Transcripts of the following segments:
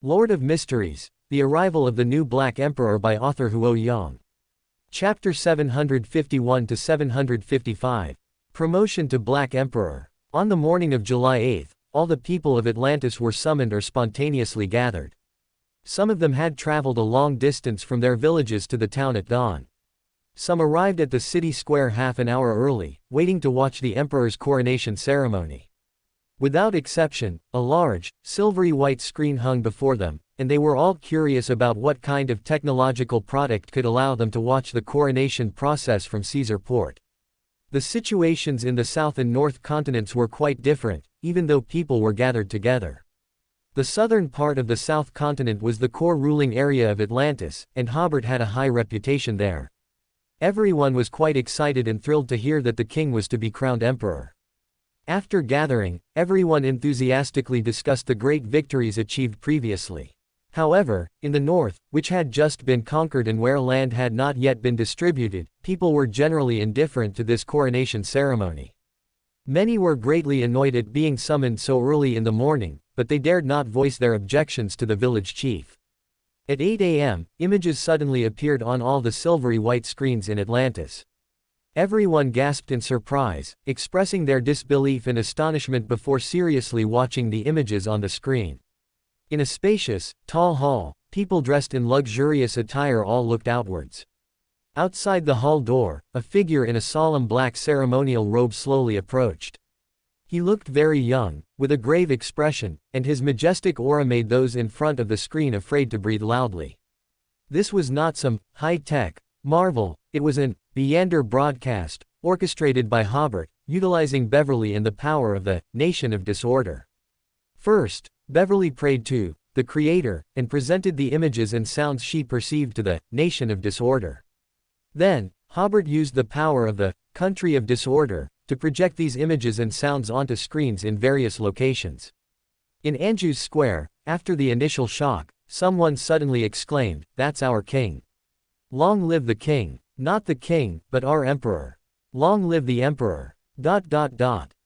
Lord of Mysteries, The Arrival of the New Black Emperor by author Huo Yang. Chapter 751-755. Promotion to Black Emperor. On the morning of July 8, all the people of Atlantis were summoned or spontaneously gathered. Some of them had traveled a long distance from their villages to the town at dawn. Some arrived at the city square half an hour early, waiting to watch the emperor's coronation ceremony. Without exception, a large, silvery white screen hung before them, and they were all curious about what kind of technological product could allow them to watch the coronation process from Caesar Port. The situations in the south and north continents were quite different, even though people were gathered together. The southern part of the south continent was the core ruling area of Atlantis, and Hobert had a high reputation there. Everyone was quite excited and thrilled to hear that the king was to be crowned emperor. After gathering, everyone enthusiastically discussed the great victories achieved previously. However, in the north, which had just been conquered and where land had not yet been distributed, people were generally indifferent to this coronation ceremony. Many were greatly annoyed at being summoned so early in the morning, but they dared not voice their objections to the village chief. At 8 a.m., images suddenly appeared on all the silvery white screens in Atlantis. Everyone gasped in surprise, expressing their disbelief and astonishment before seriously watching the images on the screen. In a spacious, tall hall, people dressed in luxurious attire all looked outwards. Outside the hall door, a figure in a solemn black ceremonial robe slowly approached. He looked very young, with a grave expression, and his majestic aura made those in front of the screen afraid to breathe loudly. This was not some high-tech marvel, it was an Meander broadcast, orchestrated by Hobert, utilizing Beverly and the power of the Nation of Disorder. First, Beverly prayed to the Creator, and presented the images and sounds she perceived to the Nation of Disorder. Then, Hobert used the power of the Country of Disorder, to project these images and sounds onto screens in various locations. In Anjou's square, after the initial shock, someone suddenly exclaimed, "That's our king. Long live the king. Not the king, but our emperor. Long live the emperor. ..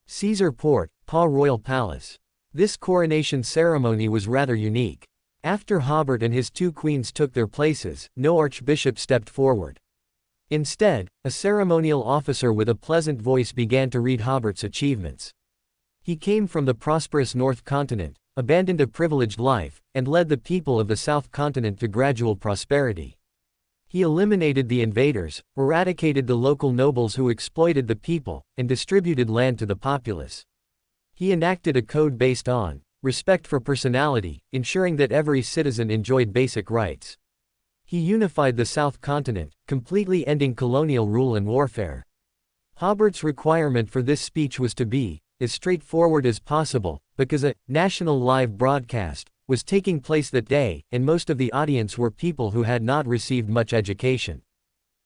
Caesar Port, Royal Palace. This coronation ceremony was rather unique. After Hobert and his two queens took their places, no archbishop stepped forward. Instead, a ceremonial officer with a pleasant voice began to read Hobert's achievements. He came from the prosperous North Continent, abandoned a privileged life, and led the people of the South Continent to gradual prosperity. He eliminated the invaders, eradicated the local nobles who exploited the people, and distributed land to the populace. He enacted a code based on respect for personality, ensuring that every citizen enjoyed basic rights. He unified the South Continent, completely ending colonial rule and warfare. Hobert's requirement for this speech was to be as straightforward as possible, because a national live broadcast was taking place that day, and most of the audience were people who had not received much education.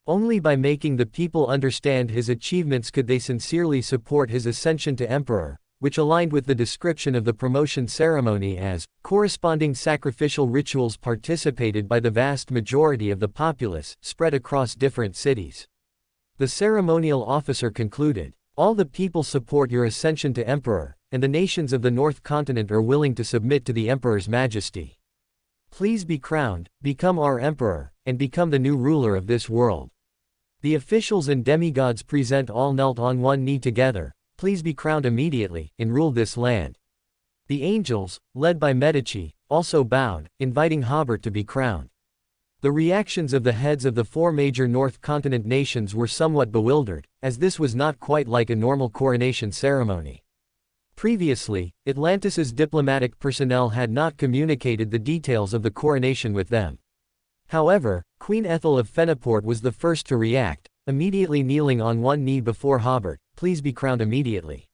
Only by making the people understand his achievements could they sincerely support his ascension to emperor, which aligned with the description of the promotion ceremony as corresponding sacrificial rituals participated by the vast majority of the populace, spread across different cities. The ceremonial officer concluded, "All the people support your ascension to emperor, and the nations of the North Continent are willing to submit to the emperor's majesty. Please be crowned, become our emperor, and become the new ruler of this world. The officials and demigods present all knelt on one knee together, please be crowned immediately, and rule this land." The angels, led by Medici, also bowed, inviting Hobert to be crowned. The reactions of the heads of the four major North Continent nations were somewhat bewildered, as this was not quite like a normal coronation ceremony. Previously, Atlantis's diplomatic personnel had not communicated the details of the coronation with them. However, Queen Ethel of Fenaport was the first to react, immediately kneeling on one knee before Hobert, "Please be crowned immediately."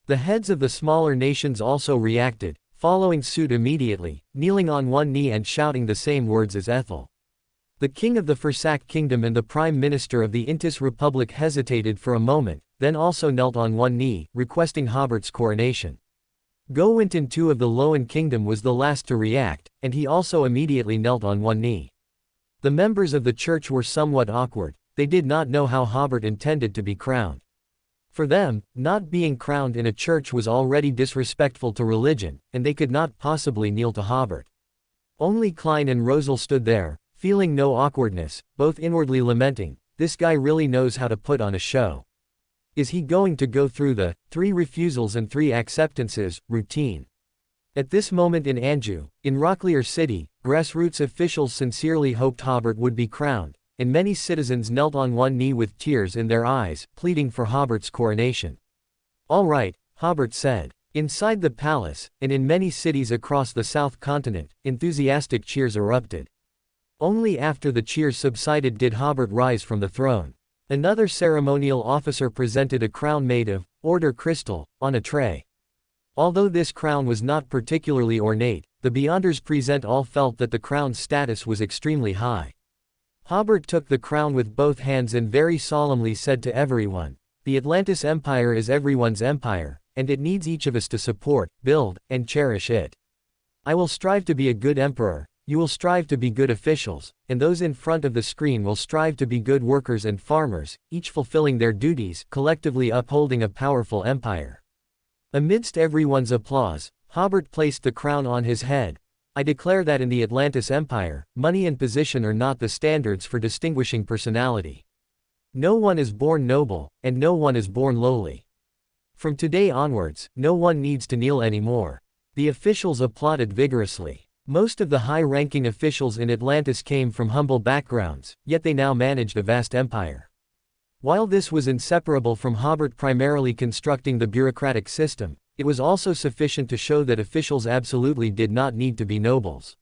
The heads of the smaller nations also reacted, following suit immediately, kneeling on one knee and shouting the same words as Ethel. The king of the Fursak kingdom and the prime minister of the Intis Republic hesitated for a moment, then also knelt on one knee, requesting Hobert's coronation. Go-Winton II of the Loan kingdom was the last to react, and he also immediately knelt on one knee. The members of the church were somewhat awkward, they did not know how Hobert intended to be crowned. For them, not being crowned in a church was already disrespectful to religion, and they could not possibly kneel to Hobert. Only Klein and Rosal stood there, feeling no awkwardness, both inwardly lamenting, this guy really knows how to put on a show. Is he going to go through the 3 refusals and 3 acceptances routine? At this moment in Anjou, in Rocklear City, grassroots officials sincerely hoped Hobert would be crowned, and many citizens knelt on one knee with tears in their eyes, pleading for Hobert's coronation. All right, Hobert said. Inside the palace, and in many cities across the South Continent, enthusiastic cheers erupted. Only after the cheers subsided did Hobert rise from the throne. Another ceremonial officer presented a crown made of order crystal on a tray. Although this crown was not particularly ornate, the Beyonders present all felt that the crown's status was extremely high. Hobert took the crown with both hands and very solemnly said to everyone, "The Atlantis Empire is everyone's empire, and it needs each of us to support, build, and cherish it. I will strive to be a good emperor, you will strive to be good officials, and those in front of the screen will strive to be good workers and farmers, each fulfilling their duties, collectively upholding a powerful empire." Amidst everyone's applause, Hobert placed the crown on his head. "I declare that in the Atlantis Empire, money and position are not the standards for distinguishing personality. No one is born noble, and no one is born lowly. From today onwards, no one needs to kneel anymore." The officials applauded vigorously. Most of the high-ranking officials in Atlantis came from humble backgrounds, yet they now managed a vast empire. While this was inseparable from Hobert primarily constructing the bureaucratic system, it was also sufficient to show that officials absolutely did not need to be nobles.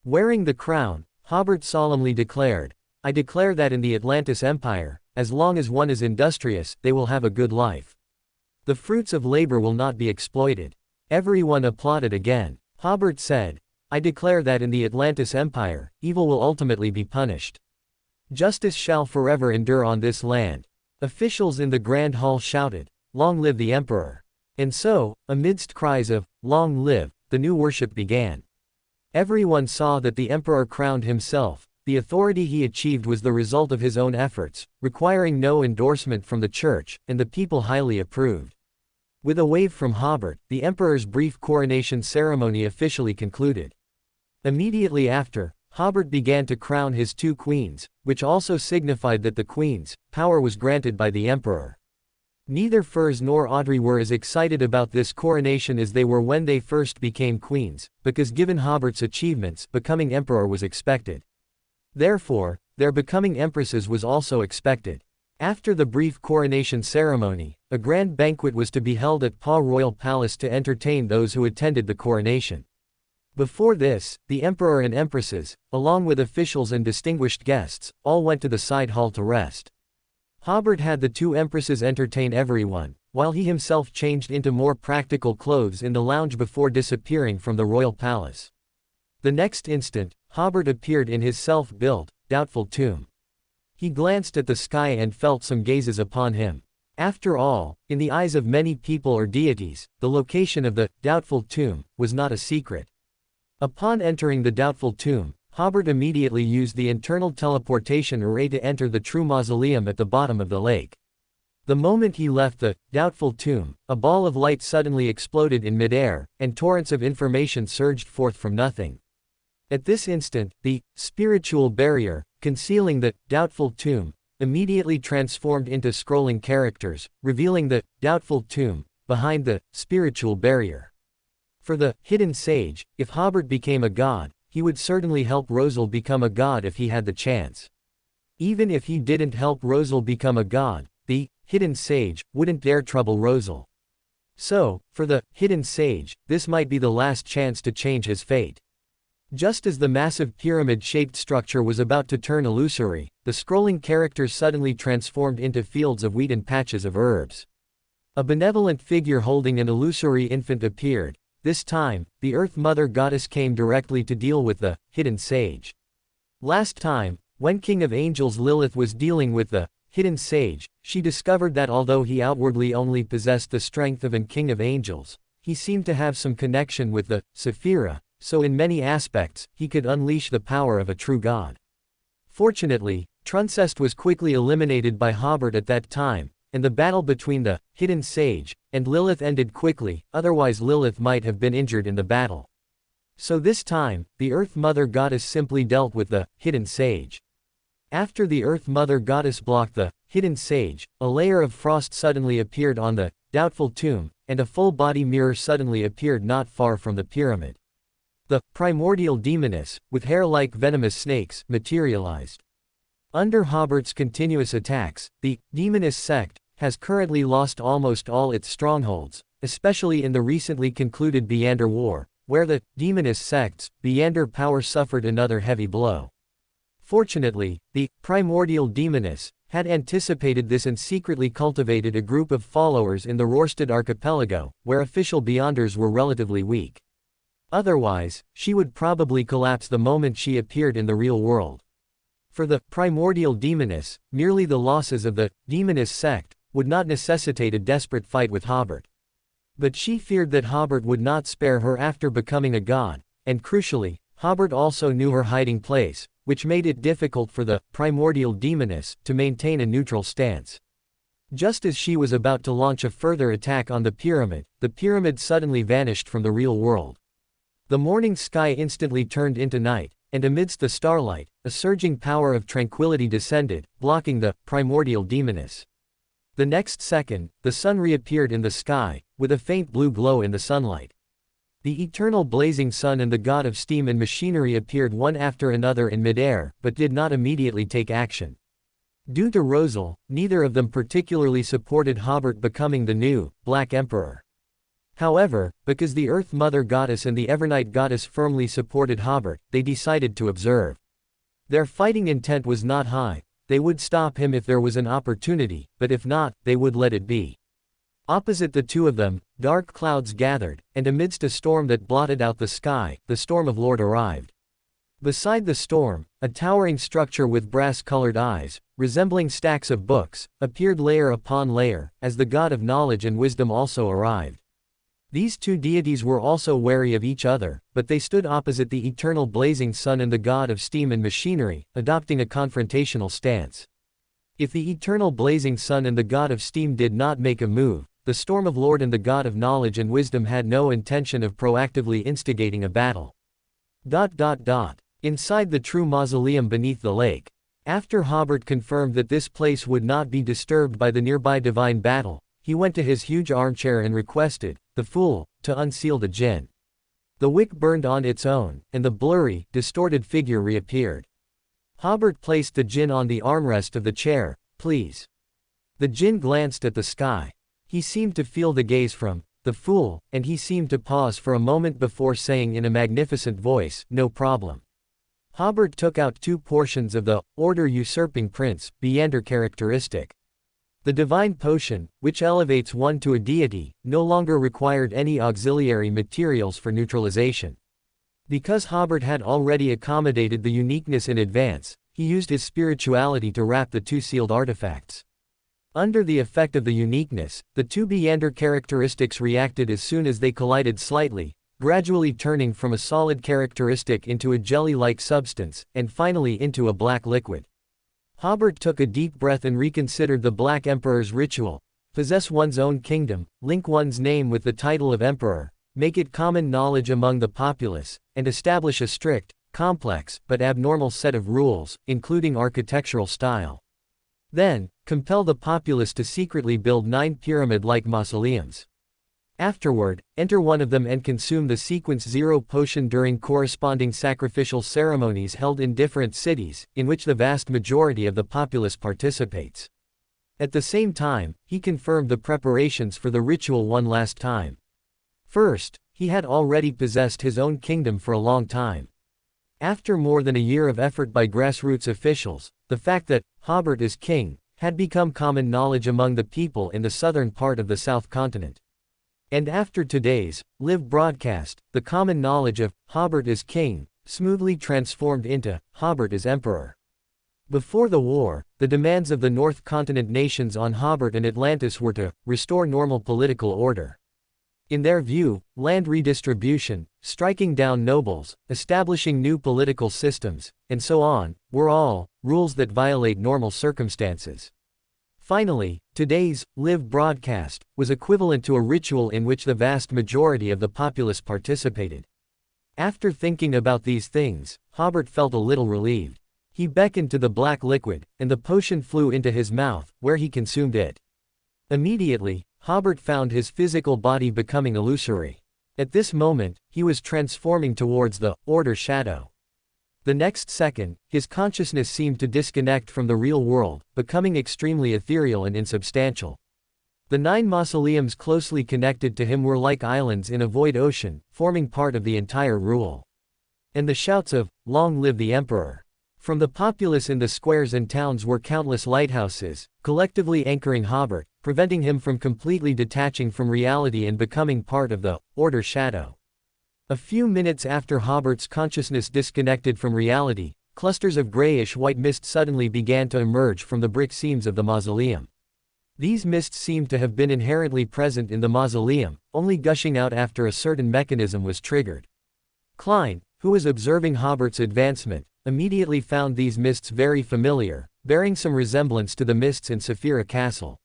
Wearing the crown, Hobert solemnly declared, "I declare that in the Atlantis Empire, as long as one is industrious, they will have a good life. The fruits of labor will not be exploited." Everyone applauded again. Hobert said, "I declare that in the Atlantis Empire, evil will ultimately be punished. Justice shall forever endure on this land." Officials in the Grand Hall shouted, "Long live the Emperor." And so, amidst cries of, "Long live," the new worship began. Everyone saw that the Emperor crowned himself. The authority he achieved was the result of his own efforts, requiring no endorsement from the church, and the people highly approved. With a wave from Hobert, the Emperor's brief coronation ceremony officially concluded. Immediately after, Hobert began to crown his 2 queens, which also signified that the queen's power was granted by the Emperor. Neither Furs nor Audrey were as excited about this coronation as they were when they first became queens, because given Hobert's achievements, becoming emperor was expected. Therefore, their becoming empresses was also expected. After the brief coronation ceremony, a grand banquet was to be held at Pau Royal Palace to entertain those who attended the coronation. Before this, the emperor and empresses, along with officials and distinguished guests, all went to the side hall to rest. Hobert had the 2 empresses entertain everyone, while he himself changed into more practical clothes in the lounge before disappearing from the royal palace. The next instant, Hobert appeared in his self-built, doubtful tomb. He glanced at the sky and felt some gazes upon him. After all, in the eyes of many people or deities, the location of the doubtful tomb was not a secret. Upon entering the doubtful tomb, Hobert immediately used the internal teleportation array to enter the true mausoleum at the bottom of the lake. The moment he left the doubtful tomb, a ball of light suddenly exploded in midair, and torrents of information surged forth from nothing. At this instant, the spiritual barrier, concealing the doubtful tomb, immediately transformed into scrolling characters, revealing the doubtful tomb behind the spiritual barrier. For the hidden sage, if Hobert became a god, he would certainly help Rosal become a god if he had the chance. Even if he didn't help Rosal become a god, the hidden sage wouldn't dare trouble Rosal. So, for the hidden sage, this might be the last chance to change his fate. Just as the massive pyramid-shaped structure was about to turn illusory, the scrolling characters suddenly transformed into fields of wheat and patches of herbs. A benevolent figure holding an illusory infant appeared. This time, the Earth Mother Goddess came directly to deal with the hidden sage. Last time, when King of Angels Lilith was dealing with the hidden sage, she discovered that although he outwardly only possessed the strength of an King of Angels, he seemed to have some connection with the Sephira, so in many aspects, he could unleash the power of a true god. Fortunately, Truncest was quickly eliminated by Hobert at that time, and the battle between the hidden sage and Lilith ended quickly, otherwise Lilith might have been injured in the battle. So this time, the Earth Mother Goddess simply dealt with the hidden sage. After the Earth Mother Goddess blocked the hidden sage, a layer of frost suddenly appeared on the doubtful tomb, and a full-body mirror suddenly appeared not far from the pyramid. The primordial demoness, with hair like venomous snakes, materialized. Under Hobert's continuous attacks, the demoness sect has currently lost almost all its strongholds, especially in the recently concluded Beander War, where the demoness sect's Beander power suffered another heavy blow. Fortunately, the primordial demoness had anticipated this and secretly cultivated a group of followers in the Rorstad archipelago, where official Beyonders were relatively weak. Otherwise, she would probably collapse the moment she appeared in the real world. For the primordial demoness, merely the losses of the demoness sect would not necessitate a desperate fight with Hobert. But she feared that Hobert would not spare her after becoming a god, and crucially, Hobert also knew her hiding place, which made it difficult for the primordial demoness to maintain a neutral stance. Just as she was about to launch a further attack on the pyramid suddenly vanished from the real world. The morning sky instantly turned into night, and amidst the starlight, a surging power of tranquility descended, blocking the primordial demoness. The next second, the sun reappeared in the sky, with a faint blue glow in the sunlight. The eternal blazing sun and the god of steam and machinery appeared one after another in midair, but did not immediately take action. Due to Rosal, neither of them particularly supported Hobert becoming the new Black Emperor. However, because the Earth Mother Goddess and the Evernight Goddess firmly supported Hobert, they decided to observe. Their fighting intent was not high. They would stop him if there was an opportunity, but if not, they would let it be. Opposite the two of them, dark clouds gathered, and amidst a storm that blotted out the sky, the Storm of Lord arrived. Beside the storm, a towering structure with brass-colored eyes, resembling stacks of books, appeared layer upon layer, as the god of knowledge and wisdom also arrived. These two deities were also wary of each other, but they stood opposite the eternal blazing sun and the god of steam and machinery, adopting a confrontational stance. If the eternal blazing sun and the god of steam did not make a move, the Storm of Lord and the god of knowledge and wisdom had no intention of proactively instigating a battle. Inside the true mausoleum beneath the lake. After Hobert confirmed that this place would not be disturbed by the nearby divine battle, he went to his huge armchair and requested, the fool, to unseal the djinn. The wick burned on its own, and the blurry, distorted figure reappeared. Hobert placed the djinn on the armrest of the chair. Please. The djinn glanced at the sky. He seemed to feel the gaze from the fool, and he seemed to pause for a moment before saying in a magnificent voice, no problem. Hobert took out 2 portions of the Order Usurping Prince, Beander characteristic. The divine potion, which elevates one to a deity, no longer required any auxiliary materials for neutralization. Because Hobert had already accommodated the uniqueness in advance, he used his spirituality to wrap the 2 sealed artifacts. Under the effect of the uniqueness, the 2 Beander characteristics reacted as soon as they collided slightly, gradually turning from a solid characteristic into a jelly-like substance, and finally into a black liquid. Hobert took a deep breath and reconsidered the Black Emperor's ritual: possess one's own kingdom, link one's name with the title of emperor, make it common knowledge among the populace, and establish a strict, complex, but abnormal set of rules, including architectural style. Then, compel the populace to secretly build 9 pyramid-like mausoleums. Afterward, enter one of them and consume the sequence 0 potion during corresponding sacrificial ceremonies held in different cities, in which the vast majority of the populace participates. At the same time, he confirmed the preparations for the ritual one last time. First, he had already possessed his own kingdom for a long time. After more than a year of effort by grassroots officials, the fact that Hobert is king had become common knowledge among the people in the southern part of the South Continent. And after today's live broadcast, the common knowledge of Hobert is king smoothly transformed into Hobert is emperor. Before the war, the demands of the North Continent nations on Hobert and Atlantis were to restore normal political order. In their view, land redistribution, striking down nobles, establishing new political systems, and so on, were all rules that violate normal circumstances. Finally, today's live broadcast was equivalent to a ritual in which the vast majority of the populace participated. After thinking about these things, Hobert felt a little relieved. He beckoned to the black liquid, and the potion flew into his mouth, where he consumed it. Immediately, Hobert found his physical body becoming illusory. At this moment, he was transforming towards the Order shadow. The next second, his consciousness seemed to disconnect from the real world, becoming extremely ethereal and insubstantial. The 9 mausoleums closely connected to him were like islands in a void ocean, forming part of the entire rule. And the shouts of, "Long live the Emperor!" from the populace in the squares and towns were countless lighthouses, collectively anchoring Hobert, preventing him from completely detaching from reality and becoming part of the Order shadow. A few minutes after Hobert's consciousness disconnected from reality, clusters of grayish-white mist suddenly began to emerge from the brick seams of the mausoleum. These mists seemed to have been inherently present in the mausoleum, only gushing out after a certain mechanism was triggered. Klein, who was observing Hobert's advancement, immediately found these mists very familiar, bearing some resemblance to the mists in Saphira Castle.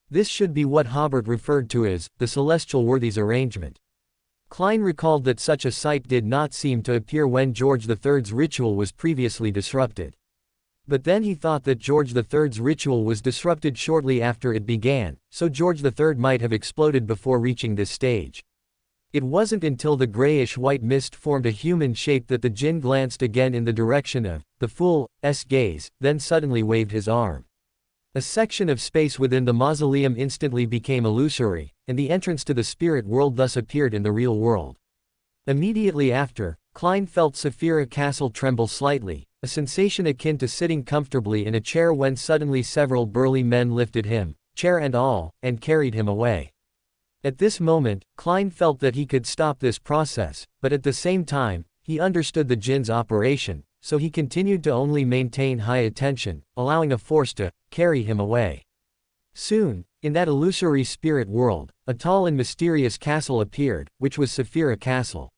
This should be what Hobert referred to as the celestial worthies arrangement. Klein recalled that such a sight did not seem to appear when George III's ritual was previously disrupted. But then he thought that George III's ritual was disrupted shortly after it began, so George III might have exploded before reaching this stage. It wasn't until the grayish-white mist formed a human shape that the djinn glanced again in the direction of the fool's gaze, then suddenly waved his arm. A section of space within the mausoleum instantly became illusory, and the entrance to the spirit world thus appeared in the real world. Immediately after, Klein felt Saphira Castle tremble slightly, a sensation akin to sitting comfortably in a chair when suddenly several burly men lifted him, chair and all, and carried him away. At this moment, Klein felt that he could stop this process, but at the same time, he understood the djinn's operation, so he continued to only maintain high attention, allowing a force to carry him away. Soon, in that illusory spirit world, a tall and mysterious castle appeared, which was Saphira Castle.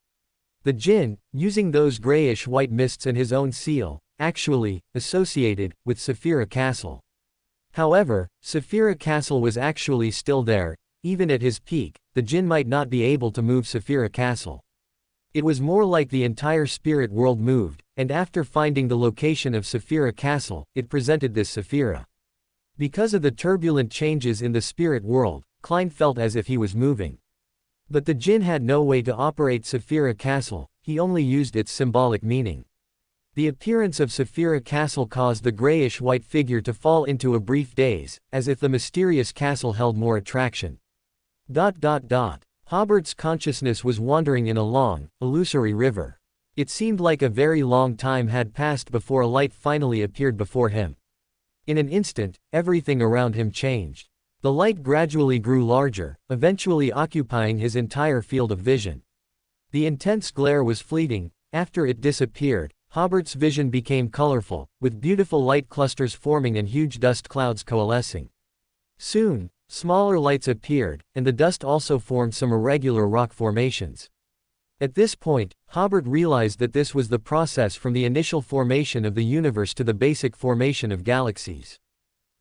The djinn, using those grayish-white mists and his own seal, actually associated with Saphira Castle. However, Saphira Castle was actually still there. Even at his peak, the djinn might not be able to move Saphira Castle. It was more like the entire spirit world moved, and after finding the location of Saphira Castle, it presented this Saphira. Because of the turbulent changes in the spirit world, Klein felt as if he was moving. But the djinn had no way to operate Saphira Castle, he only used its symbolic meaning. The appearance of Saphira Castle caused the grayish-white figure to fall into a brief daze, as if the mysterious castle held more attraction. Hobert's consciousness was wandering in a long, illusory river. It seemed like a very long time had passed before a light finally appeared before him. In an instant, everything around him changed. The light gradually grew larger, eventually occupying his entire field of vision. The intense glare was fleeting. After it disappeared, Hobert's vision became colorful, with beautiful light clusters forming and huge dust clouds coalescing. Soon, smaller lights appeared, and the dust also formed some irregular rock formations. At this point, Hobert realized that this was the process from the initial formation of the universe to the basic formation of galaxies.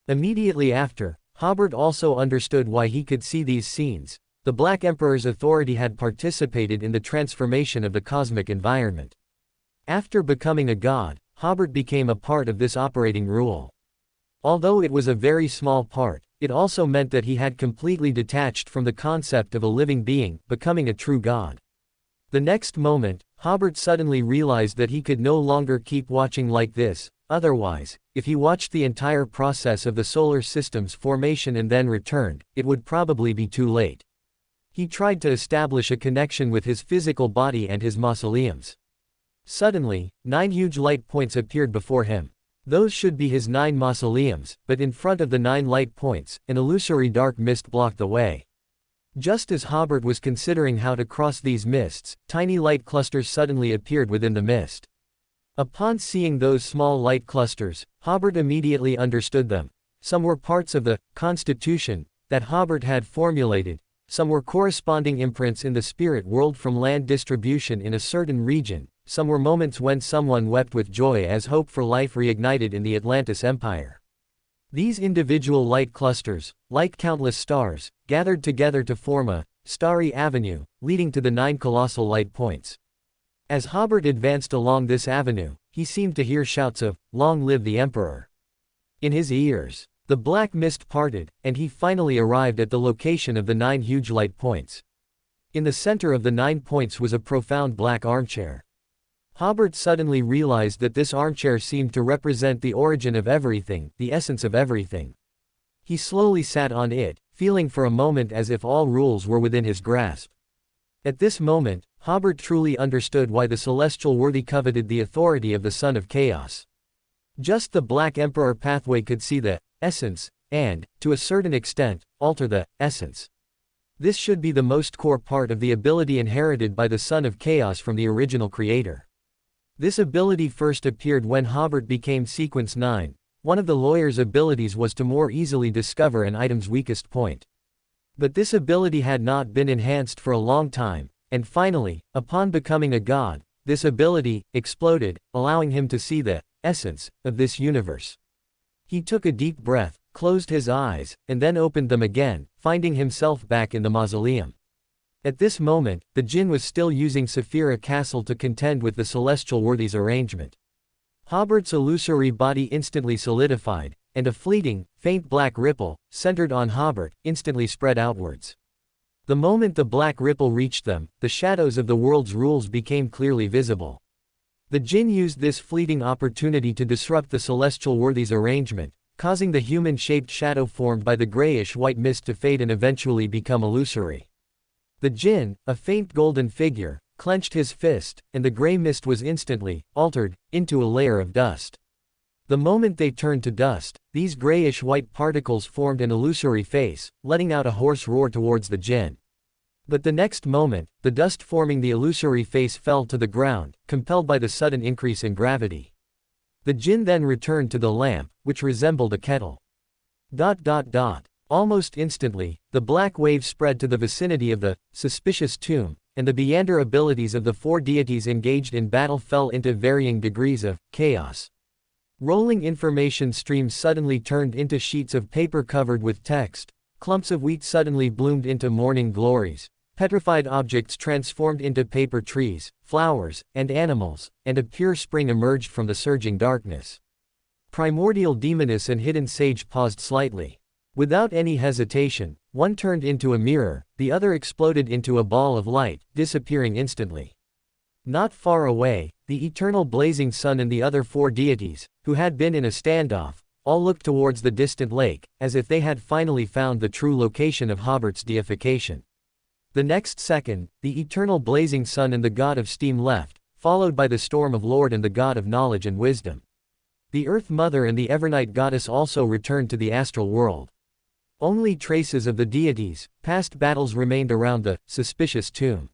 Immediately after, Hobert also understood why he could see these scenes. The Black Emperor's authority had participated in the transformation of the cosmic environment. After becoming a god, Hobert became a part of this operating rule. Although it was a very small part, it also meant that he had completely detached from the concept of a living being, becoming a true god. The next moment, Hobert suddenly realized that he could no longer keep watching like this. Otherwise, if he watched the entire process of the solar system's formation and then returned, it would probably be too late. He tried to establish a connection with his physical body and his mausoleums. Suddenly, 9 huge light points appeared before him. Those should be his 9 mausoleums, but in front of the 9 light points, an illusory dark mist blocked the way. Just as Hobert was considering how to cross these mists, tiny light clusters suddenly appeared within the mist. Upon seeing those small light clusters, Hobert immediately understood them. Some were parts of the constitution that Hobert had formulated, some were corresponding imprints in the spirit world from land distribution in a certain region, some were moments when someone wept with joy as hope for life reignited in the Atlantis Empire. These individual light clusters, like countless stars, gathered together to form a starry avenue, leading to the 9 colossal light points. As Hobert advanced along this avenue, he seemed to hear shouts of, "Long live the Emperor!" in his ears. The black mist parted, and he finally arrived at the location of the 9 huge light points. In the center of the 9 points was a profound black armchair. Hobert suddenly realized that this armchair seemed to represent the origin of everything, the essence of everything. He slowly sat on it, feeling for a moment as if all rules were within his grasp. At this moment, Hobert truly understood why the celestial worthy coveted the authority of the Son of Chaos. Just the Black Emperor pathway could see the essence, and, to a certain extent, alter the essence. This should be the most core part of the ability inherited by the Son of Chaos from the original creator. This ability first appeared when Hobert became Sequence 9. One of the lawyer's abilities was to more easily discover an item's weakest point. But this ability had not been enhanced for a long time, and finally, upon becoming a god, this ability exploded, allowing him to see the essence of this universe. He took a deep breath, closed his eyes, and then opened them again, finding himself back in the mausoleum. At this moment, the Jinn was still using Saphira Castle to contend with the celestial worthies arrangement. Hobert's illusory body instantly solidified, and a fleeting, faint black ripple, centered on Hobert, instantly spread outwards. The moment the black ripple reached them, the shadows of the world's rules became clearly visible. The Jinn used this fleeting opportunity to disrupt the celestial worthies arrangement, causing the human-shaped shadow formed by the grayish-white mist to fade and eventually become illusory. The Jinn, a faint golden figure, clenched his fist, and the gray mist was instantly altered into a layer of dust. The moment they turned to dust, these grayish-white particles formed an illusory face, letting out a hoarse roar towards the Jinn. But the next moment, the dust forming the illusory face fell to the ground, compelled by the sudden increase in gravity. The Jinn then returned to the lamp, which resembled a kettle. Almost instantly, the black wave spread to the vicinity of the suspicious tomb, and the Beander abilities of the 4 deities engaged in battle fell into varying degrees of chaos. Rolling information streams suddenly turned into sheets of paper covered with text, clumps of wheat suddenly bloomed into morning glories, petrified objects transformed into paper trees, flowers, and animals, and a pure spring emerged from the surging darkness. Primordial demoness and hidden sage paused slightly. Without any hesitation, one turned into a mirror, the other exploded into a ball of light, disappearing instantly. Not far away, the eternal blazing sun and the other 4 deities, who had been in a standoff, all looked towards the distant lake, as if they had finally found the true location of Hobert's deification. The next second, the eternal blazing sun and the god of steam left, followed by the storm of Lord and the god of knowledge and wisdom. The Earth Mother and the Evernight goddess also returned to the astral world. Only traces of the deities' past battles remained around the suspicious tomb.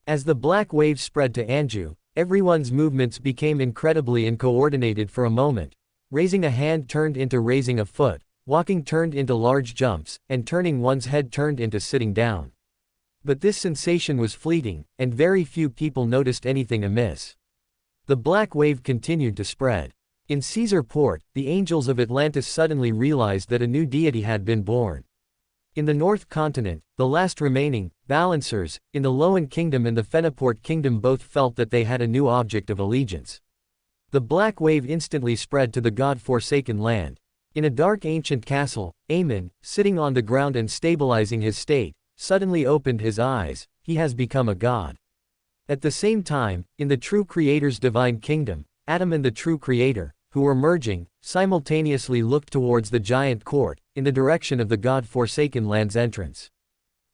As the black wave spread to Anju, everyone's movements became incredibly uncoordinated for a moment. Raising a hand turned into raising a foot, walking turned into large jumps, and turning one's head turned into sitting down. But this sensation was fleeting, and very few people noticed anything amiss. The black wave continued to spread. In Caesar Port, the angels of Atlantis suddenly realized that a new deity had been born. In the North Continent, the last remaining balancers in the Loan Kingdom and the Feniport Kingdom both felt that they had a new object of allegiance. The black wave instantly spread to the god-forsaken land. In a dark ancient castle, Aemon, sitting on the ground and stabilizing his state, suddenly opened his eyes. He has become a god. At the same time, in the true creator's divine kingdom, Adam and the true creator, who were merging, simultaneously looked towards the giant court, in the direction of the god-forsaken land's entrance.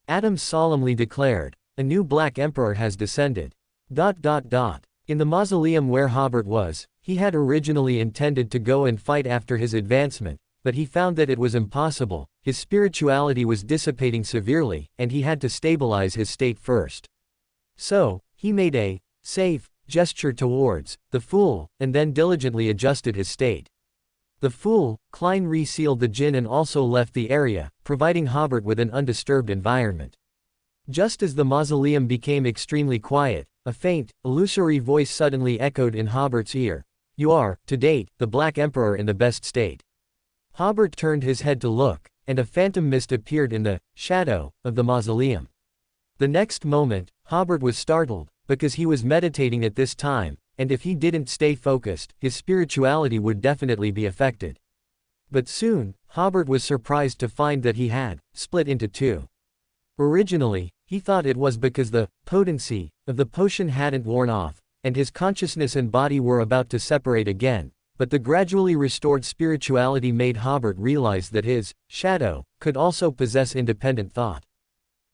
Adam solemnly declared, "A new Black Emperor has descended." In the mausoleum where Hobert was, he had originally intended to go and fight after his advancement, but he found that it was impossible. His spirituality was dissipating severely, and he had to stabilize his state first. So, he made a safe gesture towards the Fool, and then diligently adjusted his state. The Fool, Klein resealed the Jinn and also left the area, providing Hobert with an undisturbed environment. Just as the mausoleum became extremely quiet, a faint, illusory voice suddenly echoed in Hobert's ear. "You are, to date, the Black Emperor in the best state." Hobert turned his head to look, and a phantom mist appeared in the shadow of the mausoleum. The next moment, Hobert was startled, because he was meditating at this time, and if he didn't stay focused, his spirituality would definitely be affected. But soon, Hobert was surprised to find that he had split into two. Originally, he thought it was because the potency of the potion hadn't worn off, and his consciousness and body were about to separate again, but the gradually restored spirituality made Hobert realize that his shadow could also possess independent thought.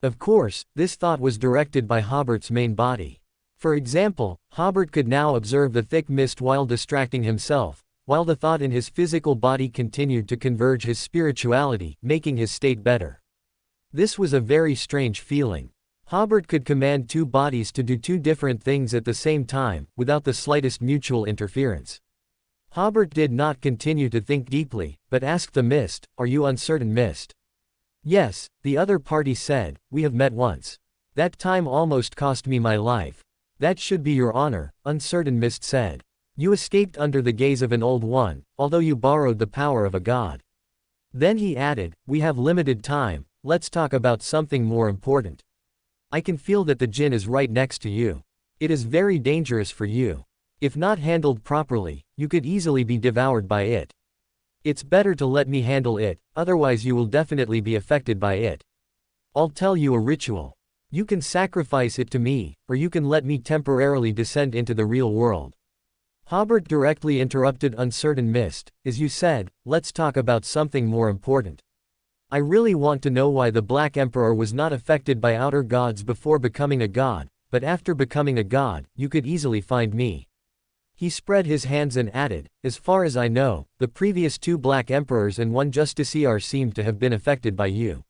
Of course, this thought was directed by Hobert's main body. For example, Hobert could now observe the thick mist while distracting himself, while the thought in his physical body continued to converge his spirituality, making his state better. This was a very strange feeling. Hobert could command two bodies to do two different things at the same time, without the slightest mutual interference. Hobert did not continue to think deeply, but asked the mist, "Are you uncertain, mist?" "Yes," the other party said, "we have met once. That time almost cost me my life." "That should be your honor," uncertain mist said. "You escaped under the gaze of an old one, although you borrowed the power of a god." Then he added, "We have limited time, let's talk about something more important. I can feel that the jinn is right next to you. It is very dangerous for you. If not handled properly, you could easily be devoured by it. It's better to let me handle it, otherwise you will definitely be affected by it. I'll tell you a ritual. You can sacrifice it to me, or you can let me temporarily descend into the real world." Hobert directly interrupted uncertain mist, "As you said, let's talk about something more important. I really want to know why the Black Emperor was not affected by outer gods before becoming a god, but after becoming a god, you could easily find me." He spread his hands and added, "As far as I know, the previous two Black Emperors and one Justiciar seem to have been affected by you.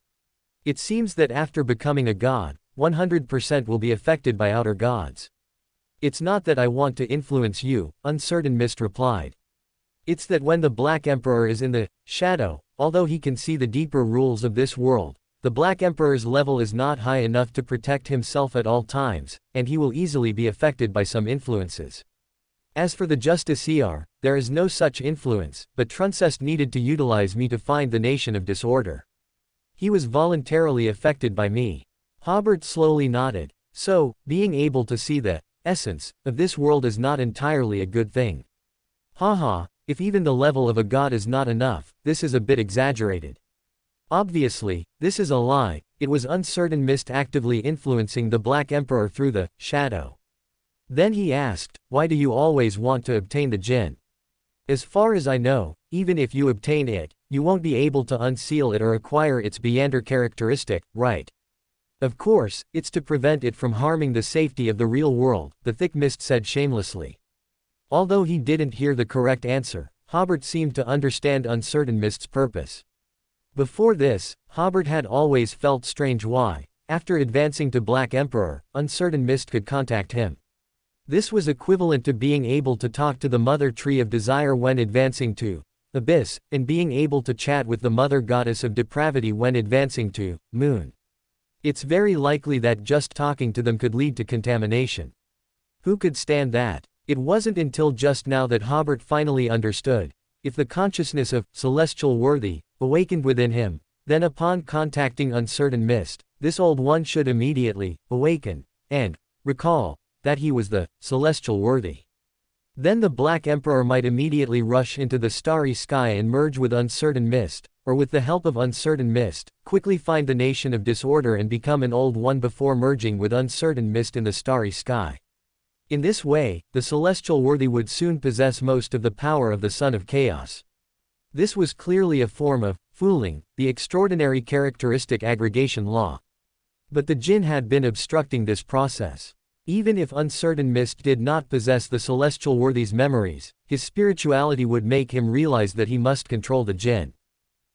It seems that after becoming a god, 100% will be affected by outer gods." "It's not that I want to influence you," uncertain mist replied. "It's that when the Black Emperor is in the shadow, although he can see the deeper rules of this world, the Black Emperor's level is not high enough to protect himself at all times, and he will easily be affected by some influences. As for the Justiciar, there is no such influence, but Truncest needed to utilize me to find the nation of disorder. He was voluntarily affected by me." Hobert slowly nodded. "So, being able to see the essence of this world is not entirely a good thing. Haha, if even the level of a god is not enough, this is a bit exaggerated." Obviously, this is a lie. It was uncertain mist actively influencing the Black Emperor through the shadow. Then he asked, "Why do you always want to obtain the jinn? As far as I know, even if you obtain it, you won't be able to unseal it or acquire its Beander characteristic, right? Of course, it's to prevent it from harming the safety of the real world," the thick mist said shamelessly. Although he didn't hear the correct answer, Hobert seemed to understand uncertain mist's purpose. Before this, Hobert had always felt strange why, after advancing to Black Emperor, uncertain mist could contact him. This was equivalent to being able to talk to the Mother Tree of Desire when advancing to Abyss, and being able to chat with the Mother Goddess of Depravity when advancing to Moon. It's very likely that just talking to them could lead to contamination. Who could stand that? It wasn't until just now that Hobert finally understood. If the consciousness of celestial worthy awakened within him, then upon contacting uncertain mist, this old one should immediately awaken and recall that he was the celestial worthy. Then the Black Emperor might immediately rush into the starry sky and merge with uncertain mist, or with the help of uncertain mist, quickly find the nation of disorder and become an old one before merging with uncertain mist in the starry sky. In this way, the celestial worthy would soon possess most of the power of the Son of Chaos. This was clearly a form of fooling, the extraordinary characteristic aggregation law. But the jinn had been obstructing this process. Even if uncertain mist did not possess the celestial worthy's memories, his spirituality would make him realize that he must control the jinn.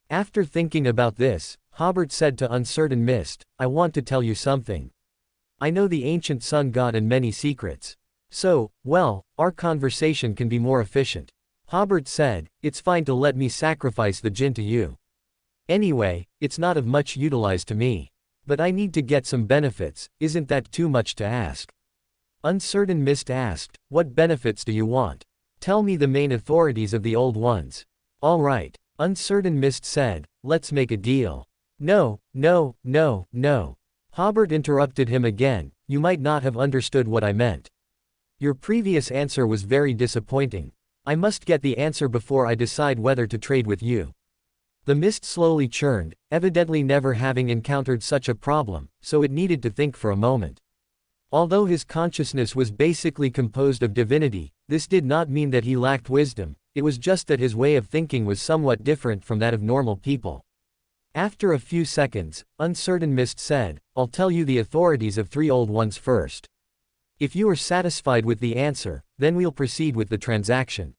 After thinking about this, Hobert said to uncertain mist, "I want to tell you something. I know the ancient sun god and many secrets. So, well, our conversation can be more efficient." Hobert said, "It's fine to let me sacrifice the jinn to you. Anyway, it's not of much utilized to me. But I need to get some benefits, isn't that too much to ask?" Uncertain mist asked, "What benefits do you want? Tell me the main authorities of the old ones." "All right," uncertain mist said, "let's make a deal." "No, no, no, no." Hobert interrupted him again, you might not have understood what I meant. Your previous answer was very disappointing. I must get the answer before I decide whether to trade with you. The mist slowly churned, evidently never having encountered such a problem, so it needed to think for a moment. Although his consciousness was basically composed of divinity, this did not mean that he lacked wisdom, it was just that his way of thinking was somewhat different from that of normal people. After a few seconds, Uncertain Mist said, I'll tell you the authorities of 3 Old Ones first. If you are satisfied with the answer, then we'll proceed with the transaction.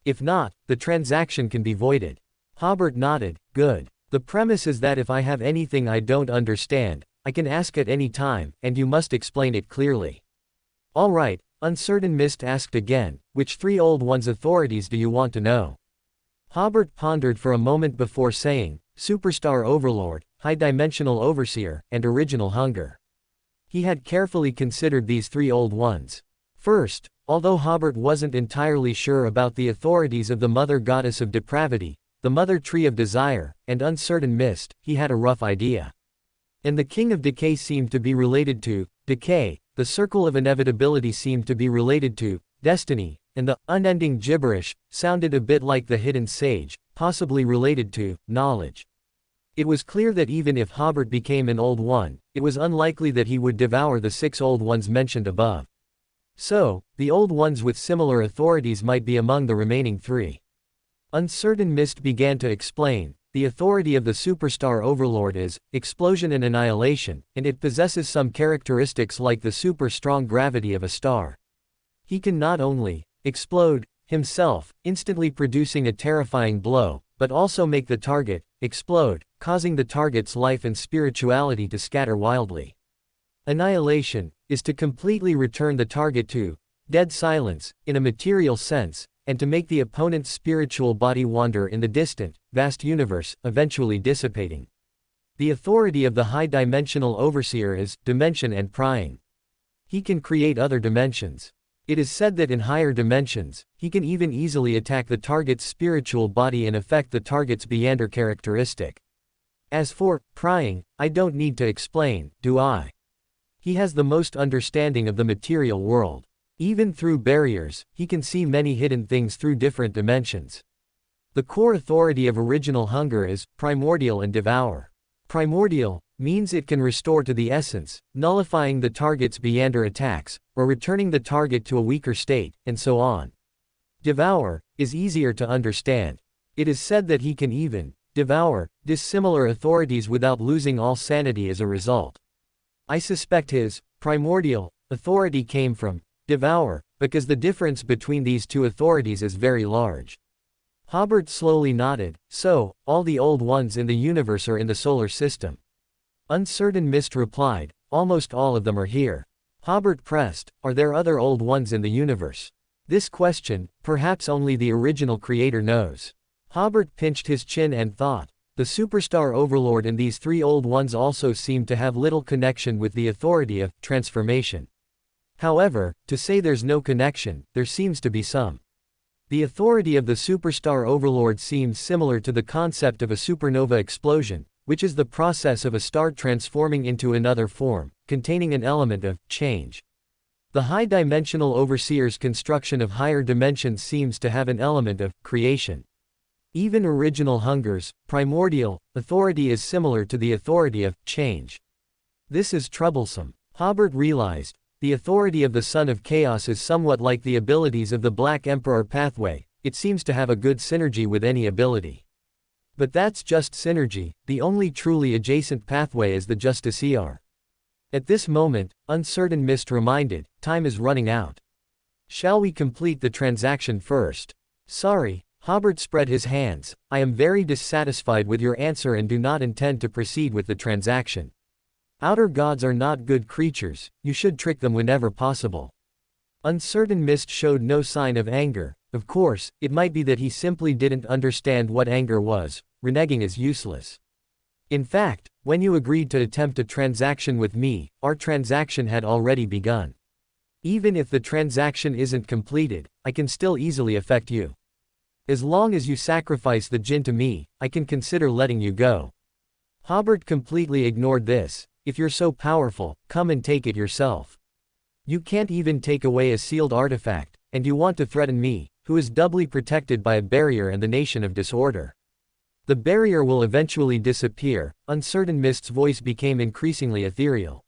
If not, the transaction can be voided. Hobert nodded, good. The premise is that if I have anything I don't understand, I can ask at any time, and you must explain it clearly. All right, Uncertain Mist asked again, which 3 Old Ones' authorities do you want to know? Hobert pondered for a moment before saying, Superstar Overlord, High-Dimensional Overseer, and Original Hunger. He had carefully considered these 3 Old Ones. First, although Hobert wasn't entirely sure about the authorities of the Mother Goddess of Depravity, the Mother Tree of Desire, and Uncertain Mist, he had a rough idea. And the King of Decay seemed to be related to decay, the Circle of Inevitability seemed to be related to destiny, and the unending gibberish sounded a bit like the Hidden Sage, possibly related to knowledge. It was clear that even if Hobert became an Old One, it was unlikely that he would devour the 6 Old Ones mentioned above. So, the Old Ones with similar authorities might be among the remaining 3. Uncertain Mist began to explain, the authority of the Superstar Overlord is explosion and annihilation, and it possesses some characteristics like the super strong gravity of a star. He can not only explode himself, instantly producing a terrifying blow, but also make the target explode, causing the target's life and spirituality to scatter wildly. Annihilation is to completely return the target to dead silence, in a material sense, and to make the opponent's spiritual body wander in the distant, vast universe, eventually dissipating. The authority of the high-dimensional overseer is dimension and prying. He can create other dimensions. It is said that in higher dimensions, he can even easily attack the target's spiritual body and affect the target's Beander characteristic. As for prying, I don't need to explain, do I? He has the most understanding of the material world. Even through barriers, he can see many hidden things through different dimensions. The core authority of Original Hunger is primordial and devour. Primordial means it can restore to the essence, nullifying the target's Beander attacks, or returning the target to a weaker state, and so on. Devour is easier to understand. It is said that he can even devour dissimilar authorities without losing all sanity as a result. I suspect his primordial authority came from devour, because the difference between these 2 authorities is very large. Hobert slowly nodded, so, all the Old Ones in the universe are in the solar system. Uncertain Mist replied, almost all of them are here. Hobert pressed, are there other Old Ones in the universe? This question, perhaps only the original creator knows. Hobert pinched his chin and thought, the Superstar Overlord and these 3 Old Ones also seem to have little connection with the authority of transformation. However, to say there's no connection, there seems to be some. The authority of the Superstar Overlord seems similar to the concept of a supernova explosion, which is the process of a star transforming into another form, containing an element of change. The high-dimensional overseer's construction of higher dimensions seems to have an element of creation. Even Original Hunger's primordial authority is similar to the authority of change. This is troublesome. Hobert realized, the authority of the Son of Chaos is somewhat like the abilities of the Black Emperor pathway, it seems to have a good synergy with any ability. But that's just synergy, the only truly adjacent pathway is the Justiciar. At this moment, Uncertain Mist reminded, time is running out. Shall we complete the transaction first? Sorry, Hobert spread his hands, I am very dissatisfied with your answer and do not intend to proceed with the transaction. Outer gods are not good creatures, you should trick them whenever possible. Uncertain Mist showed no sign of anger. Of course, it might be that he simply didn't understand what anger was. Reneging is useless. In fact, when you agreed to attempt a transaction with me, our transaction had already begun. Even if the transaction isn't completed, I can still easily affect you. As long as you sacrifice the jinn to me, I can consider letting you go. Hobert completely ignored this. If you're so powerful, come and take it yourself. You can't even take away a sealed artifact, and you want to threaten me, who is doubly protected by a barrier and the nation of disorder. The barrier will eventually disappear. Uncertain Mist's voice became increasingly ethereal.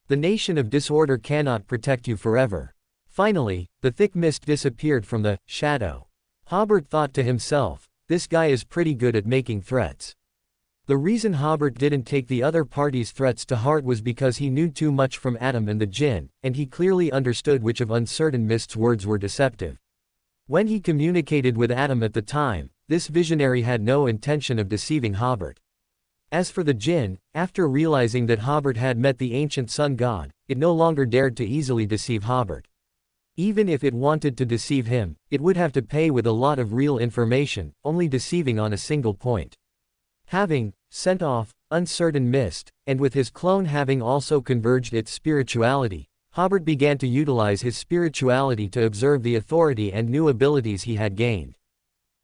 The nation of disorder cannot protect you forever. Finally, the thick mist disappeared from the shadow. Hobert thought to himself, this guy is pretty good at making threats. The reason Hobert didn't take the other party's threats to heart was because he knew too much from Adam and the Jinn, and he clearly understood which of Uncertain Mist's words were deceptive. When he communicated with Adam at the time, this visionary had no intention of deceiving Hobert. As for the Jinn, after realizing that Hobert had met the ancient sun god, it no longer dared to easily deceive Hobert. Even if it wanted to deceive him, it would have to pay with a lot of real information, only deceiving on a single point. Having sent off Uncertain Mist, and with his clone having also converged its spirituality, Hobert began to utilize his spirituality to observe the authority and new abilities he had gained.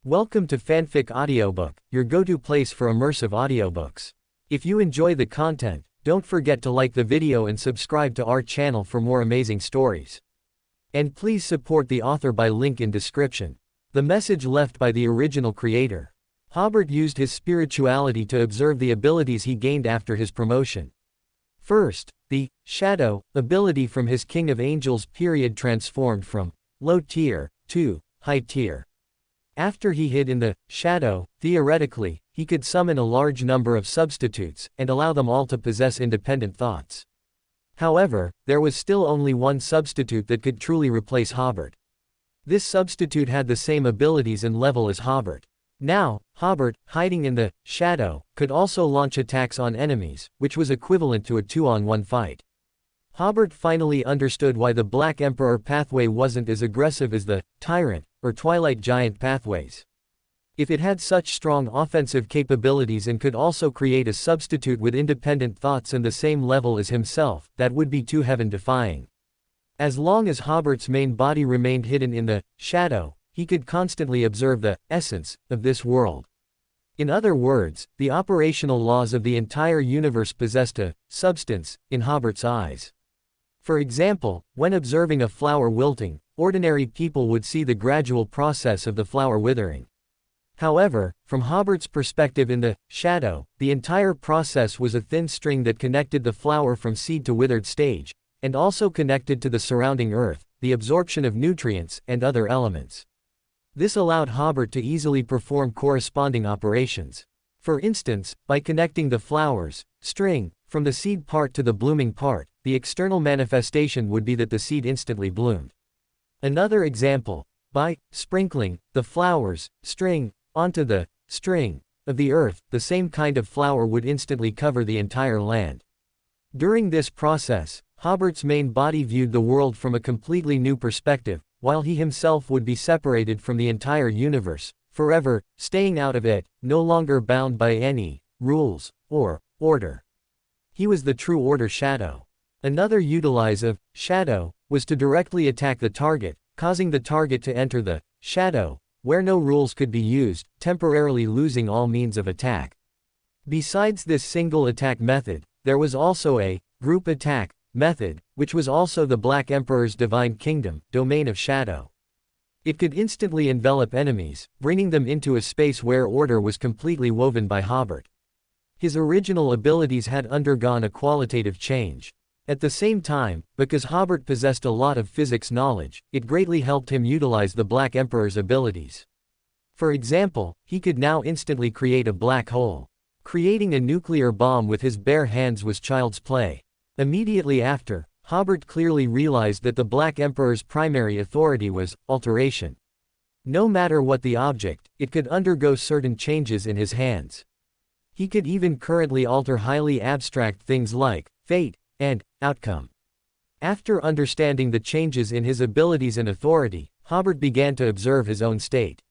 Welcome to Fanfic Audiobook, your go-to place for immersive audiobooks. If you enjoy the content, don't forget to like the video and subscribe to our channel for more amazing stories. And please support the author by link in description. The message left by the original creator. Hobert used his spirituality to observe the abilities he gained after his promotion. First, the shadow ability from his King of Angels period transformed from low tier to high tier. After he hid in the shadow, theoretically, he could summon a large number of substitutes and allow them all to possess independent thoughts. However, there was still only one substitute that could truly replace Hobert. This substitute had the same abilities and level as Hobert. Now, Hobert, hiding in the shadow, could also launch attacks on enemies, which was equivalent to a 2-on-1 fight. Hobert finally understood why the Black Emperor pathway wasn't as aggressive as the Tyrant or Twilight Giant pathways. If it had such strong offensive capabilities and could also create a substitute with independent thoughts and the same level as himself, that would be too heaven-defying. As long as Hobert's main body remained hidden in the shadow, he could constantly observe the essence of this world. In other words, the operational laws of the entire universe possessed a substance in Hobert's eyes. For example, when observing a flower wilting, ordinary people would see the gradual process of the flower withering. However, from Hobert's perspective in the shadow, the entire process was a thin string that connected the flower from seed to withered stage, and also connected to the surrounding earth, the absorption of nutrients, and other elements. This allowed Hobert to easily perform corresponding operations. For instance, by connecting the flower's string from the seed part to the blooming part, the external manifestation would be that the seed instantly bloomed. Another example, by sprinkling the flower's string onto the string of the earth, the same kind of flower would instantly cover the entire land. During this process, Hobert's main body viewed the world from a completely new perspective, while he himself would be separated from the entire universe, forever, staying out of it, no longer bound by any rules or order. He was the true order shadow. Another utilize of shadow was to directly attack the target, causing the target to enter the shadow, where no rules could be used, temporarily losing all means of attack. Besides this single attack method, there was also a group attack method, which was also the Black Emperor's divine kingdom, domain of shadow. It could instantly envelop enemies, bringing them into a space where order was completely woven by Hobert. His original abilities had undergone a qualitative change. At the same time, because Hobert possessed a lot of physics knowledge, it greatly helped him utilize the Black Emperor's abilities. For example, he could now instantly create a black hole. Creating a nuclear bomb with his bare hands was child's play. Immediately after, Hobert clearly realized that the Black Emperor's primary authority was alteration. No matter what the object, it could undergo certain changes in his hands. He could even currently alter highly abstract things like fate and outcome. After understanding the changes in his abilities and authority, Hobert began to observe his own state.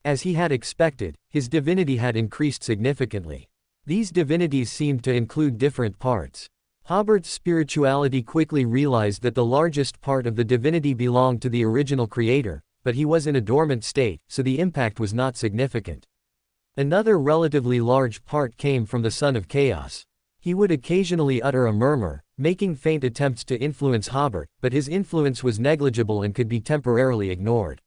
As he had expected, his divinity had increased significantly. These divinities seemed to include different parts. Hobert's spirituality quickly realized that the largest part of the divinity belonged to the original creator, but he was in a dormant state, so the impact was not significant. Another relatively large part came from the Son of Chaos. He would occasionally utter a murmur, making faint attempts to influence Hobert, but his influence was negligible and could be temporarily ignored.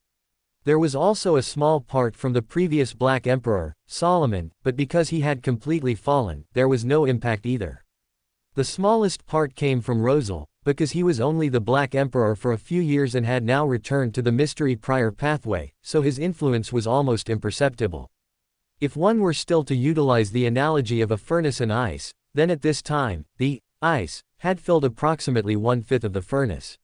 There was also a small part from the previous Black Emperor, Solomon, but because he had completely fallen, there was no impact either. The smallest part came from Rosal, because he was only the Black Emperor for a few years and had now returned to the mystery prior pathway, so his influence was almost imperceptible. If one were still to utilize the analogy of a furnace and ice, then at this time, the ice had filled approximately 1/5 of the furnace.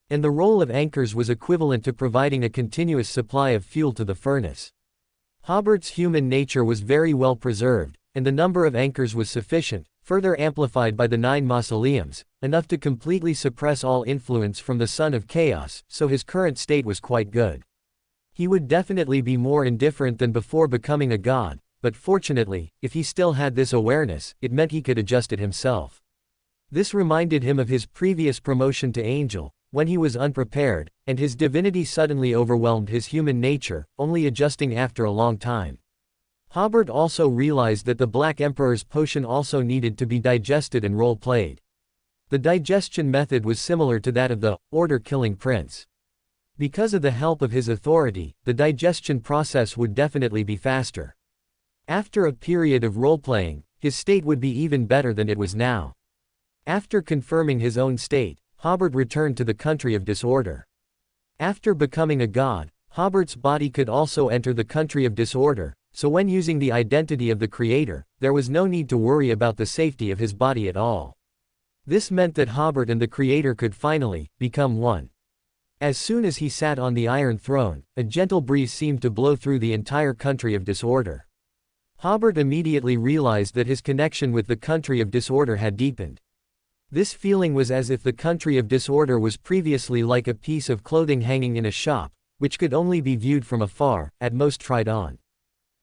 And the role of anchors was equivalent to providing a continuous supply of fuel to the furnace. Hobert's human nature was very well preserved, and the number of anchors was sufficient, further amplified by the 9 mausoleums, enough to completely suppress all influence from the Son of Chaos, so his current state was quite good. He would definitely be more indifferent than before becoming a god, but fortunately, if he still had this awareness, it meant he could adjust it himself. This reminded him of his previous promotion to angel, when he was unprepared, and his divinity suddenly overwhelmed his human nature, only adjusting after a long time. Hobert also realized that the Black Emperor's potion also needed to be digested and role-played. The digestion method was similar to that of the order-killing prince. Because of the help of his authority, the digestion process would definitely be faster. After a period of role-playing, his state would be even better than it was now. After confirming his own state, Hobert returned to the country of disorder. After becoming a god, Hobert's body could also enter the country of disorder, so when using the identity of the creator, there was no need to worry about the safety of his body at all. This meant that Hobert and the creator could finally become one. As soon as he sat on the Iron Throne, a gentle breeze seemed to blow through the entire country of disorder. Hobert immediately realized that his connection with the country of disorder had deepened. This feeling was as if the country of disorder was previously like a piece of clothing hanging in a shop, which could only be viewed from afar, at most tried on.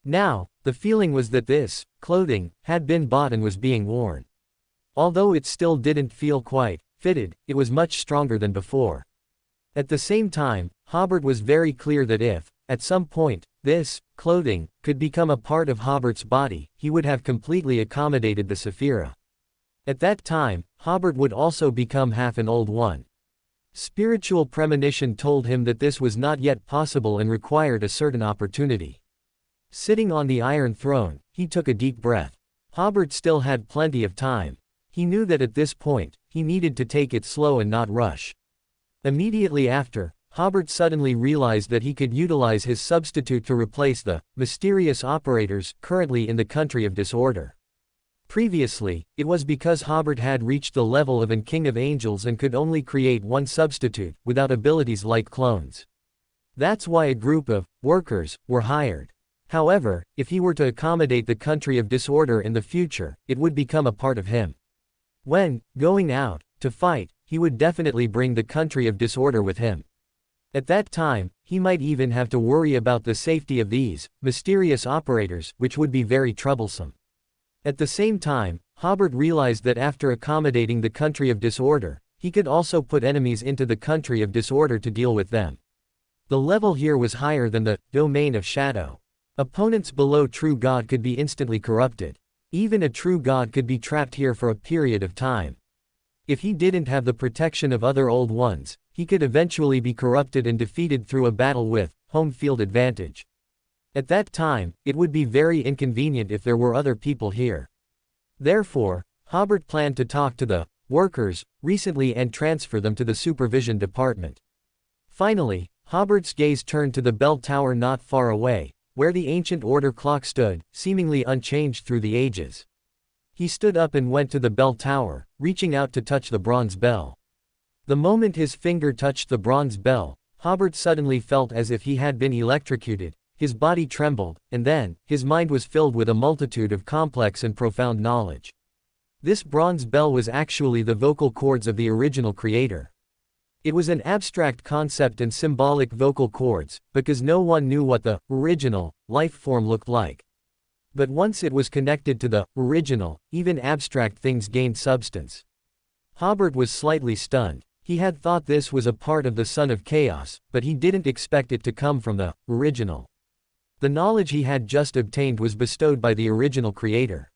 Now, the feeling was that this clothing had been bought and was being worn. Although it still didn't feel quite fitted, it was much stronger than before. At the same time, Hobert was very clear that if, at some point, this clothing could become a part of Hobert's body, he would have completely accommodated the Sephira. At that time, Hobert would also become half an old one. Spiritual premonition told him that this was not yet possible and required a certain opportunity. Sitting on the Iron Throne, he took a deep breath. Hobert still had plenty of time. He knew that at this point, he needed to take it slow and not rush. Immediately after, Hobert suddenly realized that he could utilize his substitute to replace the mysterious operators currently in the country of disorder. Previously, it was because Hobert had reached the level of an King of Angels and could only create one substitute, without abilities like clones. That's why a group of workers were hired. However, if he were to accommodate the country of disorder in the future, it would become a part of him. When going out to fight, he would definitely bring the country of disorder with him. At that time, he might even have to worry about the safety of these mysterious operators, which would be very troublesome. At the same time, Hobert realized that after accommodating the country of disorder, he could also put enemies into the country of disorder to deal with them. The level here was higher than the domain of shadow. Opponents below true God could be instantly corrupted. Even a true God could be trapped here for a period of time. If he didn't have the protection of other old ones, he could eventually be corrupted and defeated through a battle with home field advantage. At that time, it would be very inconvenient if there were other people here. Therefore, Hobert planned to talk to the workers recently and transfer them to the supervision department. Finally, Hobert's gaze turned to the bell tower not far away, where the ancient order clock stood, seemingly unchanged through the ages. He stood up and went to the bell tower, reaching out to touch the bronze bell. The moment his finger touched the bronze bell, Hobert suddenly felt as if he had been electrocuted. His body trembled, and then, his mind was filled with a multitude of complex and profound knowledge. This bronze bell was actually the vocal cords of the original creator. It was an abstract concept and symbolic vocal cords, because no one knew what the original life form looked like. But once it was connected to the original, even abstract things gained substance. Hobert was slightly stunned. He had thought this was a part of the Son of Chaos, but he didn't expect it to come from the original. The knowledge he had just obtained was bestowed by the original creator.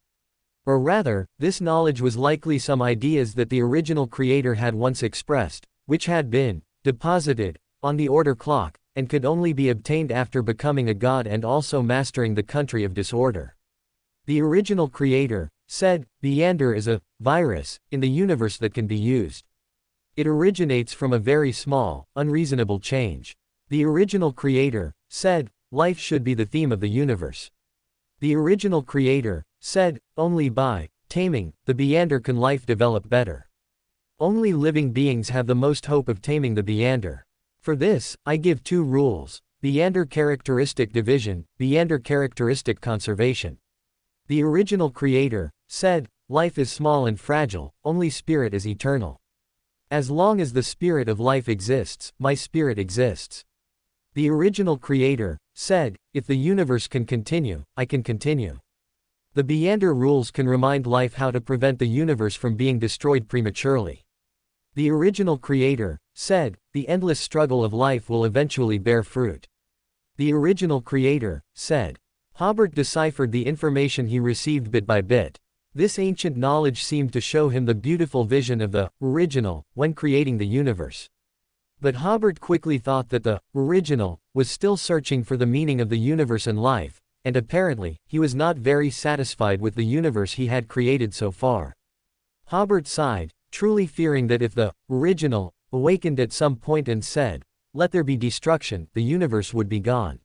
Or rather, this knowledge was likely some ideas that the original creator had once expressed, which had been deposited on the order clock, and could only be obtained after becoming a god and also mastering the country of disorder. The original creator said, Meander is a virus in the universe that can be used. It originates from a very small, unreasonable change. The original creator said, life should be the theme of the universe. The original creator said, only by taming the Meander can life develop better. Only living beings have the most hope of taming the Meander. For this, I give two rules: Meander characteristic division, Meander characteristic conservation. The original creator said, life is small and fragile, only spirit is eternal. As long as the spirit of life exists, my spirit exists. The original creator said, if the universe can continue, I can continue. The Meander rules can remind life how to prevent the universe from being destroyed prematurely. The original creator said, the endless struggle of life will eventually bear fruit. The original creator said. Hobert deciphered the information he received bit by bit. This ancient knowledge seemed to show him the beautiful vision of the original when creating the universe. But Hobert quickly thought that the original was still searching for the meaning of the universe and life, and apparently, he was not very satisfied with the universe he had created so far. Hobert sighed, truly fearing that if the original awakened at some point and said, let there be destruction, the universe would be gone.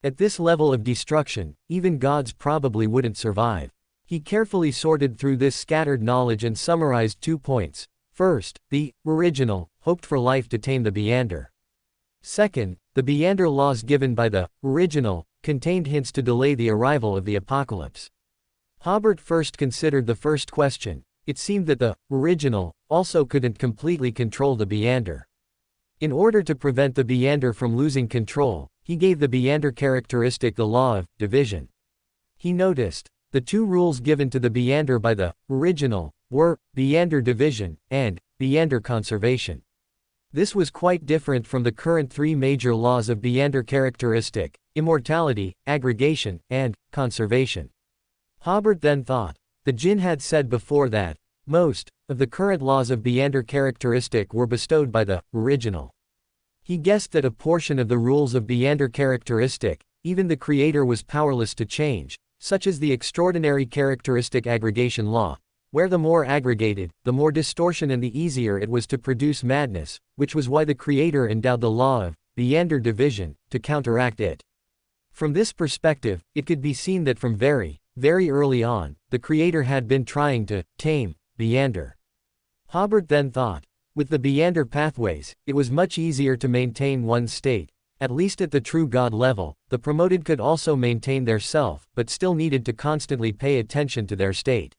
At this level of destruction, even gods probably wouldn't survive. He carefully sorted through this scattered knowledge and summarized 2 points. First, the original hoped for life to tame the Meander. Second, the Meander laws given by the original contained hints to delay the arrival of the apocalypse. Hobert first considered the first question. It seemed that the original also couldn't completely control the Meander. In order to prevent the Meander from losing control, he gave the Meander characteristic the law of division. He noticed the 2 rules given to the Meander by the original were Meander division and Meander conservation. This was quite different from the current 3 major laws of Meander characteristic: immortality, aggregation, and conservation. Hobert then thought. The Jinn had said before that most of the current laws of Meander characteristic were bestowed by the original. He guessed that a portion of the rules of Meander characteristic, even the creator was powerless to change, such as the extraordinary characteristic aggregation law, where the more aggregated, the more distortion and the easier it was to produce madness, which was why the creator endowed the law of Meander division to counteract it. From this perspective, it could be seen that from very early on, the creator had been trying to tame Meander. Hobert then thought, with the Meander pathways, it was much easier to maintain one's state, at least at the true God level. The promoted could also maintain their self, but still needed to constantly pay attention to their state.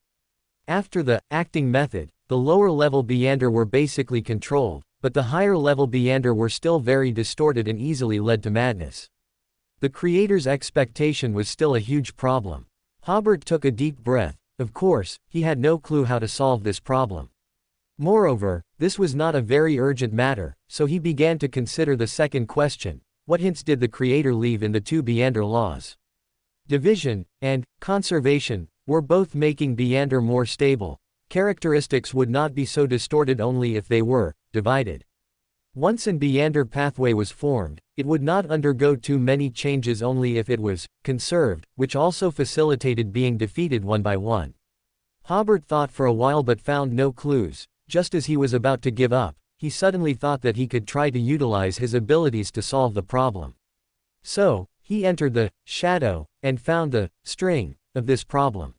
After the acting method, the lower level Meander were basically controlled, but the higher level Meander were still very distorted and easily led to madness. The creator's expectation was still a huge problem. Hobert took a deep breath. Of course, he had no clue how to solve this problem. Moreover, this was not a very urgent matter, so he began to consider the second question: what hints did the creator leave in the 2 Meander laws? Division and conservation were both making Meander more stable. Characteristics would not be so distorted only if they were divided. Once an Meander pathway was formed, it would not undergo too many changes only if it was conserved, which also facilitated being defeated one by one. Hobert thought for a while but found no clues. Just as he was about to give up, he suddenly thought that he could try to utilize his abilities to solve the problem. So, he entered the shadow and found the string of this problem.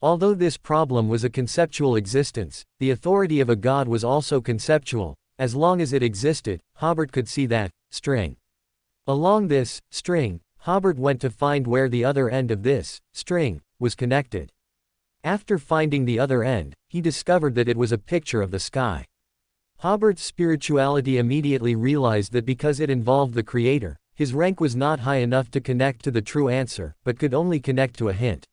Although this problem was a conceptual existence, the authority of a god was also conceptual. As long as it existed, Hobert could see that string. Along this string, Hobert went to find where the other end of this string was connected. After finding the other end, he discovered that it was a picture of the sky. Hobert's spirituality immediately realized that because it involved the creator, his rank was not high enough to connect to the true answer, but could only connect to a hint.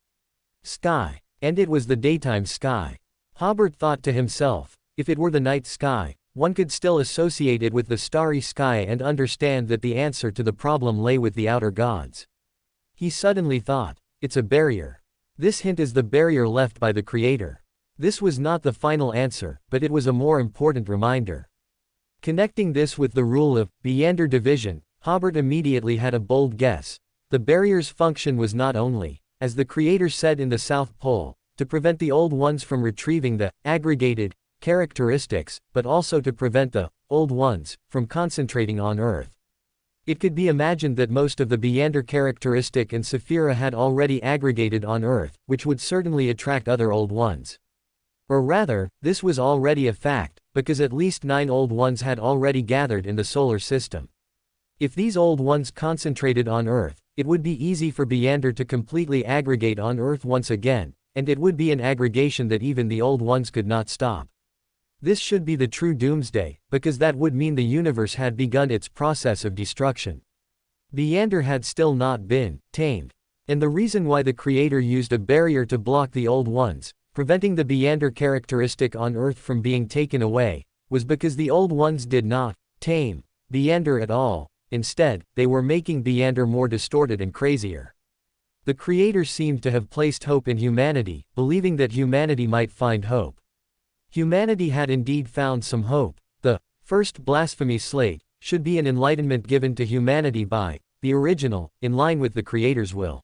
Sky. And it was the daytime sky. Hobert thought to himself, if it were the night sky, one could still associate it with the starry sky and understand that the answer to the problem lay with the outer gods. He suddenly thought, it's a barrier. This hint is the barrier left by the Creator. This was not the final answer, but it was a more important reminder. Connecting this with the rule of meander division, Hobert immediately had a bold guess. The barrier's function was not only, as the Creator said in the South Pole, to prevent the old ones from retrieving the aggregated characteristics, but also to prevent the old ones from concentrating on Earth. It could be imagined that most of the meander characteristic and Sephira had already aggregated on Earth, which would certainly attract other old ones. Or rather, this was already a fact, because at least 9 old ones had already gathered in the solar system. If these old ones concentrated on Earth, it would be easy for meander to completely aggregate on Earth once again, and it would be an aggregation that even the old ones could not stop. This should be the true doomsday, because that would mean the universe had begun its process of destruction. Meander had still not been tamed. And the reason why the Creator used a barrier to block the old ones, preventing the meander characteristic on Earth from being taken away, was because the old ones did not tame meander at all. Instead, they were making meander more distorted and crazier. The Creator seemed to have placed hope in humanity, believing that humanity might find hope. Humanity had indeed found some hope. The first blasphemy slate should be an enlightenment given to humanity by the original, in line with the Creator's will.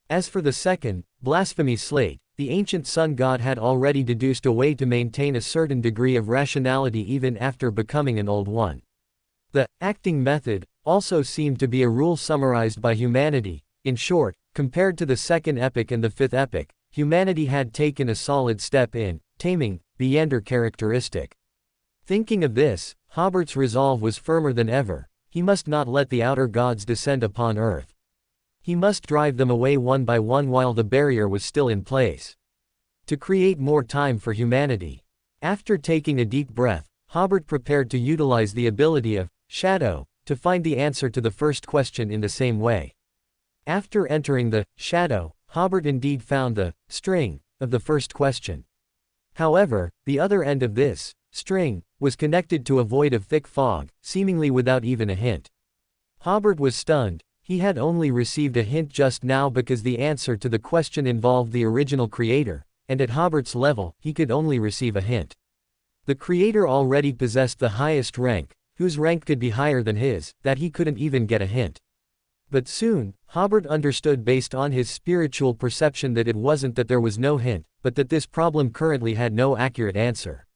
As for the second blasphemy slate, the ancient sun god had already deduced a way to maintain a certain degree of rationality even after becoming an old one. The acting method also seemed to be a rule summarized by humanity. In short, compared to the second epoch and the fifth epoch, humanity had taken a solid step in taming meander characteristic. Thinking of this, Hobert's resolve was firmer than ever. He must not let the outer gods descend upon Earth. He must drive them away one by one while the barrier was still in place. To create more time for humanity. After taking a deep breath, Hobert prepared to utilize the ability of shadow to find the answer to the first question in the same way. After entering the shadow, Hobert indeed found the string of the first question. However, the other end of this string was connected to a void of thick fog, seemingly without even a hint. Hobert was stunned. He had only received a hint just now because the answer to the question involved the original Creator, and at Hobert's level, he could only receive a hint. The Creator already possessed the highest rank, whose rank could be higher than his, that he couldn't even get a hint. But soon, Hobert understood based on his spiritual perception that it wasn't that there was no hint, but that this problem currently had no accurate answer.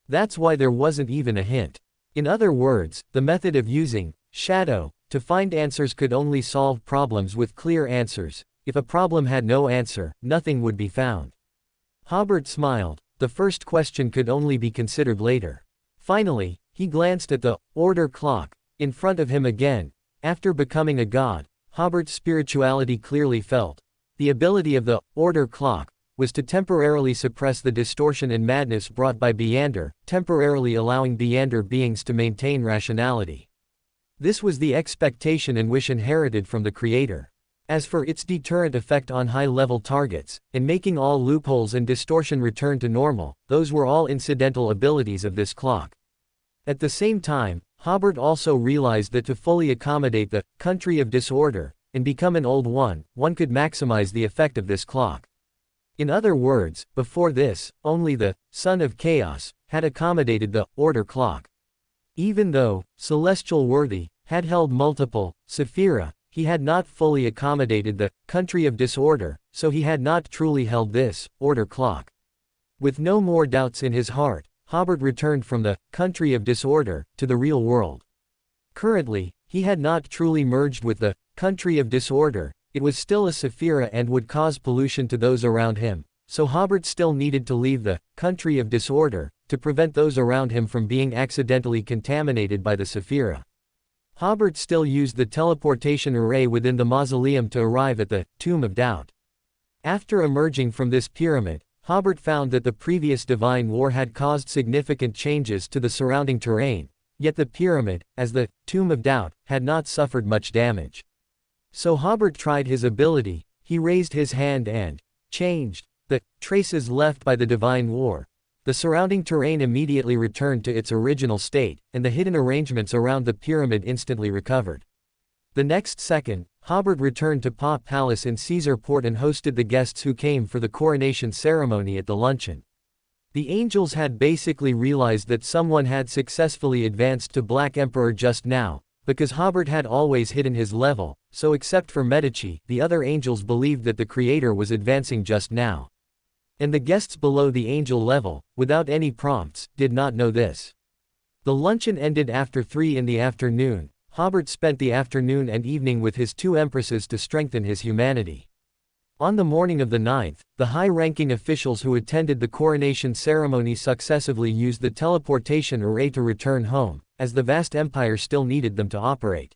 That's why there wasn't even a hint. In other words, the method of using shadow to find answers could only solve problems with clear answers. If a problem had no answer, nothing would be found. Hobert smiled. The first question could only be considered later. Finally, he glanced at the order clock in front of him again. After becoming a god, Hobert's spirituality clearly felt. The ability of the order clock was to temporarily suppress the distortion and madness brought by meander, temporarily allowing meander beings to maintain rationality. This was the expectation and wish inherited from the Creator. As for its deterrent effect on high-level targets, and making all loopholes and distortion return to normal, those were all incidental abilities of this clock. At the same time, Hobert also realized that to fully accommodate the country of disorder and become an old one could maximize the effect of this clock. In other words, before this, only the son of chaos had accommodated the order clock. Even though celestial worthy had held multiple Sephira, he had not fully accommodated the country of disorder, so he had not truly held this order clock. With no more doubts in his heart, Hobert returned from the country of disorder to the real world. Currently, he had not truly merged with the country of disorder. It was still a Sephira and would cause pollution to those around him, so Hobert still needed to leave the country of disorder to prevent those around him from being accidentally contaminated by the Sephira. Hobert still used the teleportation array within the mausoleum to arrive at the Tomb of Doubt. After emerging from this pyramid, Hobert found that the previous divine war had caused significant changes to the surrounding terrain, yet the pyramid, as the Tomb of Doubt, had not suffered much damage. So Hobert tried his ability. He raised his hand and changed the traces left by the divine war. The surrounding terrain immediately returned to its original state, and the hidden arrangements around the pyramid instantly recovered. The next second, Hobert returned to Pa Palace in Caesarport and hosted the guests who came for the coronation ceremony at the luncheon. The angels had basically realized that someone had successfully advanced to Black Emperor just now, because Hobert had always hidden his level, so except for Medici, the other angels believed that the creator was advancing just now. And the guests below the angel level, without any prompts, did not know this. The luncheon ended after 3 in the afternoon. Hobert spent the afternoon and evening with his 2 empresses to strengthen his humanity. On the morning of the 9th, the high-ranking officials who attended the coronation ceremony successively used the teleportation array to return home, as the vast empire still needed them to operate.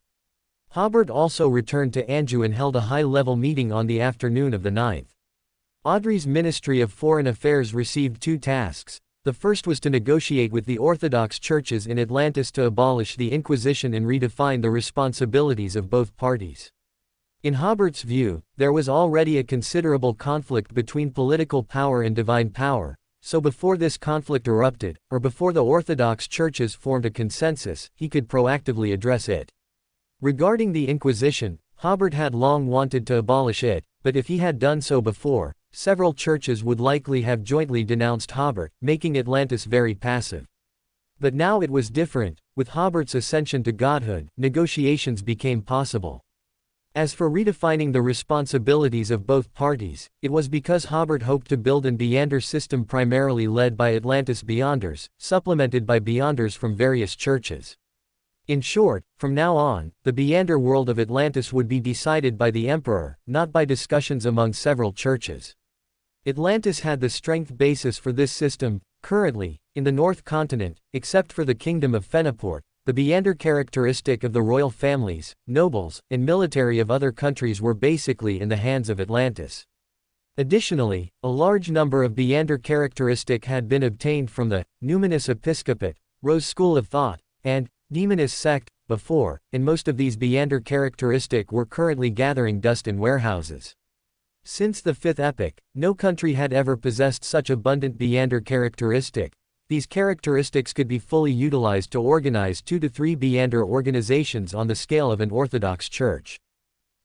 Hobert also returned to Anjou and held a high-level meeting on the afternoon of the 9th. Audrey's Ministry of Foreign Affairs received 2 tasks. The first was to negotiate with the Orthodox churches in Atlantis to abolish the Inquisition and redefine the responsibilities of both parties. In Hobert's view, there was already a considerable conflict between political power and divine power, so before this conflict erupted, or before the Orthodox churches formed a consensus, he could proactively address it. Regarding the Inquisition, Hobert had long wanted to abolish it, but if he had done so before, several churches would likely have jointly denounced Hobert, making Atlantis very passive. But now it was different. With Hobert's ascension to godhood, negotiations became possible. As for redefining the responsibilities of both parties, it was because Hobert hoped to build an Beyonder system primarily led by Atlantis Beyonders, supplemented by Beyonders from various churches. In short, from now on, the Beyonder world of Atlantis would be decided by the Emperor, not by discussions among several churches. Atlantis had the strength basis for this system. Currently, in the North Continent, except for the Kingdom of Fenaport, the Beyonder characteristic of the royal families, nobles, and military of other countries were basically in the hands of Atlantis. Additionally, a large number of Beyonder characteristic had been obtained from the Numinous Episcopate, Rose School of Thought, and Demonist sect before, and most of these Beyonder characteristic were currently gathering dust in warehouses. Since the 5th epoch, no country had ever possessed such abundant Beyonder characteristic. These characteristics could be fully utilized to organize 2 to 3 Beyonder organizations on the scale of an Orthodox church.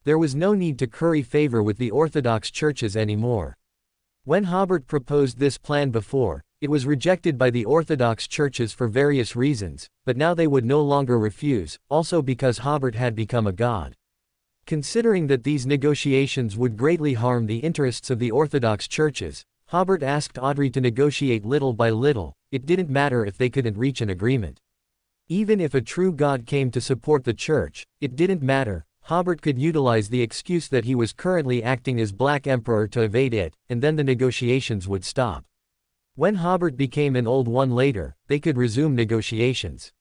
There was no need to curry favor with the Orthodox churches anymore. When Hobert proposed this plan before, it was rejected by the Orthodox churches for various reasons, but now they would no longer refuse, also because Hobert had become a god. Considering that these negotiations would greatly harm the interests of the Orthodox churches, Hobert asked Audrey to negotiate little by little. It didn't matter if they couldn't reach an agreement. Even if a true god came to support the church, it didn't matter. Hobert could utilize the excuse that he was currently acting as Black Emperor to evade it, and then the negotiations would stop. When Hobert became an Old One later, they could resume negotiations.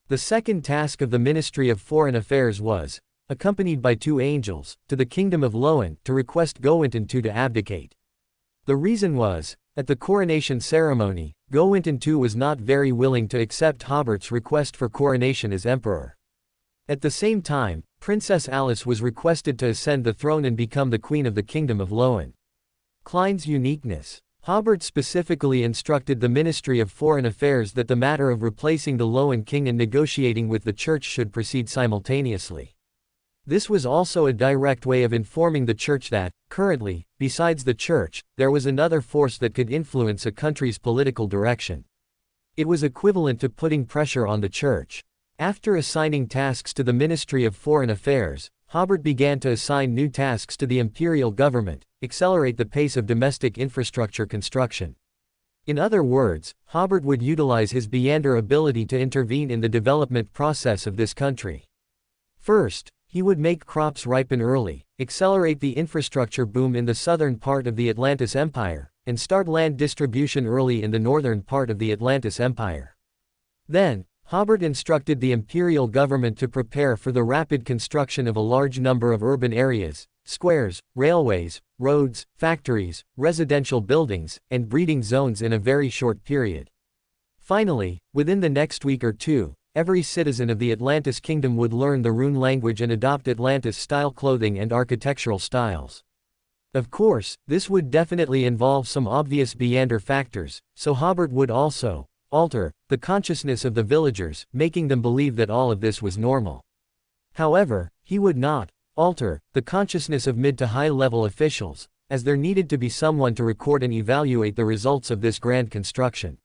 The second task of the Ministry of Foreign Affairs was, accompanied by 2 angels, to the kingdom of Loan to request Gowinton II to abdicate. The reason was, at the coronation ceremony, Gowinton II was not very willing to accept Hobert's request for coronation as emperor. At the same time, Princess Alice was requested to ascend the throne and become the queen of the kingdom of Loan. Klein's uniqueness. Hobert specifically instructed the Ministry of Foreign Affairs that the matter of replacing the Loan king and negotiating with the church should proceed simultaneously. This was also a direct way of informing the church that, currently, besides the church, there was another force that could influence a country's political direction. It was equivalent to putting pressure on the church. After assigning tasks to the Ministry of Foreign Affairs, Hobert began to assign new tasks to the imperial government, accelerate the pace of domestic infrastructure construction. In other words, Hobert would utilize his Beyonder ability to intervene in the development process of this country. First, he would make crops ripen early, accelerate the infrastructure boom in the southern part of the Atlantis Empire, and start land distribution early in the northern part of the Atlantis Empire. Then, Hobert instructed the imperial government to prepare for the rapid construction of a large number of urban areas, squares, railways, roads, factories, residential buildings, and breeding zones in a very short period. Finally, within the next week or 2, every citizen of the Atlantis kingdom would learn the rune language and adopt Atlantis-style clothing and architectural styles. Of course, this would definitely involve some obvious Beyonder factors, so Hobert would also alter the consciousness of the villagers, making them believe that all of this was normal. However, he would not alter the consciousness of mid to high-level officials, as there needed to be someone to record and evaluate the results of this grand construction.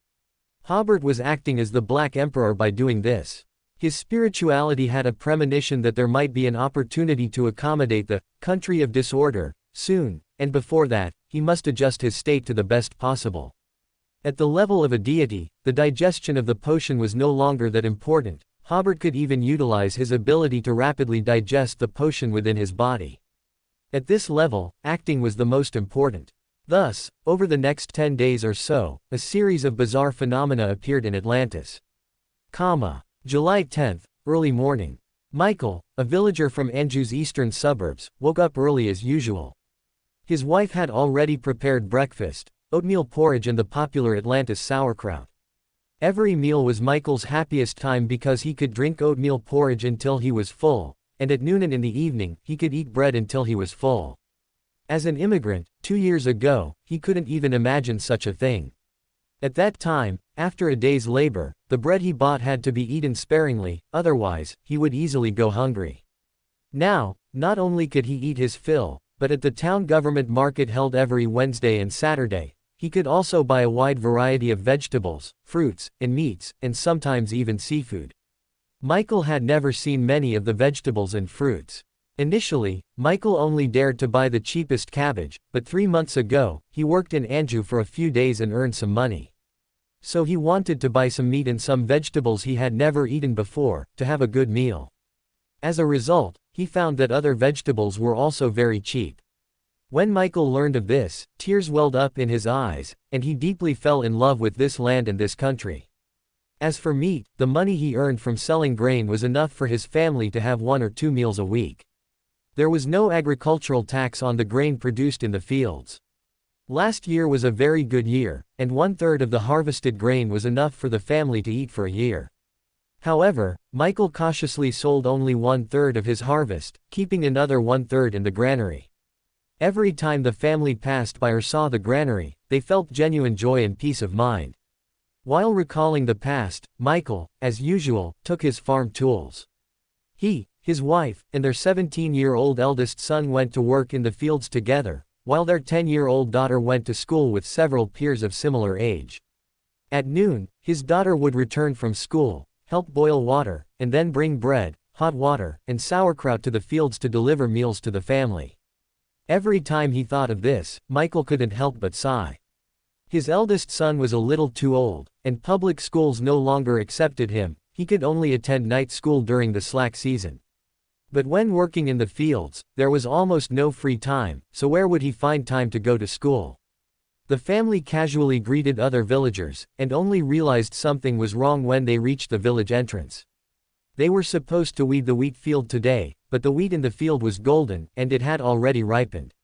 Hobert was acting as the Black Emperor by doing this. His spirituality had a premonition that there might be an opportunity to accommodate the country of disorder soon, and before that, he must adjust his state to the best possible. At the level of a deity, the digestion of the potion was no longer that important. Hobert could even utilize his ability to rapidly digest the potion within his body. At this level, acting was the most important. Thus, over the next 10 days or so, a series of bizarre phenomena appeared in Atlantis. July 10th, early morning. Michael, a villager from Anjou's eastern suburbs, woke up early as usual. His wife had already prepared breakfast, oatmeal porridge and the popular Atlantis sauerkraut. Every meal was Michael's happiest time because he could drink oatmeal porridge until he was full, and at noon and in the evening, he could eat bread until he was full. As an immigrant, 2 years ago, he couldn't even imagine such a thing. At that time, after a day's labor, the bread he bought had to be eaten sparingly, otherwise, he would easily go hungry. Now, not only could he eat his fill, but at the town government market held every Wednesday and Saturday, he could also buy a wide variety of vegetables, fruits, and meats, and sometimes even seafood. Michael had never seen many of the vegetables and fruits. Initially, Michael only dared to buy the cheapest cabbage, but 3 months ago, he worked in Anjou for a few days and earned some money. So he wanted to buy some meat and some vegetables he had never eaten before, to have a good meal. As a result, he found that other vegetables were also very cheap. When Michael learned of this, tears welled up in his eyes, and he deeply fell in love with this land and this country. As for meat, the money he earned from selling grain was enough for his family to have 1 or 2 meals a week. There was no agricultural tax on the grain produced in the fields. Last year was a very good year, and 1/3 of the harvested grain was enough for the family to eat for a year. However, Michael cautiously sold only 1/3 of his harvest, keeping another 1/3 in the granary. Every time the family passed by or saw the granary, they felt genuine joy and peace of mind. While recalling the past, Michael, as usual, took his farm tools. He, his wife, and their 17-year-old eldest son went to work in the fields together, while their 10-year-old daughter went to school with several peers of similar age. At noon, his daughter would return from school, help boil water, and then bring bread, hot water, and sauerkraut to the fields to deliver meals to the family. Every time he thought of this, Michael couldn't help but sigh. His eldest son was a little too old, and public schools no longer accepted him. He could only attend night school during the slack season. But when working in the fields, there was almost no free time, so where would he find time to go to school? The family casually greeted other villagers, and only realized something was wrong when they reached the village entrance. They were supposed to weed the wheat field today, but the wheat in the field was golden, and it had already ripened.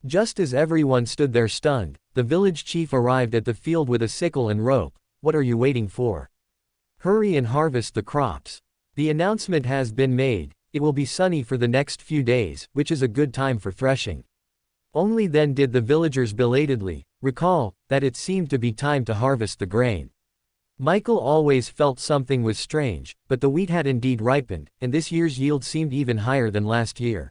Just as everyone stood there stunned, the village chief arrived at the field with a sickle and rope. "What are you waiting for? Hurry and harvest the crops. The announcement has been made. It will be sunny for the next few days, which is a good time for threshing." Only then did the villagers belatedly recall that it seemed to be time to harvest the grain. Michael always felt something was strange, but the wheat had indeed ripened, and this year's yield seemed even higher than last year.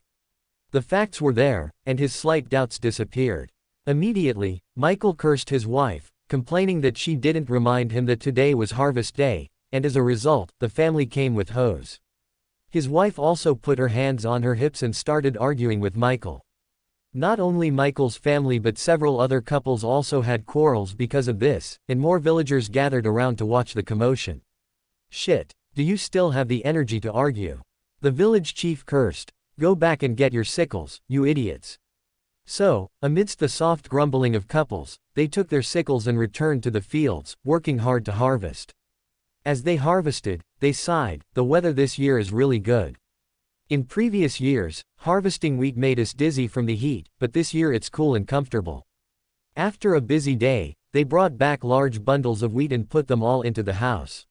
The facts were there, and his slight doubts disappeared. Immediately, Michael cursed his wife, complaining that she didn't remind him that today was harvest day, and as a result, the family came with hoes. His wife also put her hands on her hips and started arguing with Michael. Not only Michael's family but several other couples also had quarrels because of this, and more villagers gathered around to watch the commotion. "Shit, do you still have the energy to argue?" the village chief cursed. "Go back and get your sickles, you idiots." So, amidst the soft grumbling of couples, they took their sickles and returned to the fields, working hard to harvest. As they harvested, they sighed, "The weather this year is really good. In previous years, harvesting wheat made us dizzy from the heat, but this year it's cool and comfortable." After a busy day, they brought back large bundles of wheat and put them all into the house.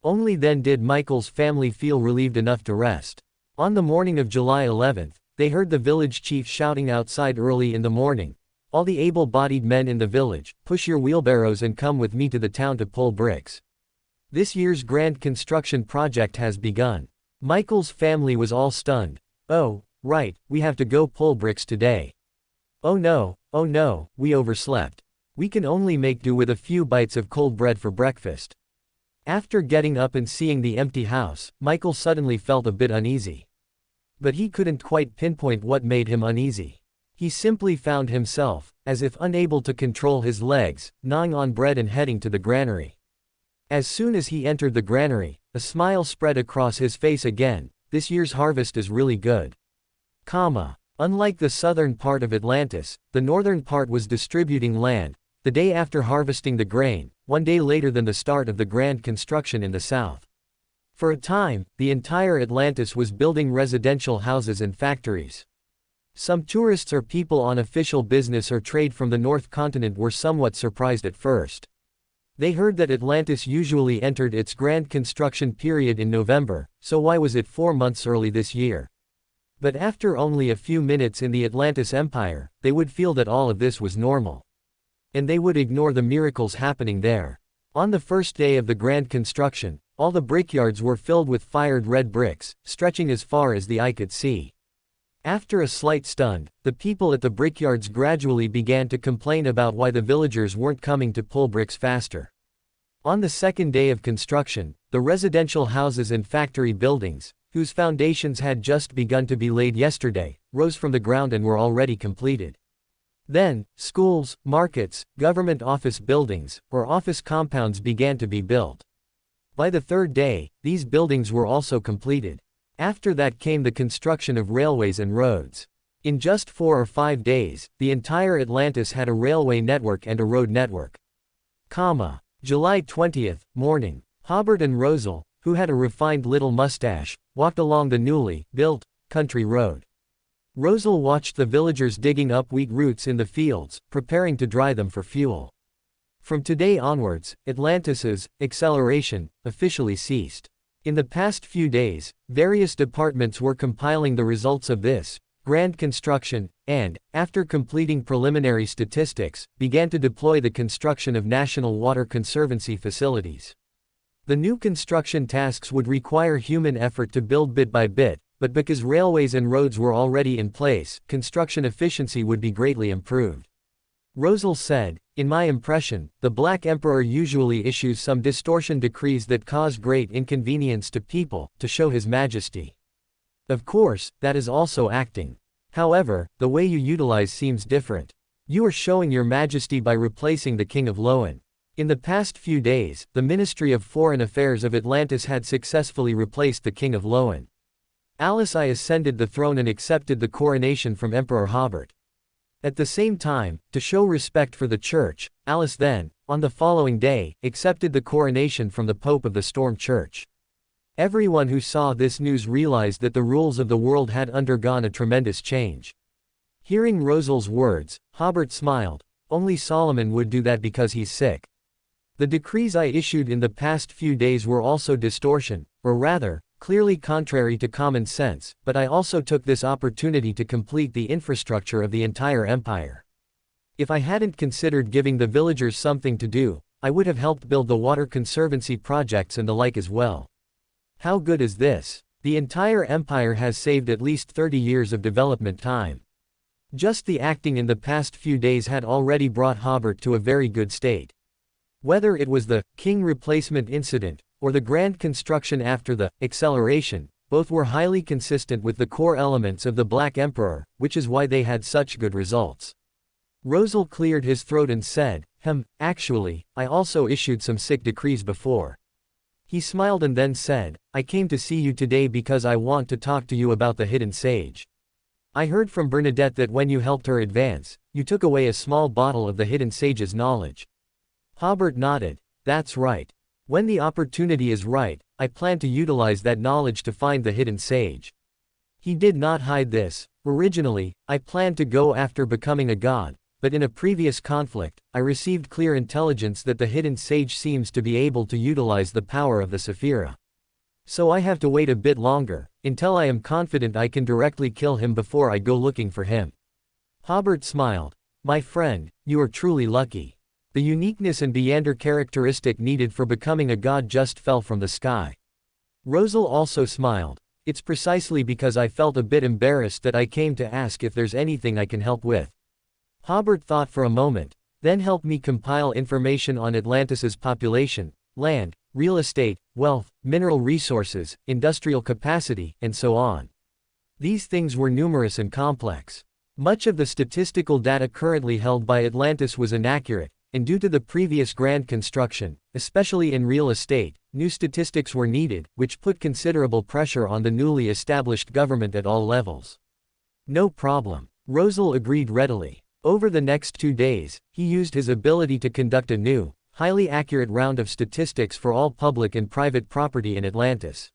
Only then did Michael's family feel relieved enough to rest. On the morning of July 11th, they heard the village chief shouting outside early in the morning, "All the able-bodied men in the village, push your wheelbarrows and come with me to the town to pull bricks. This year's grand construction project has begun." Michael's family was all stunned. "Oh, Right, we have to go pull bricks today. Oh no, we overslept. We can only make do with a few bites of cold bread for breakfast. After getting up and seeing the empty house, Michael suddenly felt a bit uneasy. But he couldn't quite pinpoint what made him uneasy. He simply found himself, as if unable to control his legs, gnawing on bread and heading to the granary. As soon as he entered the granary, a smile spread across his face again. This year's harvest is really good. Unlike the southern part of Atlantis, the northern part was distributing land, the day after harvesting the grain, one day later than the start of the grand construction in the south. For a time, the entire Atlantis was building residential houses and factories. Some tourists or people on official business or trade from the North Continent were somewhat surprised at first. They heard that Atlantis usually entered its grand construction period in November, so why was it 4 months early this year? But after only a few minutes in the Atlantis Empire, they would feel that all of this was normal. And they would ignore the miracles happening there. On the first day of the grand construction, all the brickyards were filled with fired red bricks, stretching as far as the eye could see. After a slight stun, the people at the brickyards gradually began to complain about why the villagers weren't coming to pull bricks faster. On the second day of construction, the residential houses and factory buildings, whose foundations had just begun to be laid yesterday, rose from the ground and were already completed. Then, schools, markets, government office buildings, or office compounds began to be built. By the third day, these buildings were also completed. After that came the construction of railways and roads. In just 4 or 5 days, the entire Atlantis had a railway network and a road network. July 20th, morning. Hobert and Rosal, who had a refined little mustache, walked along the newly built country road. Rosal watched the villagers digging up wheat roots in the fields, preparing to dry them for fuel. From today onwards, Atlantis's acceleration officially ceased. In the past few days, various departments were compiling the results of this grand construction, and, after completing preliminary statistics, began to deploy the construction of national water conservancy facilities. The new construction tasks would require human effort to build bit by bit, but because railways and roads were already in place, construction efficiency would be greatly improved. Rosal said, "In my impression, the Black Emperor usually issues some distortion decrees that cause great inconvenience to people, to show his majesty. Of course, that is also acting. However, the way you utilize seems different. You are showing your majesty by replacing the King of Loan. In the past few days, the Ministry of Foreign Affairs of Atlantis had successfully replaced the King of Loan. Alice I ascended the throne and accepted the coronation from Emperor Hobert. At the same time, to show respect for the Church, Alice then, on the following day, accepted the coronation from the Pope of the Storm Church." Everyone who saw this news realized that the rules of the world had undergone a tremendous change. Hearing Rosal's words, Hobert smiled. "Only Solomon would do that because he's sick. The decrees I issued in the past few days were also distortion, or rather, clearly contrary to common sense, but I also took this opportunity to complete the infrastructure of the entire empire. If I hadn't considered giving the villagers something to do, I would have helped build the water conservancy projects and the like as well. How good is this? The entire empire has saved at least 30 years of development time." Just the acting in the past few days had already brought Hobert to a very good state. Whether it was the king replacement incident, or the grand construction after the acceleration, both were highly consistent with the core elements of the Black Emperor, which is why they had such good results. Rosal cleared his throat and said, Actually, I also issued some sick decrees before." He smiled and then said, "I came to see you today because I want to talk to you about the hidden sage. I heard from Bernadette that when you helped her advance, you took away a small bottle of the hidden sage's knowledge." Hobert nodded. "That's right. When the opportunity is right, I plan to utilize that knowledge to find the hidden sage." He did not hide this. "Originally, I planned to go after becoming a god, but in a previous conflict, I received clear intelligence that the hidden sage seems to be able to utilize the power of the Sephira. So I have to wait a bit longer, until I am confident I can directly kill him before I go looking for him." Hobert smiled. "My friend, you are truly lucky. The uniqueness and Beander characteristic needed for becoming a god just fell from the sky." Rosal also smiled. It's precisely because I felt a bit embarrassed that I came to ask if there's anything I can help with. Hobert thought for a moment, then helped me compile information on Atlantis's population, land, real estate, wealth, mineral resources, industrial capacity, and so on. These things were numerous and complex. Much of the statistical data currently held by Atlantis was inaccurate, and due to the previous grand construction, especially in real estate, new statistics were needed, which put considerable pressure on the newly established government at all levels. No problem. Rosal agreed readily. Over the next 2 days, he used his ability to conduct a new, highly accurate round of statistics for all public and private property in Atlantis.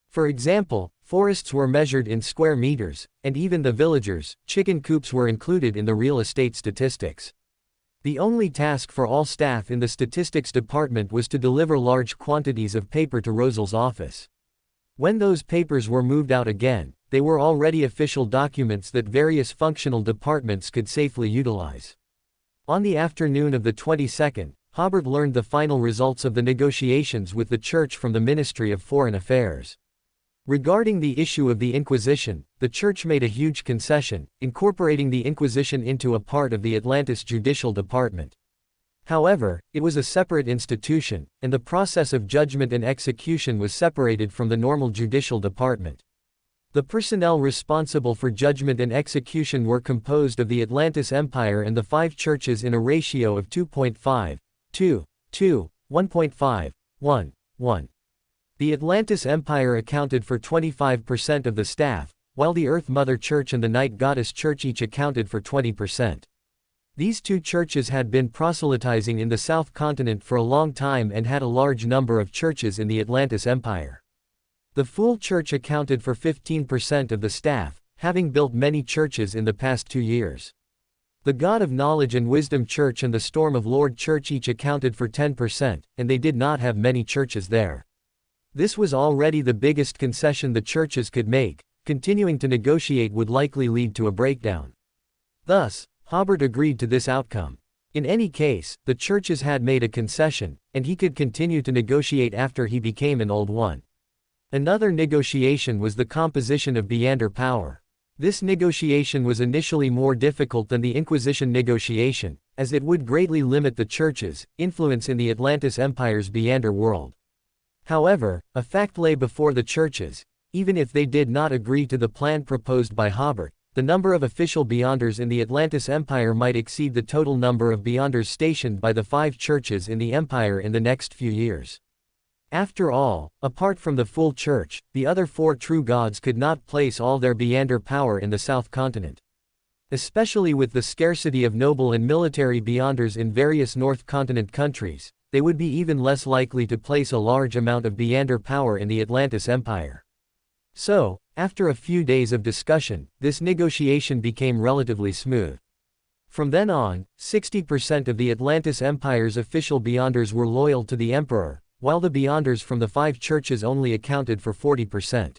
For example, forests were measured in square meters, and even the villagers' chicken coops were included in the real estate statistics. The only task for all staff in the statistics department was to deliver large quantities of paper to Rosal's office. When those papers were moved out again, they were already official documents that various functional departments could safely utilize. On the afternoon of the 22nd, Hobert learned the final results of the negotiations with the Church from the Ministry of Foreign Affairs. Regarding the issue of the Inquisition, the Church made a huge concession, incorporating the Inquisition into a part of the Atlantis Judicial Department. However, it was a separate institution, and the process of judgment and execution was separated from the normal judicial department. The personnel responsible for judgment and execution were composed of the Atlantis Empire and the 5 churches in a ratio of 2.5, 2, 2, 1.5, 1, 1. The Atlantis Empire accounted for 25% of the staff, while the Earth Mother Church and the Night Goddess Church each accounted for 20%. These 2 churches had been proselytizing in the South Continent for a long time and had a large number of churches in the Atlantis Empire. The Fool Church accounted for 15% of the staff, having built many churches in the past 2 years. The God of Knowledge and Wisdom Church and the Storm of Lord Church each accounted for 10%, and they did not have many churches there. This was already the biggest concession the churches could make. Continuing to negotiate would likely lead to a breakdown. Thus, Hobert agreed to this outcome. In any case, the churches had made a concession, and he could continue to negotiate after he became an old one. Another negotiation was the composition of Beyonder power. This negotiation was initially more difficult than the Inquisition negotiation, as it would greatly limit the church's influence in the Atlantis Empire's Beyonder world. However, a fact lay before the churches: even if they did not agree to the plan proposed by Hobert, the number of official Beyonders in the Atlantis Empire might exceed the total number of Beyonders stationed by the 5 churches in the Empire in the next few years. After all, apart from the Fool Church, the other 4 true gods could not place all their Beyonder power in the South Continent. Especially with the scarcity of noble and military Beyonders in various North Continent countries, they would be even less likely to place a large amount of Beyonder power in the Atlantis Empire. So, after a few days of discussion, this negotiation became relatively smooth. From then on, 60% of the Atlantis Empire's official Beyonders were loyal to the Emperor, while the Beyonders from the 5 churches only accounted for 40%.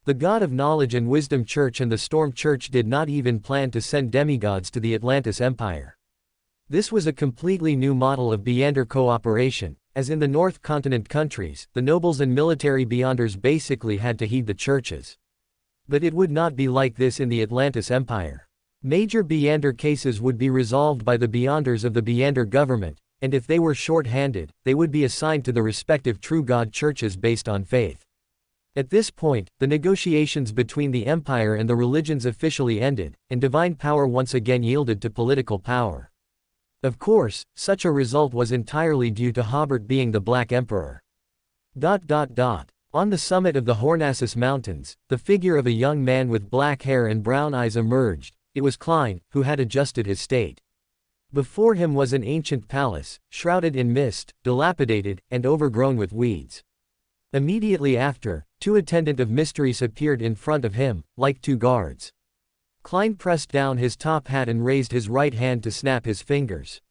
The God of Knowledge and Wisdom Church and the Storm Church did not even plan to send demigods to the Atlantis Empire. This was a completely new model of Beyonder cooperation, as in the North Continent countries, the nobles and military Beyonders basically had to heed the churches. But it would not be like this in the Atlantis Empire. Major Beyonder cases would be resolved by the Beyonders of the Beyonder government, and if they were short-handed, they would be assigned to the respective true god churches based on faith. At this point, the negotiations between the Empire and the religions officially ended, and divine power once again yielded to political power. Of course, such a result was entirely due to Hobert being the Black Emperor. On the summit of the Hornassus Mountains, the figure of a young man with black hair and brown eyes emerged. It was Klein, who had adjusted his state. Before him was an ancient palace, shrouded in mist, dilapidated, and overgrown with weeds. Immediately after, 2 attendant of mysteries appeared in front of him, like 2 guards. Klein pressed down his top hat and raised his right hand to snap his fingers.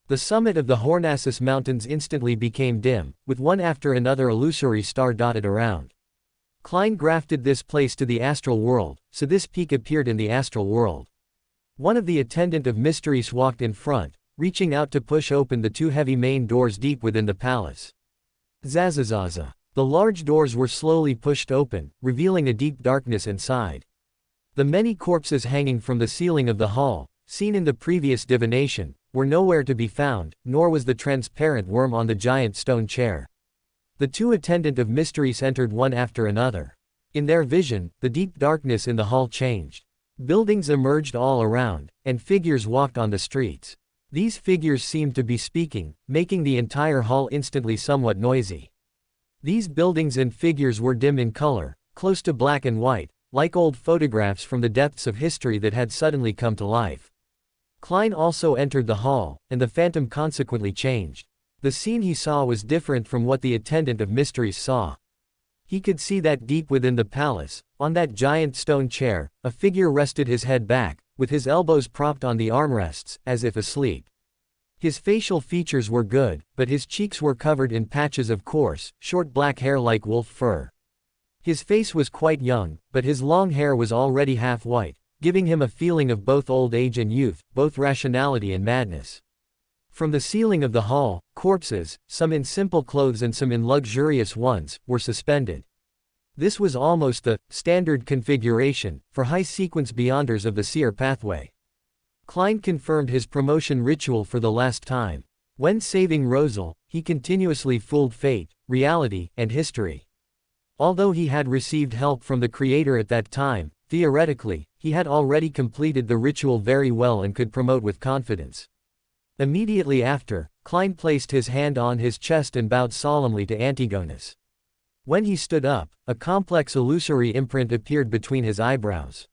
The summit of the Hornassus Mountains instantly became dim, with one after another illusory star dotted around. Klein grafted this place to the astral world, so this peak appeared in the astral world. One of the attendant of mysteries walked in front, reaching out to push open the 2 heavy main doors deep within the palace. Zazazaza. The large doors were slowly pushed open, revealing a deep darkness inside. The many corpses hanging from the ceiling of the hall, seen in the previous divination, were nowhere to be found, nor was the transparent worm on the giant stone chair. The two attendant of mysteries entered one after another. In their vision, the deep darkness in the hall changed. Buildings emerged all around, and figures walked on the streets. These figures seemed to be speaking, making the entire hall instantly somewhat noisy. These buildings and figures were dim in color, close to black and white, like old photographs from the depths of history that had suddenly come to life. Klein also entered the hall, and the phantom consequently changed. The scene he saw was different from what the attendant of mysteries saw. He could see that deep within the palace, on that giant stone chair, a figure rested his head back, with his elbows propped on the armrests, as if asleep. His facial features were good, but his cheeks were covered in patches of coarse, short black hair like wolf fur. His face was quite young, but his long hair was already half white, giving him a feeling of both old age and youth, both rationality and madness. From the ceiling of the hall, corpses, some in simple clothes and some in luxurious ones, were suspended. This was almost the standard configuration for high-sequence beyonders of the seer pathway. Klein confirmed his promotion ritual for the last time. When saving Rosal, he continuously fooled fate, reality, and history. Although he had received help from the Creator at that time, theoretically, he had already completed the ritual very well and could promote with confidence. Immediately after, Klein placed his hand on his chest and bowed solemnly to Antigonus. When he stood up, a complex illusory imprint appeared between his eyebrows.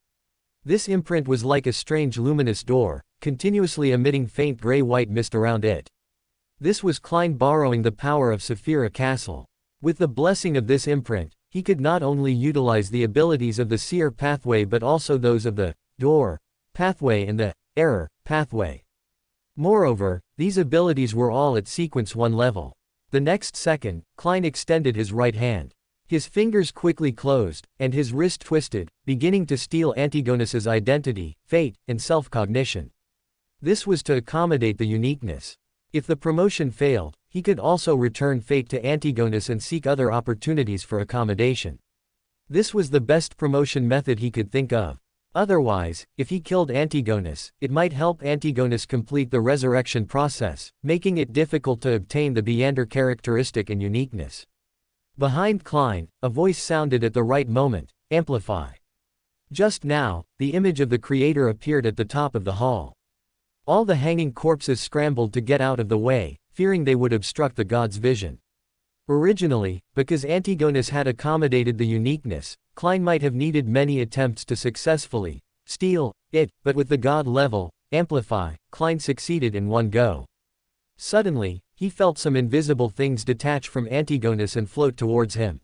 This imprint was like a strange luminous door, continuously emitting faint gray-white mist around it. This was Klein borrowing the power of Saphira Castle. With the blessing of this imprint, he could not only utilize the abilities of the seer pathway but also those of the door pathway and the error pathway. Moreover, these abilities were all at sequence 1 level. The next second, Klein extended his right hand. His fingers quickly closed, and his wrist twisted, beginning to steal Antigonus's identity, fate, and self-cognition. This was to accommodate the uniqueness. If the promotion failed, he could also return fate to Antigonus and seek other opportunities for accommodation. This was the best promotion method he could think of. Otherwise, if he killed Antigonus, it might help Antigonus complete the resurrection process, making it difficult to obtain the Beander characteristic and uniqueness. Behind Klein, a voice sounded at the right moment, "Amplify." Just now, the image of the Creator appeared at the top of the hall. All the hanging corpses scrambled to get out of the way, fearing they would obstruct the god's vision. Originally, because Antigonus had accommodated the uniqueness, Klein might have needed many attempts to successfully steal it, but with the god level, amplify, Klein succeeded in one go. Suddenly, he felt some invisible things detach from Antigonus and float towards him.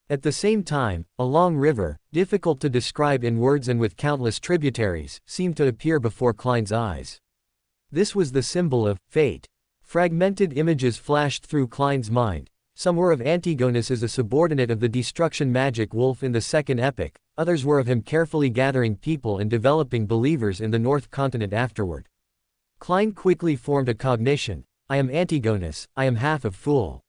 At the same time, a long river, difficult to describe in words and with countless tributaries, seemed to appear before Klein's eyes. This was the symbol of fate. Fragmented images flashed through Klein's mind. Some were of Antigonus as a subordinate of the destruction magic wolf in the second epoch, others were of him carefully gathering people and developing believers in the North Continent afterward. Klein quickly formed a cognition: I am Antigonus, I am half of fool.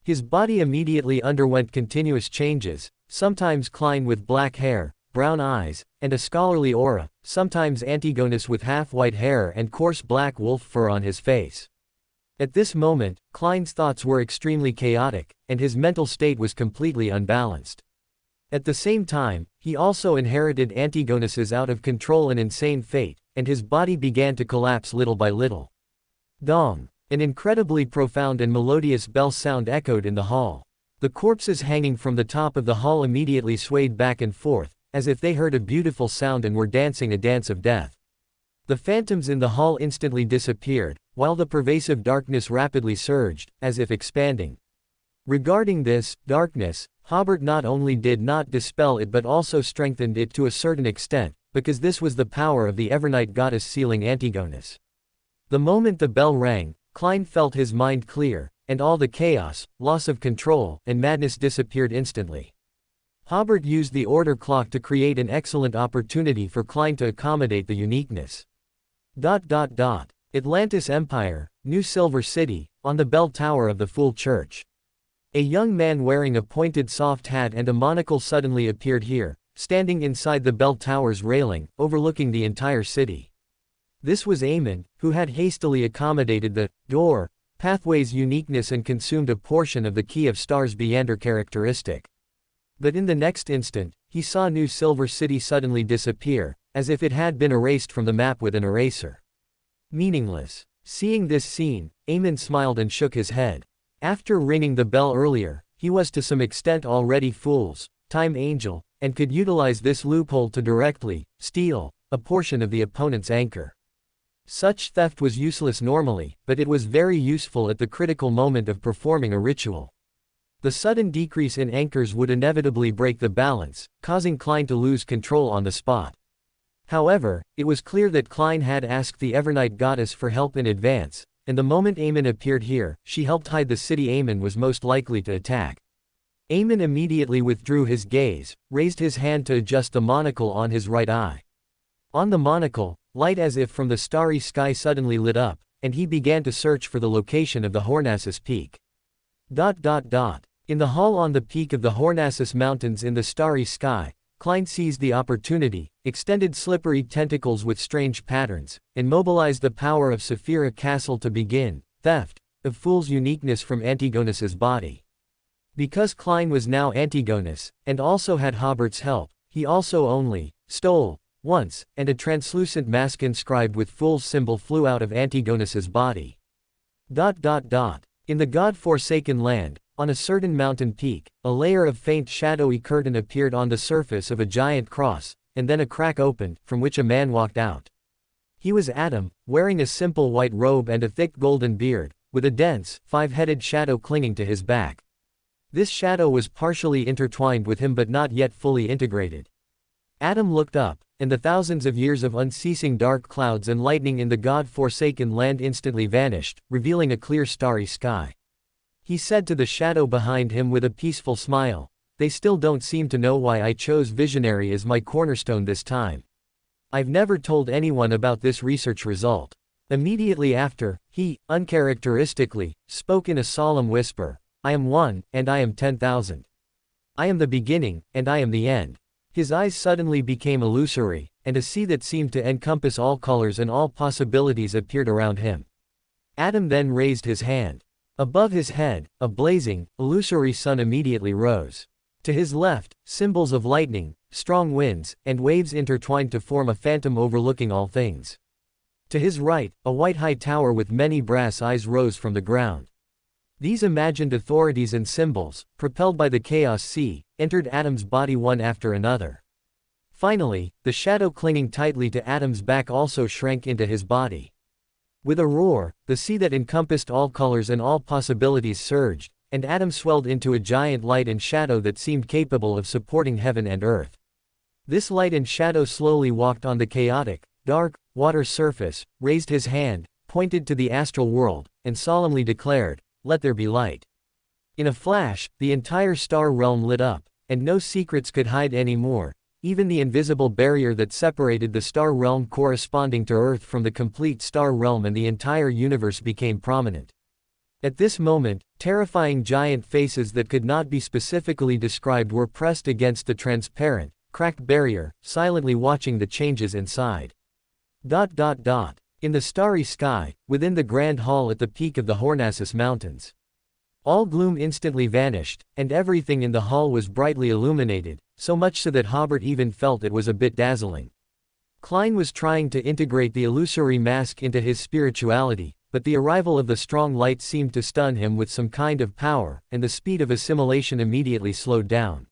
His body immediately underwent continuous changes, sometimes Klein with black hair, brown eyes, and a scholarly aura, sometimes Antigonus with half-white hair and coarse black wolf fur on his face. At this moment, Klein's thoughts were extremely chaotic, and his mental state was completely unbalanced. At the same time, he also inherited Antigonus's out-of-control and insane fate, and his body began to collapse little by little. Dong! An incredibly profound and melodious bell sound echoed in the hall. The corpses hanging from the top of the hall immediately swayed back and forth, as if they heard a beautiful sound and were dancing a dance of death. The phantoms in the hall instantly disappeared, while the pervasive darkness rapidly surged, as if expanding. Regarding this darkness, Hobert not only did not dispel it but also strengthened it to a certain extent, because this was the power of the Evernight goddess sealing Antigonus. The moment the bell rang, Klein felt his mind clear, and all the chaos, loss of control, and madness disappeared instantly. Hobert used the order clock to create an excellent opportunity for Klein to accommodate the uniqueness. Atlantis Empire, New Silver City, on the bell tower of the Fool Church. A young man wearing a pointed soft hat and a monocle suddenly appeared here, standing inside the bell tower's railing, overlooking the entire city. This was Aemon, who had hastily accommodated the door pathway's uniqueness and consumed a portion of the Key of Stars Beander characteristic. But in the next instant, he saw New Silver City suddenly disappear, as if it had been erased from the map with an eraser. Meaningless. Seeing this scene, Aemon smiled and shook his head. After ringing the bell earlier, he was to some extent already Fool's Time Angel, and could utilize this loophole to directly steal a portion of the opponent's anchor. Such theft was useless normally, but it was very useful at the critical moment of performing a ritual. The sudden decrease in anchors would inevitably break the balance, causing Klein to lose control on the spot. However, it was clear that Klein had asked the Evernight goddess for help in advance, and the moment Aemon appeared here, she helped hide the city Aemon was most likely to attack. Aemon immediately withdrew his gaze, raised his hand to adjust the monocle on his right eye. On the monocle, light as if from the starry sky suddenly lit up, and he began to search for the location of the Hornassus Peak. In the hall on the peak of the Hornassus Mountains in the starry sky, Klein seized the opportunity, extended slippery tentacles with strange patterns, and mobilized the power of Saphira Castle to begin theft of Fool's uniqueness from Antigonus's body. Because Klein was now Antigonus, and also had Hobert's help, he also only stole once, and a translucent mask inscribed with Fool's symbol flew out of Antigonus's body. In the god-forsaken land, on a certain mountain peak, a layer of faint shadowy curtain appeared on the surface of a giant cross, and then a crack opened, from which a man walked out. He was Adam, wearing a simple white robe and a thick golden beard, with a dense, five-headed shadow clinging to his back. This shadow was partially intertwined with him but not yet fully integrated. Adam looked up, and the thousands of years of unceasing dark clouds and lightning in the god-forsaken land instantly vanished, revealing a clear starry sky. He said to the shadow behind him with a peaceful smile, "They still don't seem to know why I chose visionary as my cornerstone this time. I've never told anyone about this research result." Immediately after, he, uncharacteristically, spoke in a solemn whisper, "I am one, and I am 10,000. I am the beginning, and I am the end." His eyes suddenly became illusory, and a sea that seemed to encompass all colors and all possibilities appeared around him. Adam then raised his hand. Above his head, a blazing, illusory sun immediately rose. To his left, symbols of lightning, strong winds, and waves intertwined to form a phantom overlooking all things. To his right, a white high tower with many brass eyes rose from the ground. These imagined authorities and symbols, propelled by the chaos sea, entered Adam's body one after another. Finally, the shadow clinging tightly to Adam's back also shrank into his body. With a roar, the sea that encompassed all colors and all possibilities surged, and Adam swelled into a giant light and shadow that seemed capable of supporting heaven and earth. This light and shadow slowly walked on the chaotic, dark, water surface, raised his hand, pointed to the astral world, and solemnly declared, "Let there be light." In a flash, the entire star realm lit up, and no secrets could hide anymore. Even the invisible barrier that separated the star realm corresponding to Earth from the complete star realm and the entire universe became prominent. At this moment, terrifying giant faces that could not be specifically described were pressed against the transparent, cracked barrier, silently watching the changes inside. In the starry sky, within the grand hall at the peak of the Hornassus Mountains, all gloom instantly vanished, and everything in the hall was brightly illuminated, so much so that Hobert even felt it was a bit dazzling. Klein was trying to integrate the illusory mask into his spirituality, but the arrival of the strong light seemed to stun him with some kind of power, and the speed of assimilation immediately slowed down.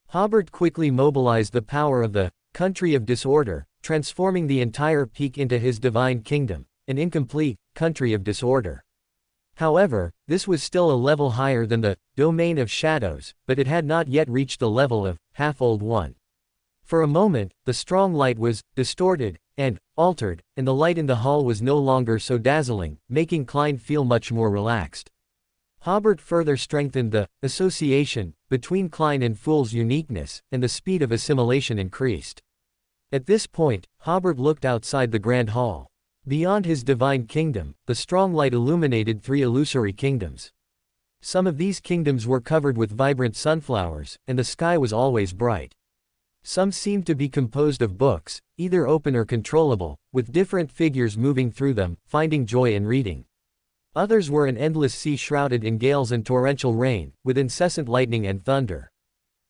Hobert quickly mobilized the power of the country of disorder, transforming the entire peak into his divine kingdom, an incomplete country of disorder. However, this was still a level higher than the domain of shadows, but it had not yet reached the level of half-old one. For a moment, the strong light was distorted and altered, and the light in the hall was no longer so dazzling, making Klein feel much more relaxed. Hobert further strengthened the association between Klein and Fool's uniqueness, and the speed of assimilation increased. At this point, Hobert looked outside the grand hall. Beyond his divine kingdom, the strong light illuminated three illusory kingdoms. Some of these kingdoms were covered with vibrant sunflowers, and the sky was always bright. Some seemed to be composed of books, either open or controllable, with different figures moving through them, finding joy in reading. Others were an endless sea shrouded in gales and torrential rain, with incessant lightning and thunder.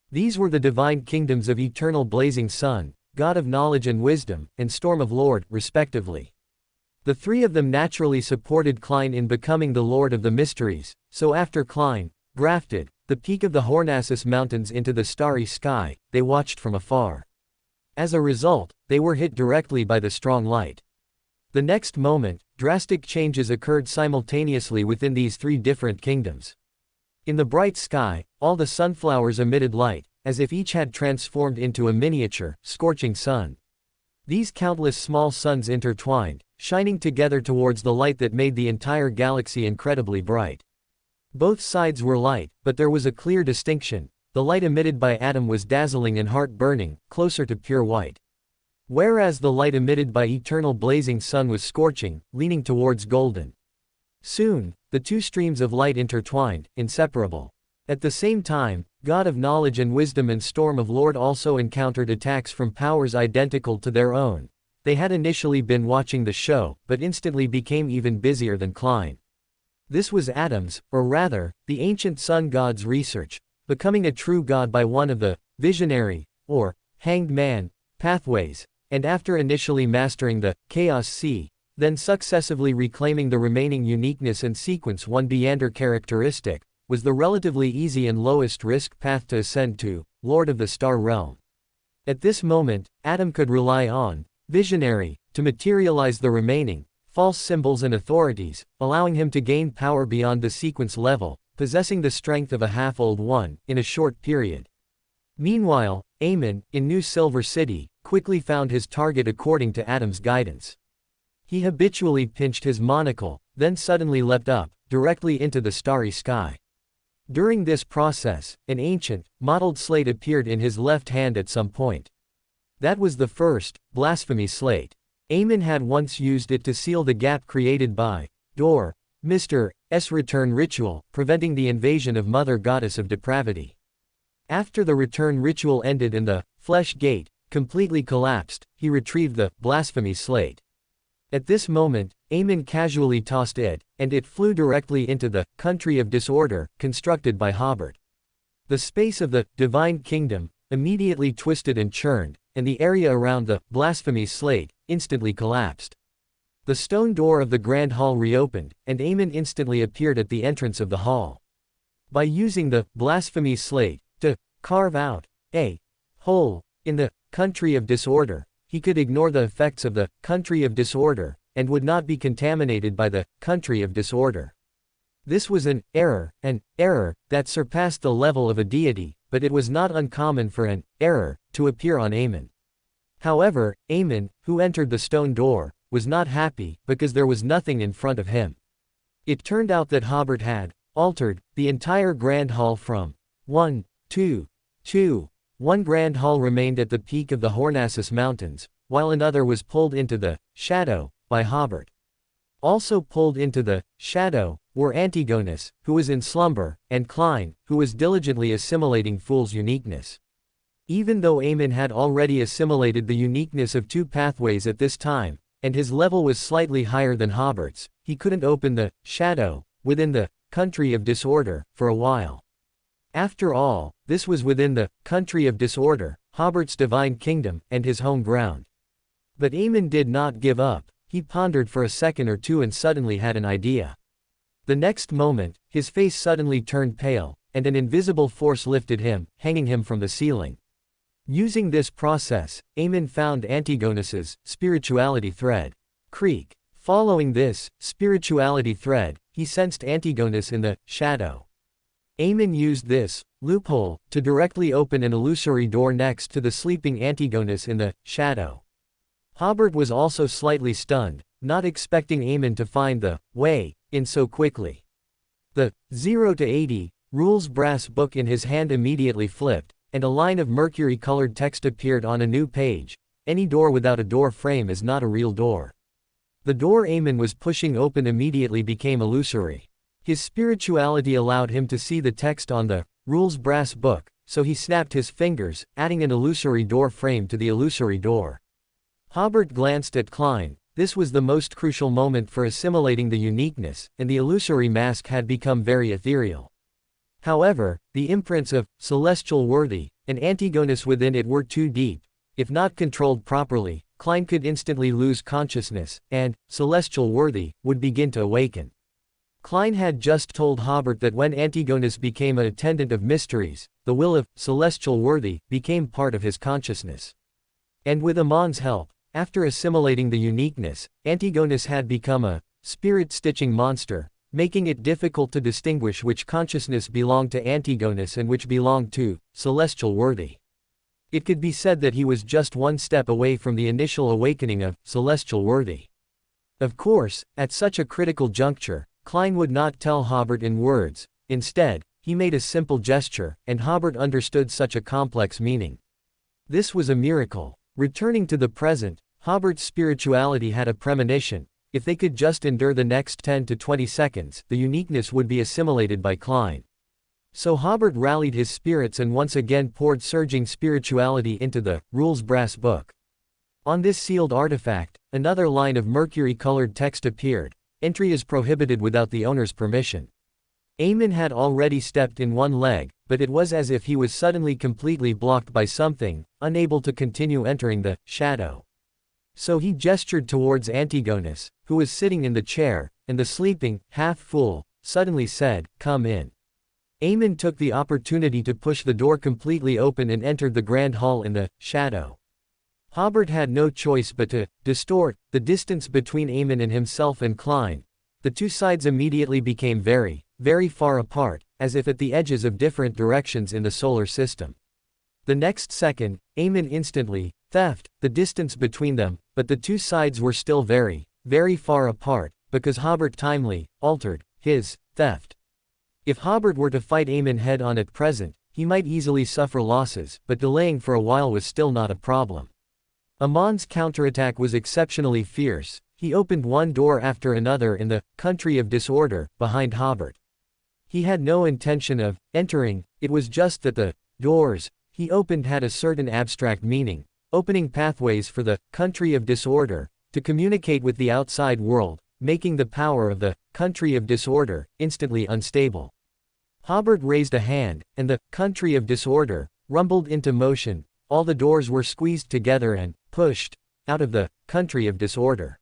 These were the divine kingdoms of eternal blazing sun, God of knowledge and wisdom, and storm of Lord, respectively. The three of them naturally supported Klein in becoming the Lord of the Mysteries, so after Klein grafted the peak of the Hornassus Mountains into the starry sky, they watched from afar. As a result, they were hit directly by the strong light. The next moment, drastic changes occurred simultaneously within these three different kingdoms. In the bright sky, all the sunflowers emitted light, as if each had transformed into a miniature, scorching sun. These countless small suns intertwined, shining together towards the light that made the entire galaxy incredibly bright. Both sides were light, but there was a clear distinction. The light emitted by Adam was dazzling and heart-burning, closer to pure white. Whereas the light emitted by eternal blazing sun was scorching, leaning towards golden. Soon, the two streams of light intertwined, inseparable. At the same time, God of knowledge and wisdom and storm of Lord also encountered attacks from powers identical to their own. They had initially been watching the show, but instantly became even busier than Klein. This was Adam's, or rather, the ancient sun god's research, becoming a true god by one of the visionary, or hanged man, pathways, and after initially mastering the chaos sea, then successively reclaiming the remaining uniqueness and sequence 1 Beander characteristic, was the relatively easy and lowest risk path to ascend to, Lord of the Star Realm. At this moment, Adam could rely on visionary to materialize the remaining false symbols and authorities, allowing him to gain power beyond the sequence level, possessing the strength of a half-old one, in a short period. Meanwhile, Aemon, in New Silver City, quickly found his target according to Adam's guidance. He habitually pinched his monocle, then suddenly leapt up, directly into the starry sky. During this process, an ancient, mottled slate appeared in his left hand at some point. That was the first, blasphemy slate. Aemon had once used it to seal the gap created by Mr. S return ritual, preventing the invasion of Mother Goddess of Depravity. After the return ritual ended and the flesh gate completely collapsed, he retrieved the blasphemy slate. At this moment, Aemon casually tossed it, and it flew directly into the country of disorder, constructed by Hobert. The space of the divine kingdom immediately twisted and churned, and the area around the blasphemy slate instantly collapsed. The stone door of the grand hall reopened, and Aemon instantly appeared at the entrance of the hall. By using the blasphemy slate to carve out a hole in the country of disorder, he could ignore the effects of the country of disorder, and would not be contaminated by the country of disorder. This was an error that surpassed the level of a deity, but it was not uncommon for an error to appear on Aemon. However, Aemon, who entered the stone door, was not happy, because there was nothing in front of him. It turned out that Hobert had altered the entire Grand Hall from 1 to 2. One Grand Hall remained at the peak of the Hornassus Mountains, while another was pulled into the shadow by Hobert. Also pulled into the shadow were Antigonus, who was in slumber, and Klein, who was diligently assimilating Fool's uniqueness. Even though Aemon had already assimilated the uniqueness of two pathways at this time, and his level was slightly higher than Hobert's, he couldn't open the shadow within the country of disorder for a while. After all, this was within the country of disorder, Hobert's divine kingdom, and his home ground. But Aemon did not give up. He pondered for a second or two and suddenly had an idea. The next moment, his face suddenly turned pale, and an invisible force lifted him, hanging him from the ceiling. Using this process, Aemon found Antigonus's spirituality thread. Creak. Following this spirituality thread, he sensed Antigonus in the shadow. Aemon used this loophole to directly open an illusory door next to the sleeping Antigonus in the shadow. Hobert was also slightly stunned, not expecting Aemon to find the way in so quickly. The 0 to 80 rules brass book in his hand immediately flipped, and a line of mercury-colored text appeared on a new page. Any door without a door frame is not a real door. The door Aemon was pushing open immediately became illusory. His spirituality allowed him to see the text on the rules brass book, so he snapped his fingers, adding an illusory door frame to the illusory door. Hobert glanced at Klein. This was the most crucial moment for assimilating the uniqueness, and the illusory mask had become very ethereal. However, the imprints of celestial worthy and Antigonus within it were too deep. If not controlled properly, Klein could instantly lose consciousness, and celestial worthy would begin to awaken. Klein had just told Hobert that when Antigonus became an attendant of mysteries, the will of celestial worthy became part of his consciousness. And with Amon's help, after assimilating the uniqueness, Antigonus had become a spirit-stitching monster, making it difficult to distinguish which consciousness belonged to Antigonus and which belonged to celestial worthy. It could be said that he was just one step away from the initial awakening of celestial worthy. Of course, at such a critical juncture, Klein would not tell Hobert in words. Instead, he made a simple gesture, and Hobert understood such a complex meaning. This was a miracle. Returning to the present, Hobert's spirituality had a premonition. If they could just endure the next 10 to 20 seconds, the uniqueness would be assimilated by Klein. So Hobert rallied his spirits and once again poured surging spirituality into the rules brass book. On this sealed artifact, another line of mercury-colored text appeared. Entry is prohibited without the owner's permission. Aemon had already stepped in one leg, but it was as if he was suddenly completely blocked by something, unable to continue entering the shadow. So he gestured towards Antigonus, who was sitting in the chair, and the sleeping, half-fool, suddenly said, "Come in." Aemon took the opportunity to push the door completely open and entered the grand hall in the shadow. Hobert had no choice but to distort the distance between Aemon and himself and Klein. The two sides immediately became very, very far apart, as if at the edges of different directions in the solar system. The next second, Aemon instantly theft the distance between them, but the two sides were still very, very far apart, because Hobert timely altered his theft. If Hobert were to fight Aemon head-on at present, he might easily suffer losses, but delaying for a while was still not a problem. Amon's counterattack was exceptionally fierce. He opened one door after another in the country of disorder behind Hobert. He had no intention of entering, it was just that the doors he opened had a certain abstract meaning, opening pathways for the country of disorder to communicate with the outside world, making the power of the country of disorder instantly unstable. Hobert raised a hand, and the country of disorder rumbled into motion. All the doors were squeezed together and pushed out of the country of disorder.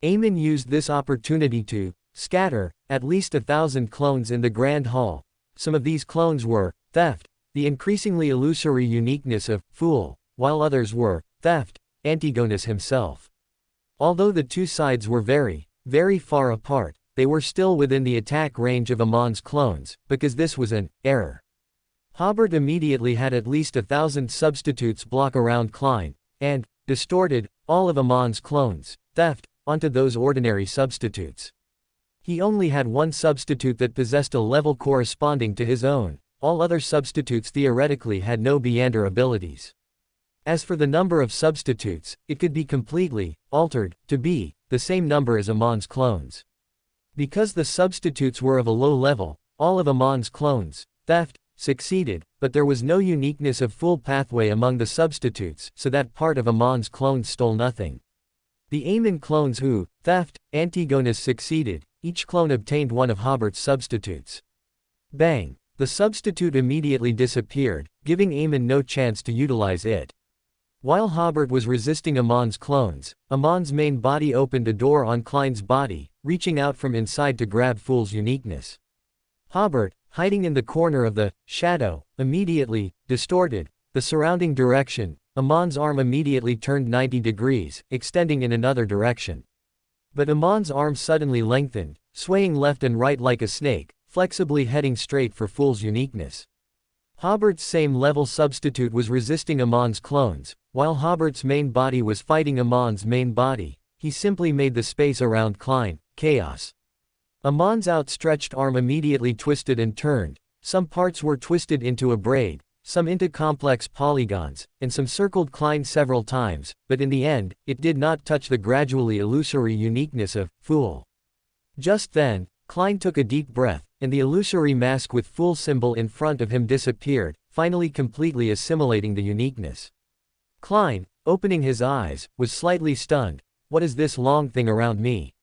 Aemon used this opportunity to scatter at least 1,000 clones in the grand hall. Some of these clones were theft, the increasingly illusory uniqueness of fool, while others were theft, Antigonus himself. Although the two sides were very, very far apart, they were still within the attack range of Amon's clones, because this was an error. Hobert immediately had at least 1,000 substitutes block around Klein, and distorted all of Amon's clones, theft, onto those ordinary substitutes. He only had one substitute that possessed a level corresponding to his own. All other substitutes theoretically had no Beander abilities. As for the number of substitutes, it could be completely altered to be the same number as Amon's clones. Because the substitutes were of a low level, all of Amon's clones, theft, succeeded, but there was no uniqueness of full pathway among the substitutes, so that part of Amon's clones stole nothing. The Aemon clones who, theft, Antigonus succeeded, each clone obtained one of Hobert's substitutes. Bang! The substitute immediately disappeared, giving Aemon no chance to utilize it. While Hobert was resisting Amon's clones, Amon's main body opened a door on Klein's body, reaching out from inside to grab Fool's uniqueness. Hobert, hiding in the corner of the shadow, immediately distorted the surrounding direction. Amon's arm immediately turned 90 degrees, extending in another direction. But Amon's arm suddenly lengthened, swaying left and right like a snake, flexibly heading straight for Fool's uniqueness. Hobert's same-level substitute was resisting Amon's clones, while Hobert's main body was fighting Amon's main body. He simply made the space around Klein chaos. Amon's outstretched arm immediately twisted and turned. Some parts were twisted into a braid, some into complex polygons, and some circled Klein several times, but in the end, it did not touch the gradually illusory uniqueness of Fool. Just then, Klein took a deep breath, and the illusory mask with fool symbol in front of him disappeared, finally completely assimilating the uniqueness. Klein, opening his eyes, was slightly stunned. What is this long thing around me?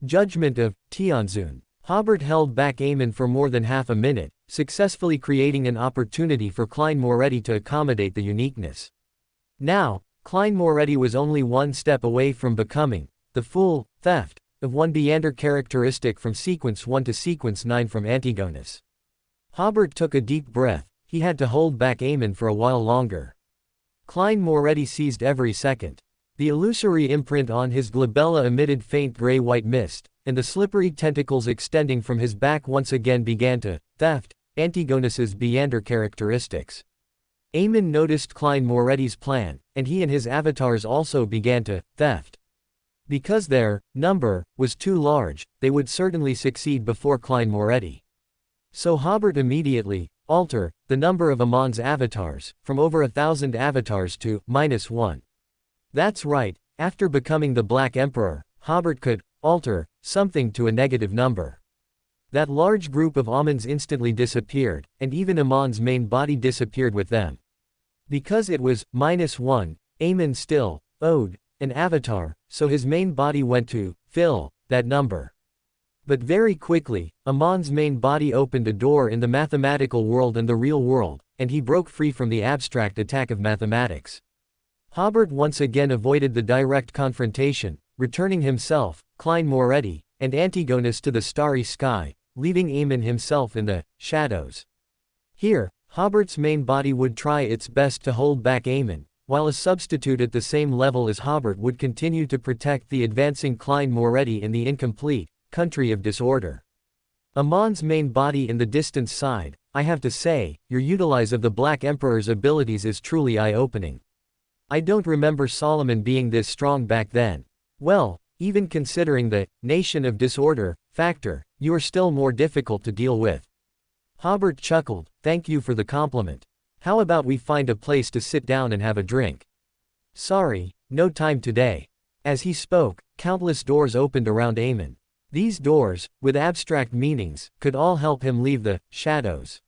Judgment of Tianzun. Hobert held back Eamon for more than half a minute, successfully creating an opportunity for Klein Moretti to accommodate the uniqueness. Now, Klein Moretti was only one step away from becoming the full theft of one Beander characteristic from sequence 1 to sequence 9 from Antigonus. Hobert took a deep breath. He had to hold back Eamon for a while longer. Klein Moretti seized every second. The illusory imprint on his glabella emitted faint gray-white mist, and the slippery tentacles extending from his back once again began to theft Antigonus's Beander characteristics. Eamon noticed Klein Moretti's plan, and he and his avatars also began to theft. Because their number was too large, they would certainly succeed before Klein Moretti. So Hobert immediately alter the number of Amon's avatars from over 1,000 avatars to -1. That's right, after becoming the Black Emperor, Hobert could alter something to a negative number. That large group of Amons instantly disappeared, and even Amon's main body disappeared with them. Because it was -1, Eamon still owed an avatar, so his main body went to fill that number. But very quickly, Amon's main body opened a door in the mathematical world and the real world, and he broke free from the abstract attack of mathematics. Hobert once again avoided the direct confrontation, returning himself, Klein Moretti, and Antigonus to the starry sky, leaving Eamon himself in the shadows. Here, Hobert's main body would try its best to hold back Eamon, while a substitute at the same level as Hobert would continue to protect the advancing Klein Moretti in the incomplete country of disorder. Amon's main body in the distance side, I have to say, your utilize of the Black Emperor's abilities is truly eye-opening. I don't remember Solomon being this strong back then. Well, even considering the nation of disorder factor, you are still more difficult to deal with. Hobert chuckled, thank you for the compliment. How about we find a place to sit down and have a drink? Sorry, no time today. As he spoke, countless doors opened around Eamon. These doors, with abstract meanings, could all help him leave the shadows.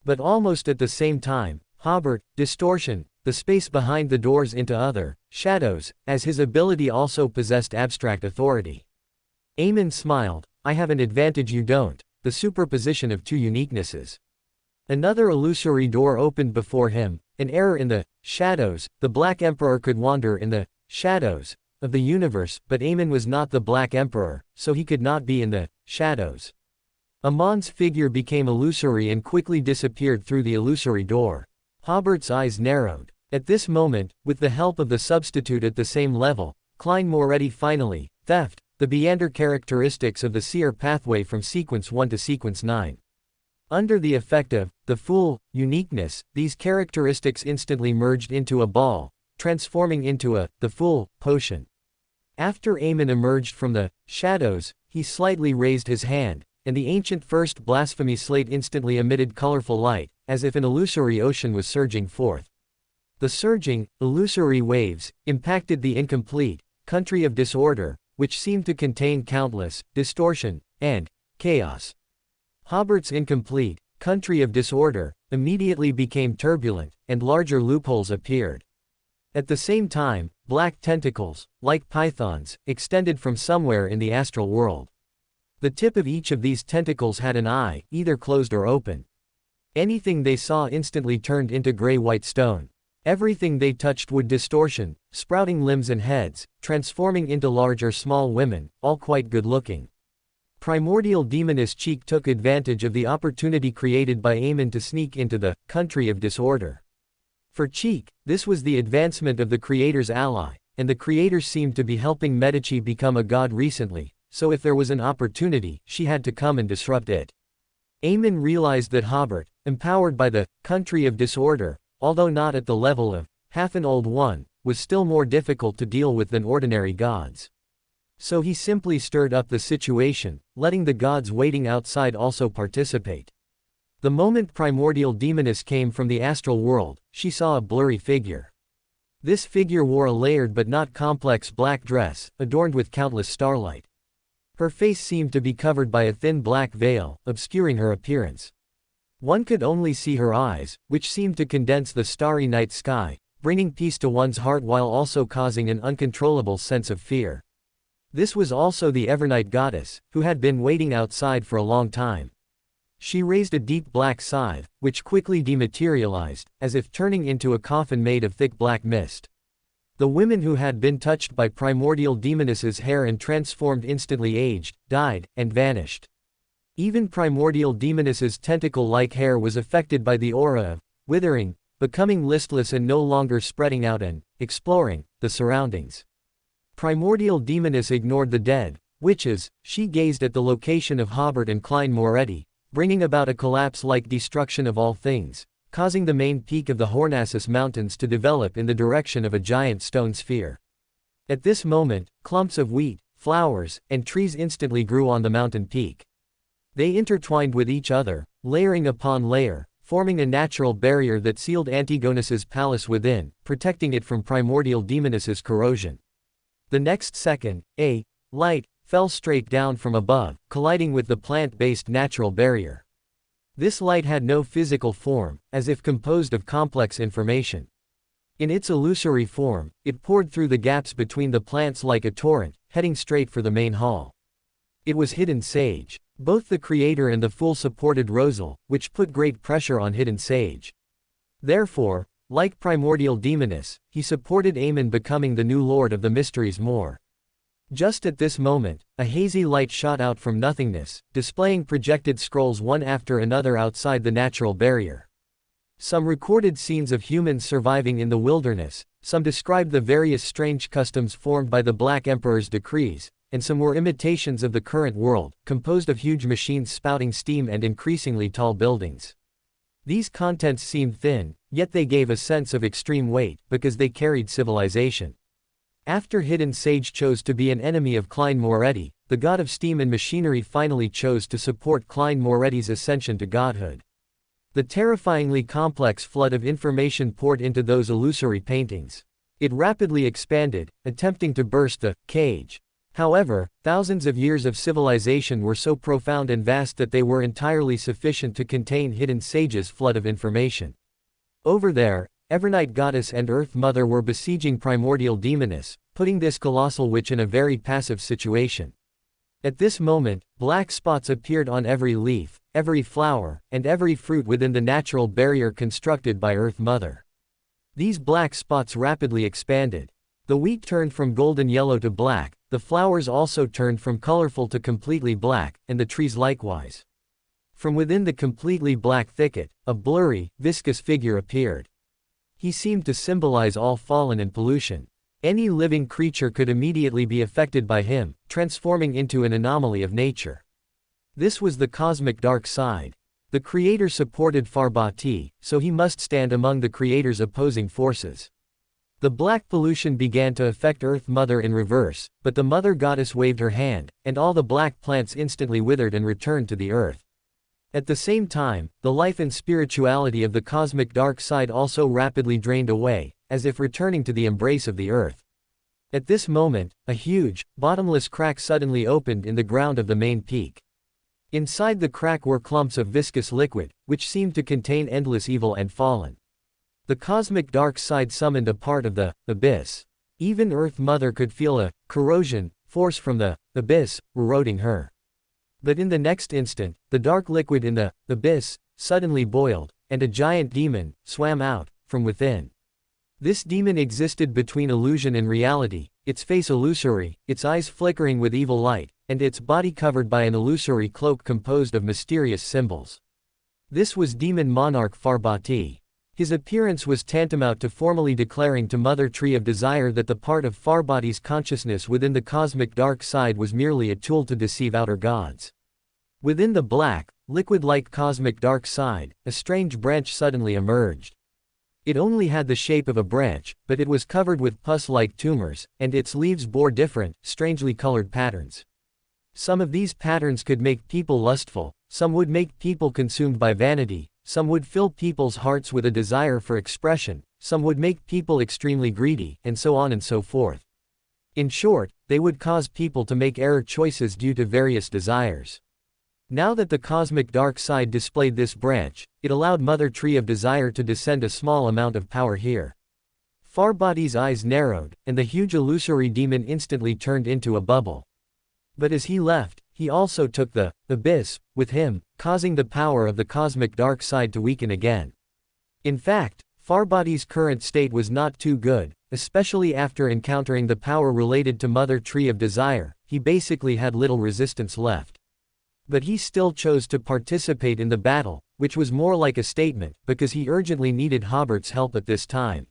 But almost at the same time, Hobert, distortion, the space behind the doors into other shadows, as his ability also possessed abstract authority. Eamon smiled, I have an advantage you don't, the superposition of two uniquenesses. Another illusory door opened before him, an error in the shadows. The Black Emperor could wander in the shadows of the universe, but Eamon was not the Black Emperor, so he could not be in the shadows. Amon's figure became illusory and quickly disappeared through the illusory door. Hobert's eyes narrowed. At this moment, with the help of the substitute at the same level, Klein Moretti finally theft the Beander characteristics of the seer pathway from sequence 1 to sequence 9. Under the effect of the full uniqueness, these characteristics instantly merged into a ball, transforming into the full potion. After Eamon emerged from the shadows, he slightly raised his hand, and the ancient first blasphemy slate instantly emitted colorful light, as if an illusory ocean was surging forth. The surging, illusory waves impacted the incomplete country of disorder, which seemed to contain countless distortion and chaos. Hobert's incomplete country of disorder immediately became turbulent, and larger loopholes appeared. At the same time, black tentacles, like pythons, extended from somewhere in the astral world. The tip of each of these tentacles had an eye, either closed or open. Anything they saw instantly turned into gray-white stone. Everything they touched would distortion, sprouting limbs and heads, transforming into large or small women, all quite good-looking. Primordial demoness Cheek took advantage of the opportunity created by Eamon to sneak into the country of disorder. For Cheek, this was the advancement of the Creator's ally, and the Creator seemed to be helping Medici become a god recently, so if there was an opportunity, she had to come and disrupt it. Eamon realized that Hobert, empowered by the country of disorder, although not at the level of half an old one, was still more difficult to deal with than ordinary gods. So he simply stirred up the situation, letting the gods waiting outside also participate. The moment primordial demoness came from the astral world, she saw a blurry figure. This figure wore a layered but not complex black dress, adorned with countless starlight. Her face seemed to be covered by a thin black veil, obscuring her appearance. One could only see her eyes, which seemed to condense the starry night sky, bringing peace to one's heart while also causing an uncontrollable sense of fear. This was also the Evernight goddess, who had been waiting outside for a long time. She raised a deep black sigh, which quickly dematerialized, as if turning into a coffin made of thick black mist. The women who had been touched by primordial demoness's hair and transformed instantly aged, died, and vanished. Even primordial demoness's tentacle-like hair was affected by the aura of withering, becoming listless and no longer spreading out and exploring the surroundings. Primordial demoness ignored the dead witches. She gazed at the location of Hobert and Klein Moretti, bringing about a collapse-like destruction of all things, causing the main peak of the Hornassus Mountains to develop in the direction of a giant stone sphere. At this moment, clumps of wheat, flowers, and trees instantly grew on the mountain peak. They intertwined with each other, layering upon layer, forming a natural barrier that sealed Antigonus's palace within, protecting it from primordial demoness's corrosion. The next second, a light fell straight down from above, colliding with the plant-based natural barrier. This light had no physical form, as if composed of complex information. In its illusory form, it poured through the gaps between the plants like a torrent, heading straight for the main hall. It was Hidden Sage. Both the creator and the fool supported Rosal, which put great pressure on Hidden Sage. Therefore, like primordial demoness, he supported Aemon becoming the new lord of the mysteries more. Just at this moment, a hazy light shot out from nothingness, displaying projected scrolls one after another outside the natural barrier. Some recorded scenes of humans surviving in the wilderness, some described the various strange customs formed by the Black Emperor's decrees, and some were imitations of the current world, composed of huge machines spouting steam and increasingly tall buildings. These contents seemed thin, yet they gave a sense of extreme weight, because they carried civilization. After Hidden Sage chose to be an enemy of Klein Moretti, the god of steam and machinery finally chose to support Klein Moretti's ascension to godhood. The terrifyingly complex flood of information poured into those illusory paintings. It rapidly expanded, attempting to burst the cage. However, thousands of years of civilization were so profound and vast that they were entirely sufficient to contain Hidden Sage's flood of information. Over there, Evernight Goddess and Earth Mother were besieging Primordial Demoness, putting this colossal witch in a very passive situation. At this moment, black spots appeared on every leaf, every flower, and every fruit within the natural barrier constructed by Earth Mother. These black spots rapidly expanded. The wheat turned from golden yellow to black, the flowers also turned from colorful to completely black, and the trees likewise. From within the completely black thicket, a blurry, viscous figure appeared. He seemed to symbolize all fallen and pollution. Any living creature could immediately be affected by him, transforming into an anomaly of nature. This was the cosmic dark side. The creator supported Farbati, so he must stand among the creator's opposing forces. The black pollution began to affect Earth Mother in reverse, but the Mother Goddess waved her hand, and all the black plants instantly withered and returned to the earth. At the same time, the life and spirituality of the cosmic dark side also rapidly drained away, as if returning to the embrace of the earth. At this moment, a huge, bottomless crack suddenly opened in the ground of the main peak. Inside the crack were clumps of viscous liquid, which seemed to contain endless evil and fallen. The cosmic dark side summoned a part of the abyss. Even Earth Mother could feel a corrosion force from the abyss eroding her. But in the next instant, the dark liquid in the abyss suddenly boiled, and a giant demon swam out from within. This demon existed between illusion and reality, its face illusory, its eyes flickering with evil light, and its body covered by an illusory cloak composed of mysterious symbols. This was Demon Monarch Farbati. His appearance was tantamount to formally declaring to Mother Tree of Desire that the part of Farbati's consciousness within the cosmic dark side was merely a tool to deceive outer gods. Within the black, liquid-like cosmic dark side, a strange branch suddenly emerged. It only had the shape of a branch, but it was covered with pus-like tumors, and its leaves bore different, strangely colored patterns. Some of these patterns could make people lustful, some would make people consumed by vanity, some would fill people's hearts with a desire for expression, some would make people extremely greedy, and so on and so forth. In short, they would cause people to make error choices due to various desires. Now that the cosmic dark side displayed this branch, it allowed Mother Tree of Desire to descend a small amount of power here. Farbody's eyes narrowed, and the huge illusory demon instantly turned into a bubble. But as he left, he also took the abyss with him, causing the power of the cosmic dark side to weaken again. In fact, Farbody's current state was not too good, especially after encountering the power related to Mother Tree of Desire. He basically had little resistance left. But he still chose to participate in the battle, which was more like a statement, because he urgently needed Hobert's help at this time.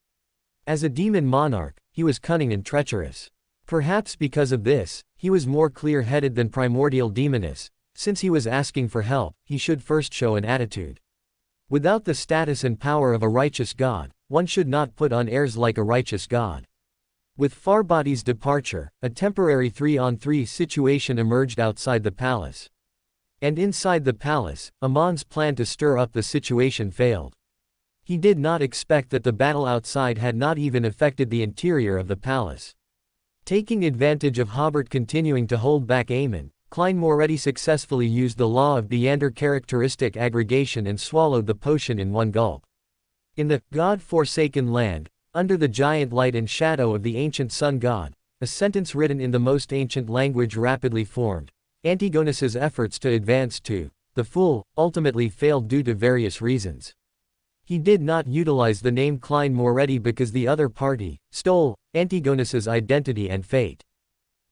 As a demon monarch, he was cunning and treacherous. Perhaps because of this, he was more clear-headed than primordial demoness. Since he was asking for help, he should first show an attitude. Without the status and power of a righteous god, one should not put on airs like a righteous god. With Farbody's departure, a temporary 3-on-3 situation emerged outside the palace. And inside the palace, Amon's plan to stir up the situation failed. He did not expect that the battle outside had not even affected the interior of the palace. Taking advantage of Hobert continuing to hold back Amon, Klein Moretti successfully used the law of Deander characteristic aggregation and swallowed the potion in one gulp. In the God-forsaken land, under the giant light and shadow of the ancient sun god, a sentence written in the most ancient language rapidly formed. Antigonus's efforts to advance to the fool ultimately failed due to various reasons. He did not utilize the name Klein Moretti because the other party stole Antigonus's identity and fate.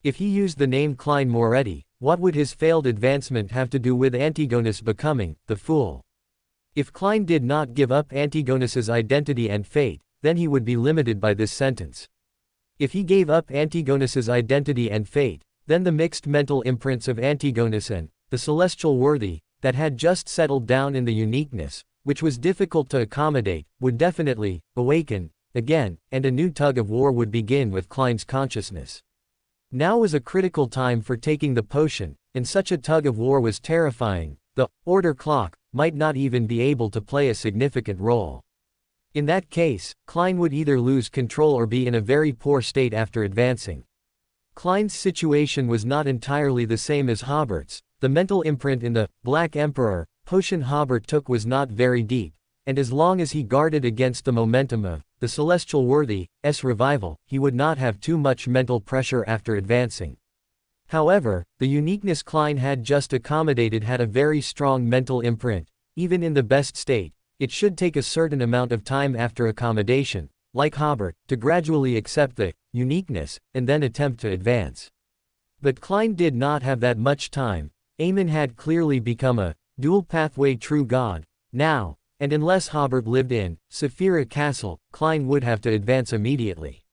If he used the name Klein Moretti, what would his failed advancement have to do with Antigonus becoming the fool? If Klein did not give up Antigonus's identity and fate, then he would be limited by this sentence. If he gave up Antigonus's identity and fate, then the mixed mental imprints of Antigonus and the celestial worthy, that had just settled down in the uniqueness, which was difficult to accommodate, would definitely awaken again, and a new tug of war would begin with Klein's consciousness. Now was a critical time for taking the potion, and such a tug of war was terrifying. The order clock might not even be able to play a significant role. In that case, Klein would either lose control or be in a very poor state after advancing. Klein's situation was not entirely the same as Hobert's. The mental imprint in the Black Emperor potion Hobert took was not very deep, and as long as he guarded against the momentum of the celestial worthy's revival, he would not have too much mental pressure after advancing. However, the uniqueness Klein had just accommodated had a very strong mental imprint. Even in the best state, it should take a certain amount of time after accommodation, like Hobert, to gradually accept the uniqueness, and then attempt to advance. But Klein did not have that much time. Amon had clearly become a dual-pathway true god, now, and unless Hobert lived in Saphira Castle, Klein would have to advance immediately.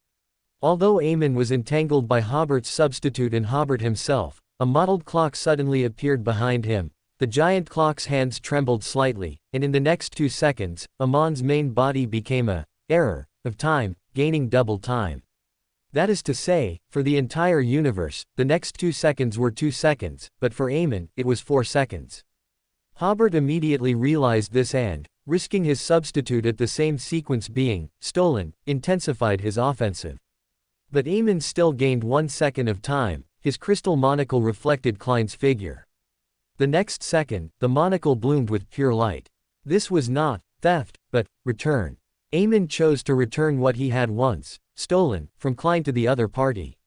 Although Amon was entangled by Hobert's substitute and Hobert himself, a mottled clock suddenly appeared behind him. The giant clock's hands trembled slightly, and in the next 2 seconds, Amon's main body became a error of time, gaining double time. That is to say, for the entire universe, the next 2 seconds were 2 seconds, but for Amon, it was 4 seconds. Hobert immediately realized this and, risking his substitute at the same sequence being stolen, intensified his offensive. But Amon still gained 1 second of time. His crystal monocle reflected Klein's figure. The next second, the monocle bloomed with pure light. This was not theft, but return. Amon chose to return what he had once stolen from Klein to the other party.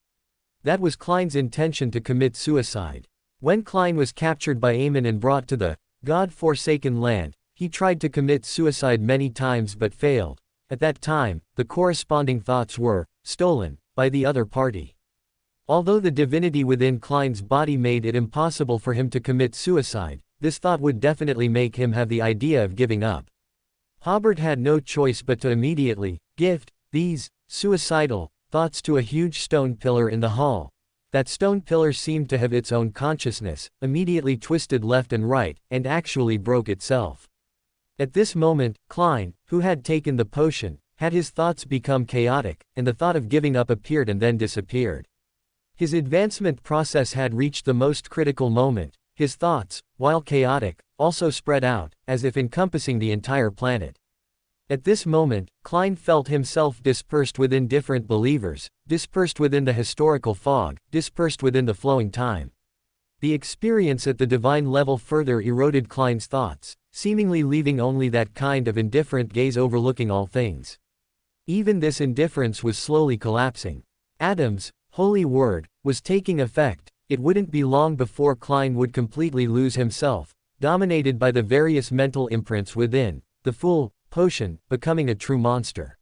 That was Klein's intention to commit suicide. When Klein was captured by Amon and brought to the God-forsaken land, he tried to commit suicide many times but failed. At that time, the corresponding thoughts were stolen by the other party. Although the divinity within Klein's body made it impossible for him to commit suicide, this thought would definitely make him have the idea of giving up. Hobert had no choice but to immediately gift these suicidal thoughts to a huge stone pillar in the hall. That stone pillar seemed to have its own consciousness, immediately twisted left and right, and actually broke itself. At this moment, Klein, who had taken the potion, had his thoughts become chaotic, and the thought of giving up appeared and then disappeared. His advancement process had reached the most critical moment. His thoughts, while chaotic, also spread out, as if encompassing the entire planet. At this moment, Klein felt himself dispersed within different believers, dispersed within the historical fog, dispersed within the flowing time. The experience at the divine level further eroded Klein's thoughts, seemingly leaving only that kind of indifferent gaze overlooking all things. Even this indifference was slowly collapsing. Adam's holy word was taking effect. It wouldn't be long before Klein would completely lose himself, dominated by the various mental imprints within, the fool, potion, becoming a true monster.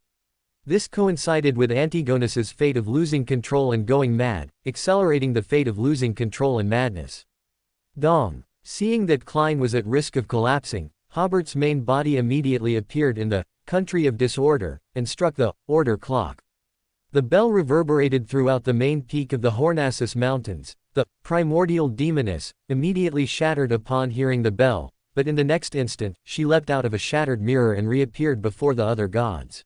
This coincided with Antigonus's fate of losing control and going mad, accelerating the fate of losing control and madness. Dong. Seeing that Klein was at risk of collapsing, Hobert's main body immediately appeared in the country of disorder, and struck the order clock. The bell reverberated throughout the main peak of the Hornassus Mountains. The primordial demoness immediately shattered upon hearing the bell, but in the next instant, she leapt out of a shattered mirror and reappeared before the other gods.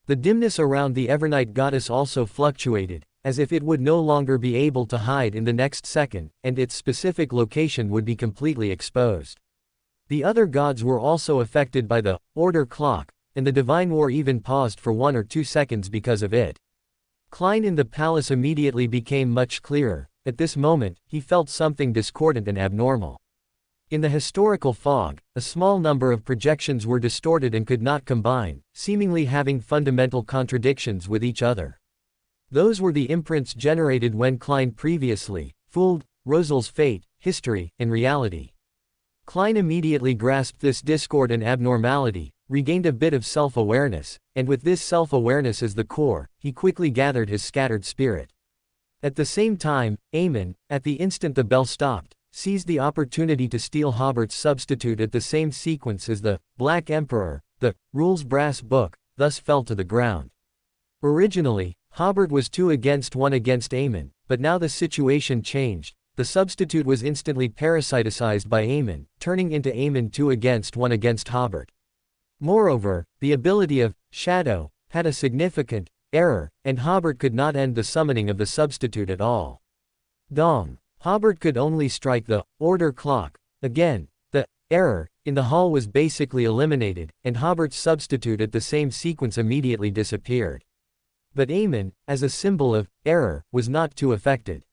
The dimness around the Evernight goddess also fluctuated, as if it would no longer be able to hide in the next second, and its specific location would be completely exposed. The other gods were also affected by the order clock, and the divine war even paused for 1 or 2 seconds because of it. Klein in the palace immediately became much clearer. At this moment, he felt something discordant and abnormal. In the historical fog, a small number of projections were distorted and could not combine, seemingly having fundamental contradictions with each other. Those were the imprints generated when Klein previously fooled Rosal's fate, history, and reality. Klein immediately grasped this discord and abnormality, regained a bit of self-awareness, and with this self-awareness as the core, he quickly gathered his scattered spirit. At the same time, Aemon, at the instant the bell stopped, seized the opportunity to steal Hobert's substitute at the same sequence as the Black Emperor. The rules brass book thus fell to the ground. Originally, Hobert was 2 against 1 against Aemon, but now the situation changed. The substitute was instantly parasiticized by Aemon, turning into Aemon 2 against 1 against Hobert. Moreover, the ability of Shadow had a significant error, and Hobert could not end the summoning of the substitute at all. Dong. Hobert could only strike the order clock. Again, the error in the hall was basically eliminated, and Hobert's substitute at the same sequence immediately disappeared. But Aemon, as a symbol of error, was not too affected.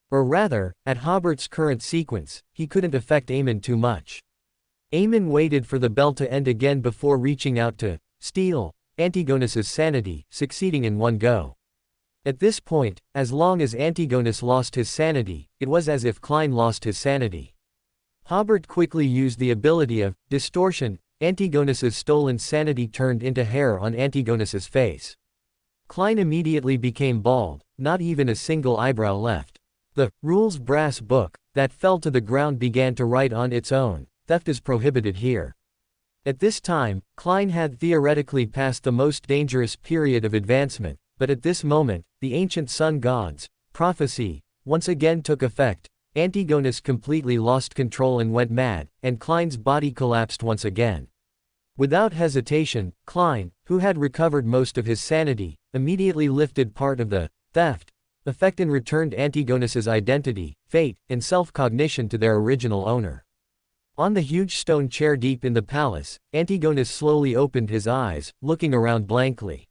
Or rather, at Hobert's current sequence, he couldn't affect Aemon too much. Aemon waited for the bell to end again before reaching out to steal Antigonus's sanity, succeeding in one go. At this point, as long as Antigonus lost his sanity, it was as if Klein lost his sanity. Hobert quickly used the ability of distortion. Antigonus's stolen sanity turned into hair on Antigonus's face. Klein immediately became bald, not even a single eyebrow left. The rules brass book that fell to the ground began to write on its own, "Theft is prohibited here." At this time, Klein had theoretically passed the most dangerous period of advancement, but at this moment, the ancient sun gods' prophecy once again took effect. Antigonus completely lost control and went mad, and Klein's body collapsed once again. Without hesitation, Klein, who had recovered most of his sanity, immediately lifted part of the theft effect and returned Antigonus's identity, fate, and self-cognition to their original owner. On the huge stone chair deep in the palace, Antigonus slowly opened his eyes, looking around blankly.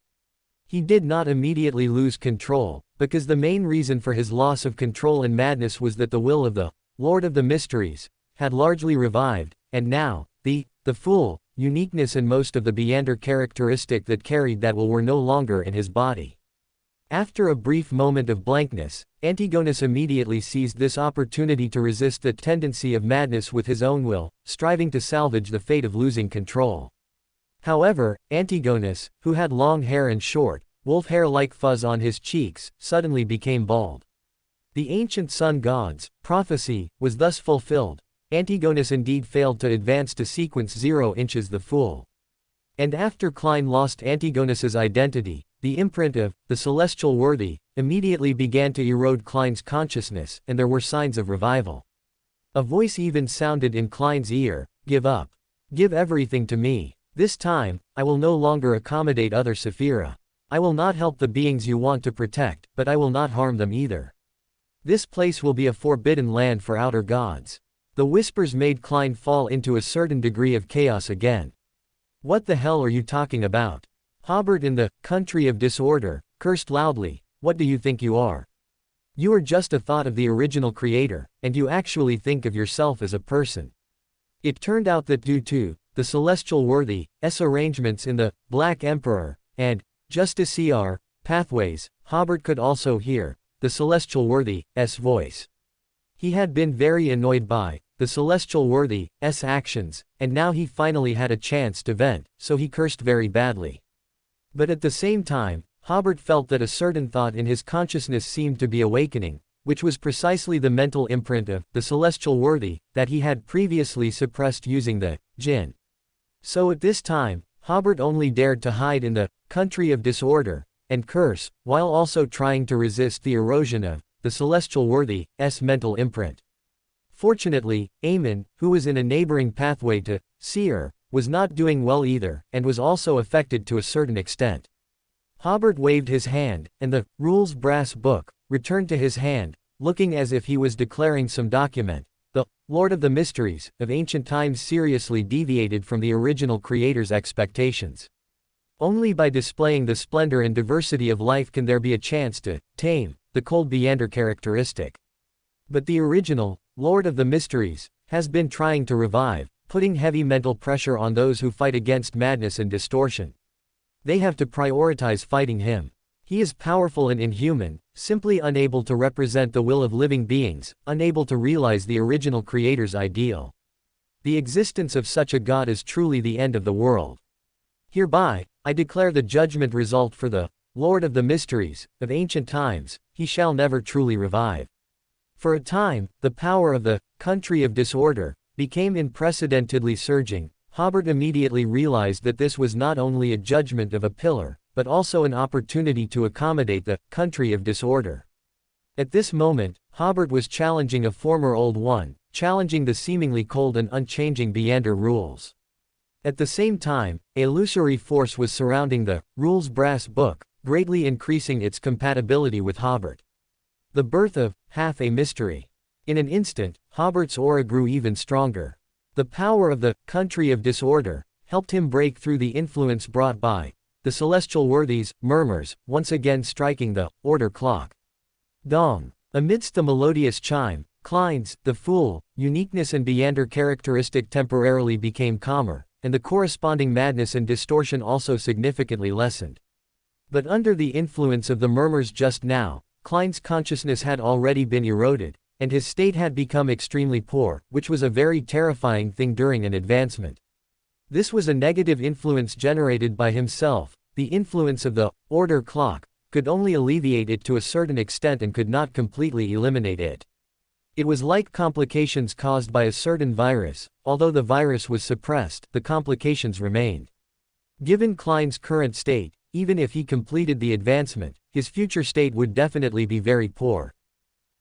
He did not immediately lose control, because the main reason for his loss of control and madness was that the will of the Lord of the Mysteries had largely revived, and now, the fool, uniqueness and most of the Beander characteristic that carried that will were no longer in his body. After a brief moment of blankness, Antigonus immediately seized this opportunity to resist the tendency of madness with his own will, striving to salvage the fate of losing control. However, Antigonus, who had long hair and short, wolf hair-like fuzz on his cheeks, suddenly became bald. The ancient sun god's prophecy was thus fulfilled. Antigonus indeed failed to advance to sequence 0 inches the fool. And after Klein lost Antigonus's identity, the imprint of the celestial worthy immediately began to erode Klein's consciousness, and there were signs of revival. A voice even sounded in Klein's ear, "Give up. Give everything to me. This time, I will no longer accommodate other Sephira. I will not help the beings you want to protect, but I will not harm them either. This place will be a forbidden land for outer gods." The whispers made Klein fall into a certain degree of chaos again. What the hell are you talking about? Hobert in the country of disorder cursed loudly. What do you think you are? You are just a thought of the original creator, and you actually think of yourself as a person. It turned out that due to the celestial worthy's arrangements in the Black Emperor and Justiciar pathways, Hobert could also hear the celestial worthy's voice. He had been very annoyed by the celestial worthy's actions, and now he finally had a chance to vent, so he cursed very badly. But at the same time, Hobert felt that a certain thought in his consciousness seemed to be awakening, which was precisely the mental imprint of the celestial worthy that he had previously suppressed using the jinn. So at this time, Hobert only dared to hide in the country of disorder and curse, while also trying to resist the erosion of the celestial worthy's mental imprint. Fortunately, Aemon, who was in a neighboring pathway to Seer, was not doing well either, and was also affected to a certain extent. Hobert waved his hand, and the rules brass book returned to his hand, looking as if he was declaring some document. The Lord of the Mysteries of ancient times seriously deviated from the original creator's expectations. Only by displaying the splendor and diversity of life can there be a chance to tame the cold Beander characteristic. But the original Lord of the Mysteries has been trying to revive, putting heavy mental pressure on those who fight against madness and distortion. They have to prioritize fighting him. He is powerful and inhuman, simply unable to represent the will of living beings, unable to realize the original creator's ideal. The existence of such a god is truly the end of the world. Hereby, I declare the judgment result for the Lord of the Mysteries of ancient times, he shall never truly revive. For a time, the power of the country of disorder became unprecedentedly surging. Hobert immediately realized that this was not only a judgment of a pillar, but also an opportunity to accommodate the country of disorder. At this moment, Hobert was challenging a former old one, challenging the seemingly cold and unchanging Beander rules. At the same time, a illusory force was surrounding the rules brass book, greatly increasing its compatibility with Hobert. The birth of half a mystery. In an instant, Hobert's aura grew even stronger. The power of the country of disorder helped him break through the influence brought by the celestial worthy's murmurs, once again striking the order clock. Dong. Amidst the melodious chime, Klein's the fool uniqueness and Beander characteristic temporarily became calmer, and the corresponding madness and distortion also significantly lessened. But under the influence of the murmurs just now, Klein's consciousness had already been eroded, and his state had become extremely poor, which was a very terrifying thing during an advancement. This was a negative influence generated by himself. The influence of the order clock could only alleviate it to a certain extent and could not completely eliminate it. It was like complications caused by a certain virus. Although the virus was suppressed, the complications remained. Given Klein's current state, even if he completed the advancement, his future state would definitely be very poor.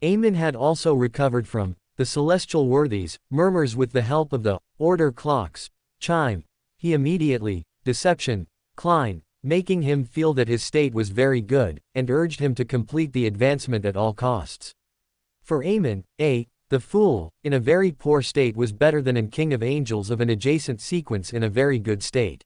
Aemon had also recovered from the celestial worthy's murmurs with the help of the order clock's chime. He immediately deception Klein, making him feel that his state was very good, and urged him to complete the advancement at all costs. For Aemon, the fool, in a very poor state was better than an king of angels of an adjacent sequence in a very good state.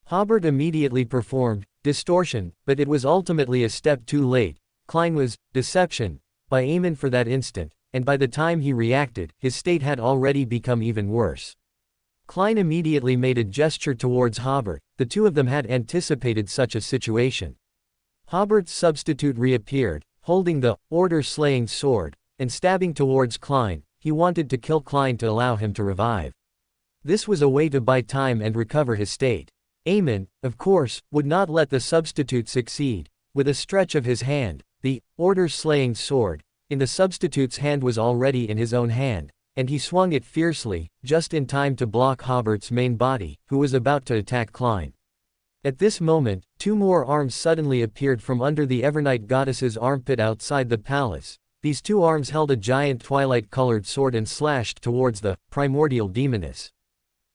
Hobert immediately performed distortion, but it was ultimately a step too late. Klein was deception by Aemon for that instant, and by the time he reacted, his state had already become even worse. Klein immediately made a gesture towards Hobert. The two of them had anticipated such a situation. Hobert's substitute reappeared, holding the order-slaying sword, and stabbing towards Klein. He wanted to kill Klein to allow him to revive. This was a way to buy time and recover his state. Aemon, of course, would not let the substitute succeed. With a stretch of his hand, the order-slaying sword in the substitute's hand was already in his own hand, and he swung it fiercely, just in time to block Hobert's main body, who was about to attack Klein. At this moment, two more arms suddenly appeared from under the Evernight goddess's armpit outside the palace. These two arms held a giant twilight-colored sword and slashed towards the primordial demoness.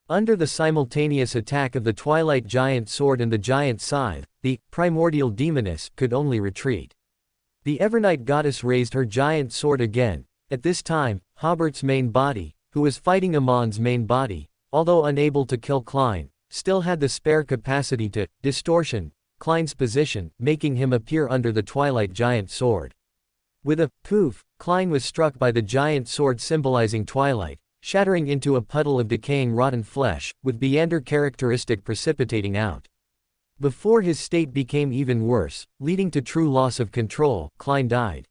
Under the simultaneous attack of the twilight giant sword and the giant scythe, the primordial demoness could only retreat. The Evernight goddess raised her giant sword again. At this time, Hobert's main body, who was fighting Amon's main body, although unable to kill Klein, still had the spare capacity to distortion Klein's position, making him appear under the Twilight Giant sword. With a poof, Klein was struck by the giant sword symbolizing twilight, shattering into a puddle of decaying rotten flesh, with Beander characteristic precipitating out. Before his state became even worse, leading to true loss of control, Klein died.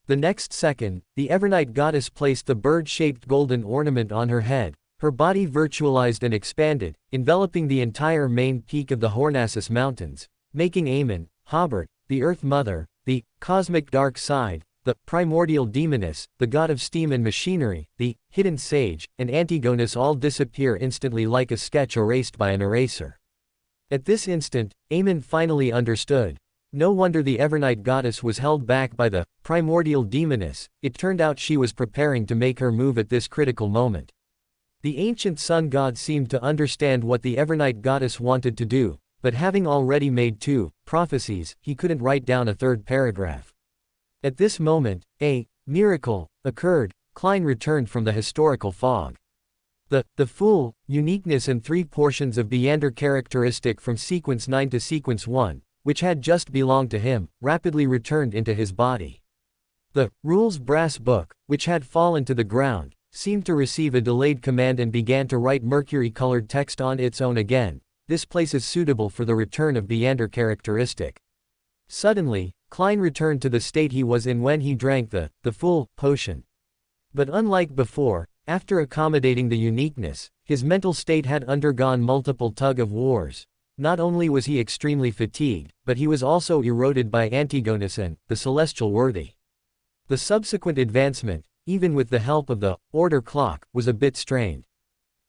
The next second, the Evernight goddess placed the bird-shaped golden ornament on her head, her body virtualized and expanded, enveloping the entire main peak of the Hornassus Mountains, making Aemon, Hobert, the Earth Mother, the cosmic dark side, the primordial demoness, the god of steam and machinery, the hidden sage, and Antigonus all disappear instantly like a sketch erased by an eraser. At this instant, Aemon finally understood. No wonder the Evernight goddess was held back by the primordial demoness. It turned out she was preparing to make her move at this critical moment. The ancient sun god seemed to understand what the Evernight goddess wanted to do, but having already made 2 prophecies, he couldn't write down a third paragraph. At this moment, a miracle occurred. Klein returned from the historical fog. The full uniqueness and 3 portions of Beander characteristic from sequence 9 to sequence 1, which had just belonged to him, rapidly returned into his body. The rules brass book, which had fallen to the ground, seemed to receive a delayed command and began to write mercury-colored text on its own again. This place is suitable for the return of Beander characteristic. Suddenly, Klein returned to the state he was in when he drank the full potion. But unlike before, after accommodating the uniqueness, his mental state had undergone multiple tug-of-wars. Not only was he extremely fatigued, but he was also eroded by Antigonus and the celestial worthy. The subsequent advancement, even with the help of the order clock, was a bit strained.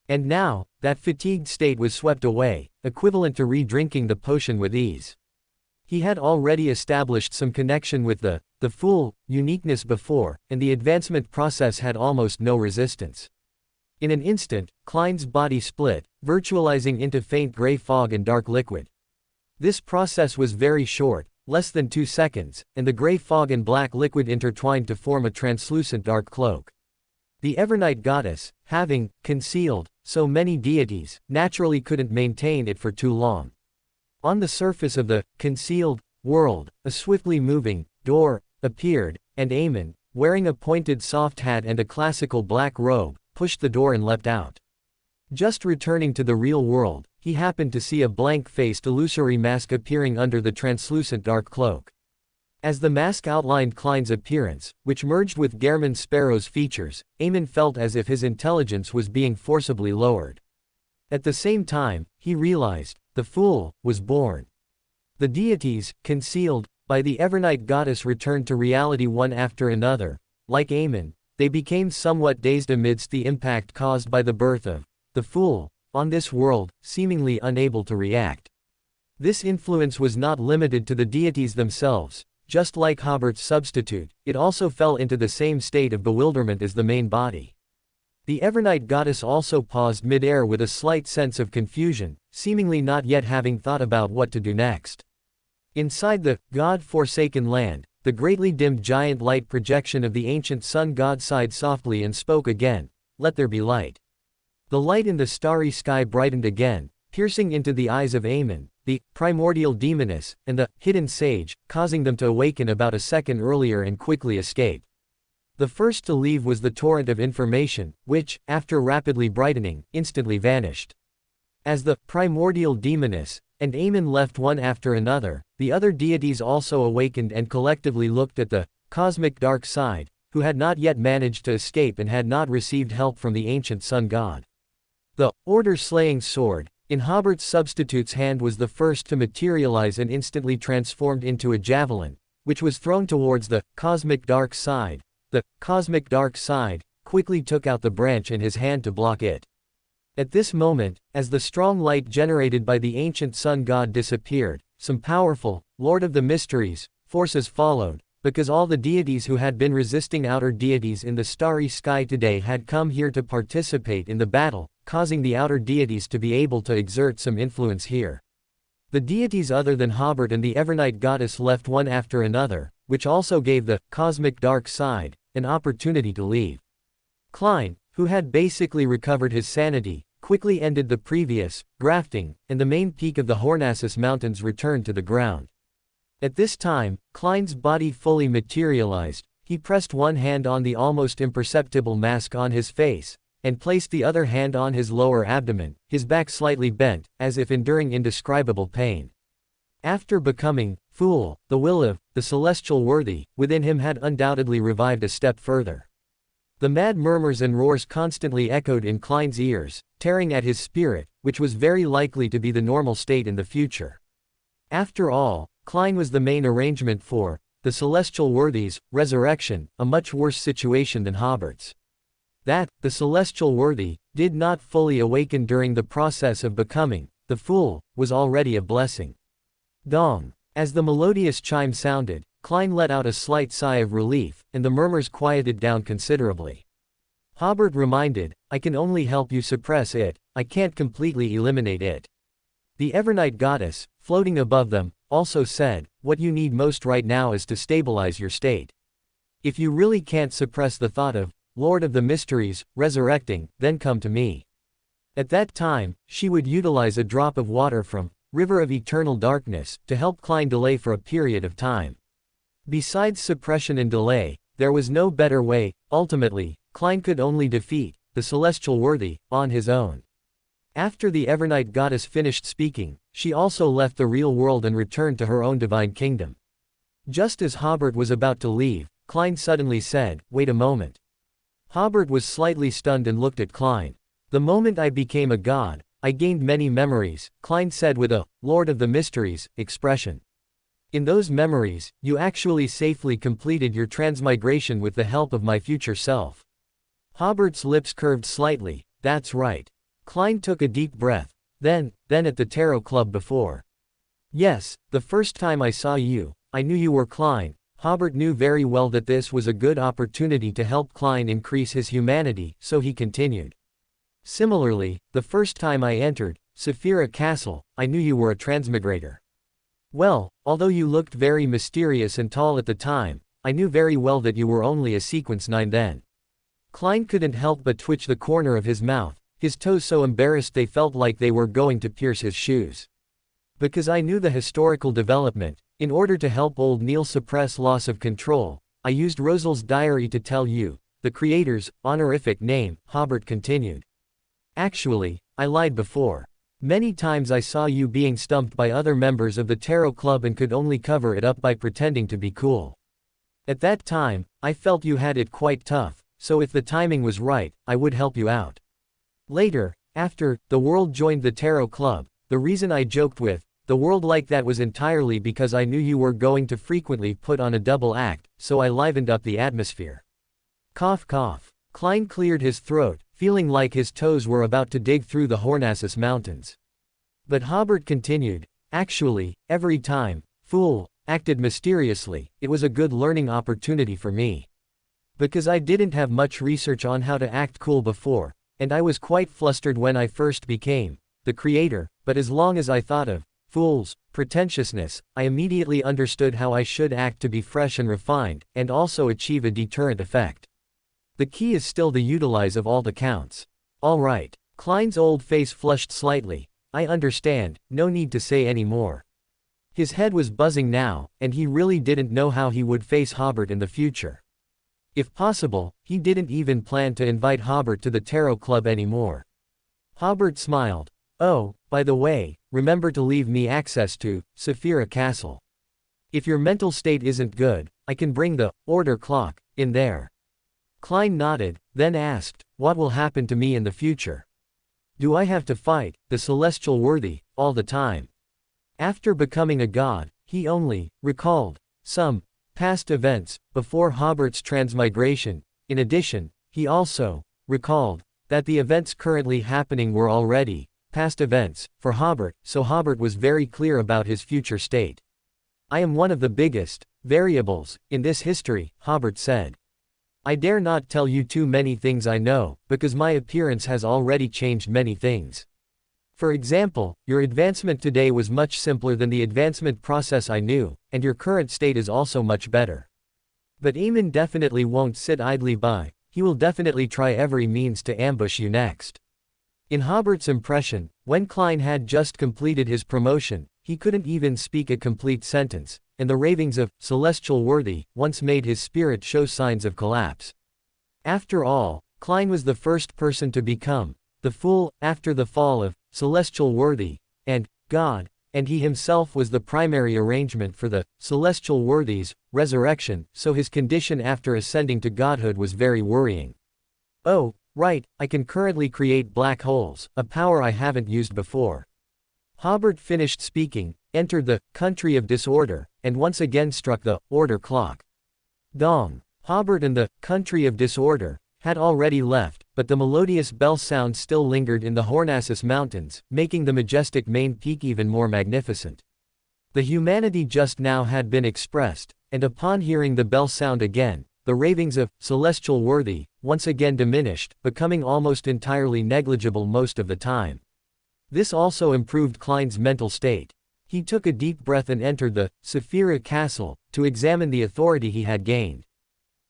And now, that fatigued state was swept away, equivalent to re-drinking the potion with ease. He had already established some connection with the full uniqueness before, and the advancement process had almost no resistance. In an instant, Klein's body split, virtualizing into faint gray fog and dark liquid. This process was very short, less than 2 seconds, and the gray fog and black liquid intertwined to form a translucent dark cloak. The Evernight goddess, having concealed so many deities, naturally couldn't maintain it for too long. On the surface of the concealed world, a swiftly moving door appeared, and Aemon, wearing a pointed soft hat and a classical black robe, pushed the door and leapt out. Just returning to the real world, he happened to see a blank-faced illusory mask appearing under the translucent dark cloak. As the mask outlined Klein's appearance, which merged with Gehrman Sparrow's features, Aemon felt as if his intelligence was being forcibly lowered. At the same time, he realized, the fool was born. The deities, concealed by the Evernight goddess, returned to reality one after another. Like Aemon, they became somewhat dazed amidst the impact caused by the birth of the fool on this world, seemingly unable to react. This influence was not limited to the deities themselves. Just like Hobert's substitute, it also fell into the same state of bewilderment as the main body. The Evernight goddess also paused mid-air with a slight sense of confusion, seemingly not yet having thought about what to do next. Inside the God-forsaken land, the greatly dimmed giant light projection of the ancient sun god sighed softly and spoke again, "Let there be light." The light in the starry sky brightened again, piercing into the eyes of Aemon, the primordial demoness, and the hidden sage, causing them to awaken about a second earlier and quickly escape. The first to leave was the torrent of information, which, after rapidly brightening, instantly vanished. As the primordial demoness and Aemon left one after another, the other deities also awakened and collectively looked at the cosmic dark side, who had not yet managed to escape and had not received help from the ancient sun god. The order-slaying sword in Hobert's substitute's hand was the first to materialize and instantly transformed into a javelin, which was thrown towards the cosmic dark side. The cosmic dark side quickly took out the branch in his hand to block it. At this moment, as the strong light generated by the ancient sun god disappeared, some powerful, Lord of the Mysteries, forces followed, because all the deities who had been resisting outer deities in the starry sky today had come here to participate in the battle, causing the outer deities to be able to exert some influence here. The deities other than Hobert and the Evernight goddess left one after another, which also gave the cosmic dark side an opportunity to leave. Klein, who had basically recovered his sanity, quickly ended the previous, grafting, and the main peak of the Hornassus Mountains returned to the ground. At this time, Klein's body fully materialized. He pressed one hand on the almost imperceptible mask on his face, and placed the other hand on his lower abdomen, his back slightly bent, as if enduring indescribable pain. After becoming Fool, the will of the celestial worthy within him had undoubtedly revived a step further. The mad murmurs and roars constantly echoed in Klein's ears, tearing at his spirit, which was very likely to be the normal state in the future. After all, Klein was the main arrangement for the celestial worthy's resurrection, a much worse situation than Hobert's. That the celestial worthy did not fully awaken during the process of becoming the fool was already a blessing. Gong. As the melodious chime sounded, Klein let out a slight sigh of relief, and the murmurs quieted down considerably. Hobert reminded, I can only help you suppress it, I can't completely eliminate it. The Evernight goddess, floating above them, also said, what you need most right now is to stabilize your state. If you really can't suppress the thought of Lord of the Mysteries, resurrecting, then come to me. At that time, she would utilize a drop of water from River of Eternal Darkness to help Klein delay for a period of time. Besides suppression and delay, there was no better way. Ultimately, Klein could only defeat the celestial worthy on his own. After the Evernight goddess finished speaking, she also left the real world and returned to her own divine kingdom. Just as Hobert was about to leave, Klein suddenly said, wait a moment. Hobert was slightly stunned and looked at Klein. The moment I became a god, I gained many memories, Klein said with a Lord of the Mysteries expression. In those memories, you actually safely completed your transmigration with the help of my future self. Hobert's lips curved slightly, that's right. Klein took a deep breath. Then at the Tarot Club before. Yes, the first time I saw you, I knew you were Klein. Hobert knew very well that this was a good opportunity to help Klein increase his humanity, so he continued. Similarly, the first time I entered Saphira Castle, I knew you were a transmigrator. Well, although you looked very mysterious and tall at the time, I knew very well that you were only a sequence 9 then. Klein couldn't help but twitch the corner of his mouth, his toes so embarrassed they felt like they were going to pierce his shoes. Because I knew the historical development, in order to help old Neil suppress loss of control, I used Rosal's diary to tell you the creator's honorific name, Hobert continued. Actually, I lied before. Many times I saw you being stumped by other members of the Tarot Club and could only cover it up by pretending to be cool. At that time, I felt you had it quite tough, so if the timing was right, I would help you out. Later, after the world joined the Tarot Club, the reason I joked with the world like that was entirely because I knew you were going to frequently put on a double act, so I livened up the atmosphere. Cough cough. Klein cleared his throat, feeling like his toes were about to dig through the Hornassus Mountains. But Hobert continued, actually, every time Fool acted mysteriously, it was a good learning opportunity for me. Because I didn't have much research on how to act cool before, and I was quite flustered when I first became the creator, but as long as I thought of Fool's pretentiousness, I immediately understood how I should act to be fresh and refined, and also achieve a deterrent effect. The key is still to utilize of all the counts. All right. Klein's old face flushed slightly. I understand, no need to say any more. His head was buzzing now, and he really didn't know how he would face Hobert in the future. If possible, he didn't even plan to invite Hobert to the Tarot Club anymore. Hobert smiled. Oh, by the way, remember to leave me access to Saphira Castle. If your mental state isn't good, I can bring the order clock in there. Klein nodded, then asked, what will happen to me in the future? Do I have to fight the celestial worthy all the time? After becoming a god, he only recalled some past events before Hobert's transmigration. In addition, he also recalled that the events currently happening were already past events for Hobert, so Hobert was very clear about his future state. I am one of the biggest variables in this history, Hobert said. I dare not tell you too many things I know, because my appearance has already changed many things. For example, your advancement today was much simpler than the advancement process I knew, and your current state is also much better. But Eamon definitely won't sit idly by, he will definitely try every means to ambush you next. In Hobert's impression, when Klein had just completed his promotion, he couldn't even speak a complete sentence, and the ravings of celestial worthy once made his spirit show signs of collapse. After all, Klein was the first person to become the fool after the fall of celestial worthy and God, and he himself was the primary arrangement for the celestial worthy's resurrection, so his condition after ascending to godhood was very worrying. Oh, right, I can currently create black holes, a power I haven't used before. Hobert finished speaking, entered the country of disorder, and once again struck the order clock. Dong. Hobert and the country of disorder had already left, but the melodious bell sound still lingered in the Hornassus Mountains, making the majestic main peak even more magnificent. The humanity just now had been expressed, and upon hearing the bell sound again, the ravings of celestial worthy once again diminished, becoming almost entirely negligible most of the time. This also improved Klein's mental state. He took a deep breath and entered the Saphira Castle to examine the authority he had gained.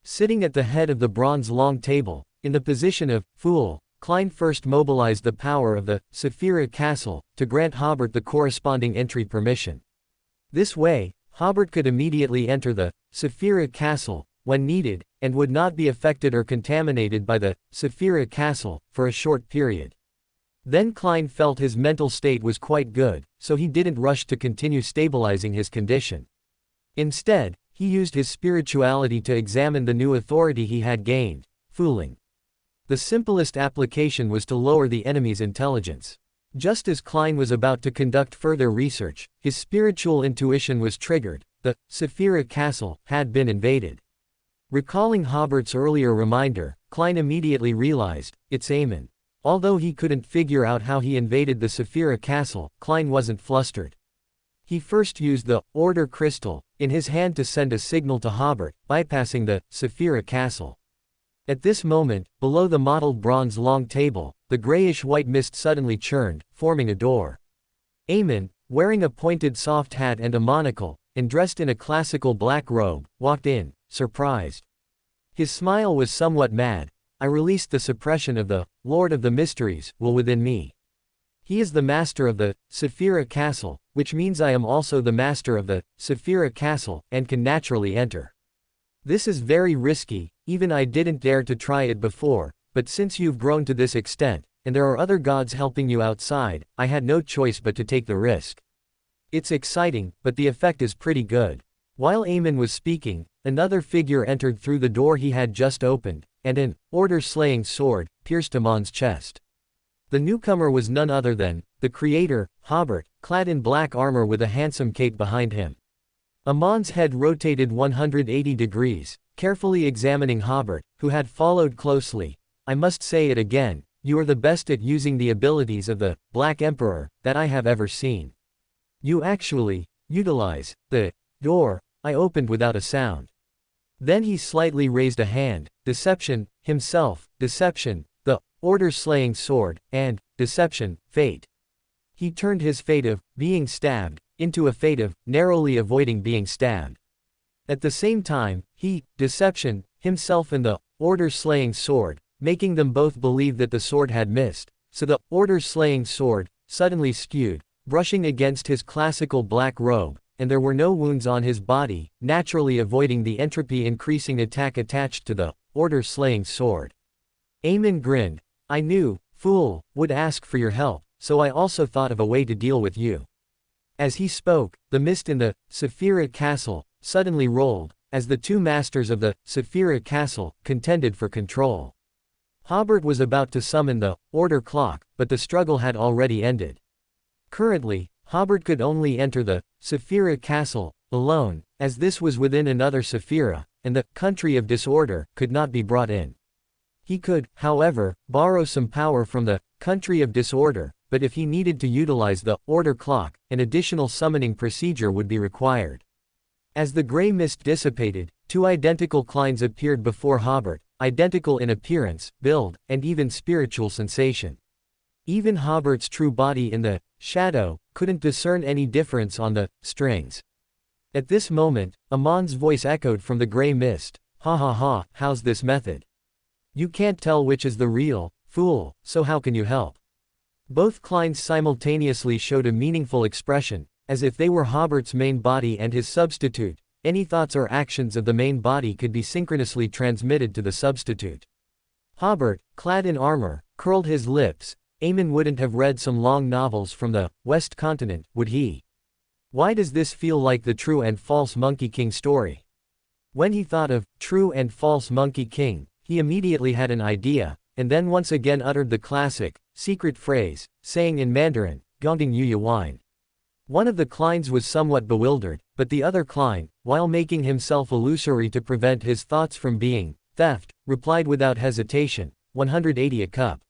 Sitting at the head of the bronze long table, in the position of fool, Klein first mobilized the power of the Saphira Castle to grant Hobert the corresponding entry permission. This way, Hobert could immediately enter the Saphira Castle when needed, and would not be affected or contaminated by the Saphira Castle for a short period. Then Klein felt his mental state was quite good, so he didn't rush to continue stabilizing his condition. Instead, he used his spirituality to examine the new authority he had gained, fooling. The simplest application was to lower the enemy's intelligence. Just as Klein was about to conduct further research, his spiritual intuition was triggered. The Saphira Castle had been invaded. Recalling Hobert's earlier reminder, Klein immediately realized, it's Aemon. Although he couldn't figure out how he invaded the Saphira Castle, Klein wasn't flustered. He first used the Order Crystal in his hand to send a signal to Hobert, bypassing the Saphira Castle. At this moment, below the mottled bronze long table, the grayish-white mist suddenly churned, forming a door. Aemon, wearing a pointed soft hat and a monocle, and dressed in a classical black robe, walked in, surprised. His smile was somewhat mad. I released the suppression of the Lord of the Mysteries will within me. He is the master of the Saphira Castle, which means I am also the master of the Saphira Castle, and can naturally enter. This is very risky, even I didn't dare to try it before, but since you've grown to this extent, and there are other gods helping you outside, I had no choice but to take the risk. It's exciting, but the effect is pretty good. While Aemon was speaking, another figure entered through the door he had just opened, and an order-slaying sword pierced Amon's chest. The newcomer was none other than the creator, Hobert, clad in black armor with a handsome cape behind him. Amon's head rotated 180 degrees, carefully examining Hobert, who had followed closely. I must say it again, you are the best at using the abilities of the Black Emperor that I have ever seen. You actually utilize the door I opened without a sound. Then he slightly raised a hand. Deception, himself, deception, the order-slaying sword, and deception, fate. He turned his fate of being stabbed into a fate of narrowly avoiding being stabbed. At the same time, he, deception, himself and the order-slaying sword, making them both believe that the sword had missed, so the order-slaying sword suddenly skewed, brushing against his classical black robe, and there were no wounds on his body, naturally avoiding the entropy-increasing attack attached to the order-slaying sword. Aemon grinned. I knew, fool, would ask for your help, so I also thought of a way to deal with you. As he spoke, the mist in the Saphira Castle suddenly rolled, as the two masters of the Saphira Castle contended for control. Hobert was about to summon the order clock, but the struggle had already ended. Currently, Hobert could only enter the Saphira Castle alone, as this was within another Saphira, and the country of disorder could not be brought in. He could, however, borrow some power from the country of disorder, but if he needed to utilize the order clock, an additional summoning procedure would be required. As the gray mist dissipated, two identical Kleins appeared before Hobert, identical in appearance, build, and even spiritual sensation. Even Hobert's true body in the shadow couldn't discern any difference on the strings. At this moment, Amon's voice echoed from the gray mist. Ha ha ha, how's this method? You can't tell which is the real, fool, so how can you help? Both Kleins simultaneously showed a meaningful expression, as if they were Hobert's main body and his substitute. Any thoughts or actions of the main body could be synchronously transmitted to the substitute. Hobert, clad in armor, curled his lips. Eamon wouldn't have read some long novels from the West Continent, would he? Why does this feel like the True and False Monkey King story? When he thought of True and False Monkey King, he immediately had an idea, and then once again uttered the classic, secret phrase, saying in Mandarin, Gongding Yu Wine. One of the Kleins was somewhat bewildered, but the other Klein, while making himself illusory to prevent his thoughts from being theft, replied without hesitation, 180 a cup.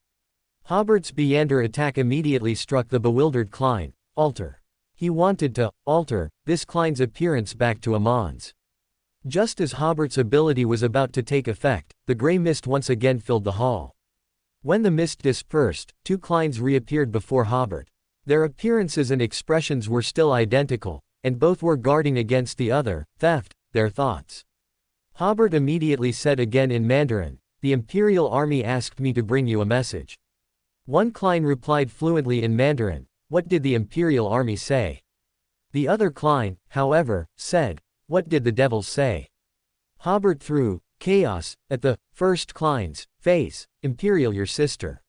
Hobert's Beander attack immediately struck the bewildered Klein, alter. He wanted to alter this Klein's appearance back to Amon's. Just as Hobert's ability was about to take effect, the gray mist once again filled the hall. When the mist dispersed, two Kleins reappeared before Hobert. Their appearances and expressions were still identical, and both were guarding against the other, theft, their thoughts. Hobert immediately said again in Mandarin, the Imperial Army asked me to bring you a message. One Klein replied fluently in Mandarin, what did the Imperial Army say? The other Klein, however, said, what did the devils say? Hobert threw chaos at the first Klein's face. Imperial, your sister.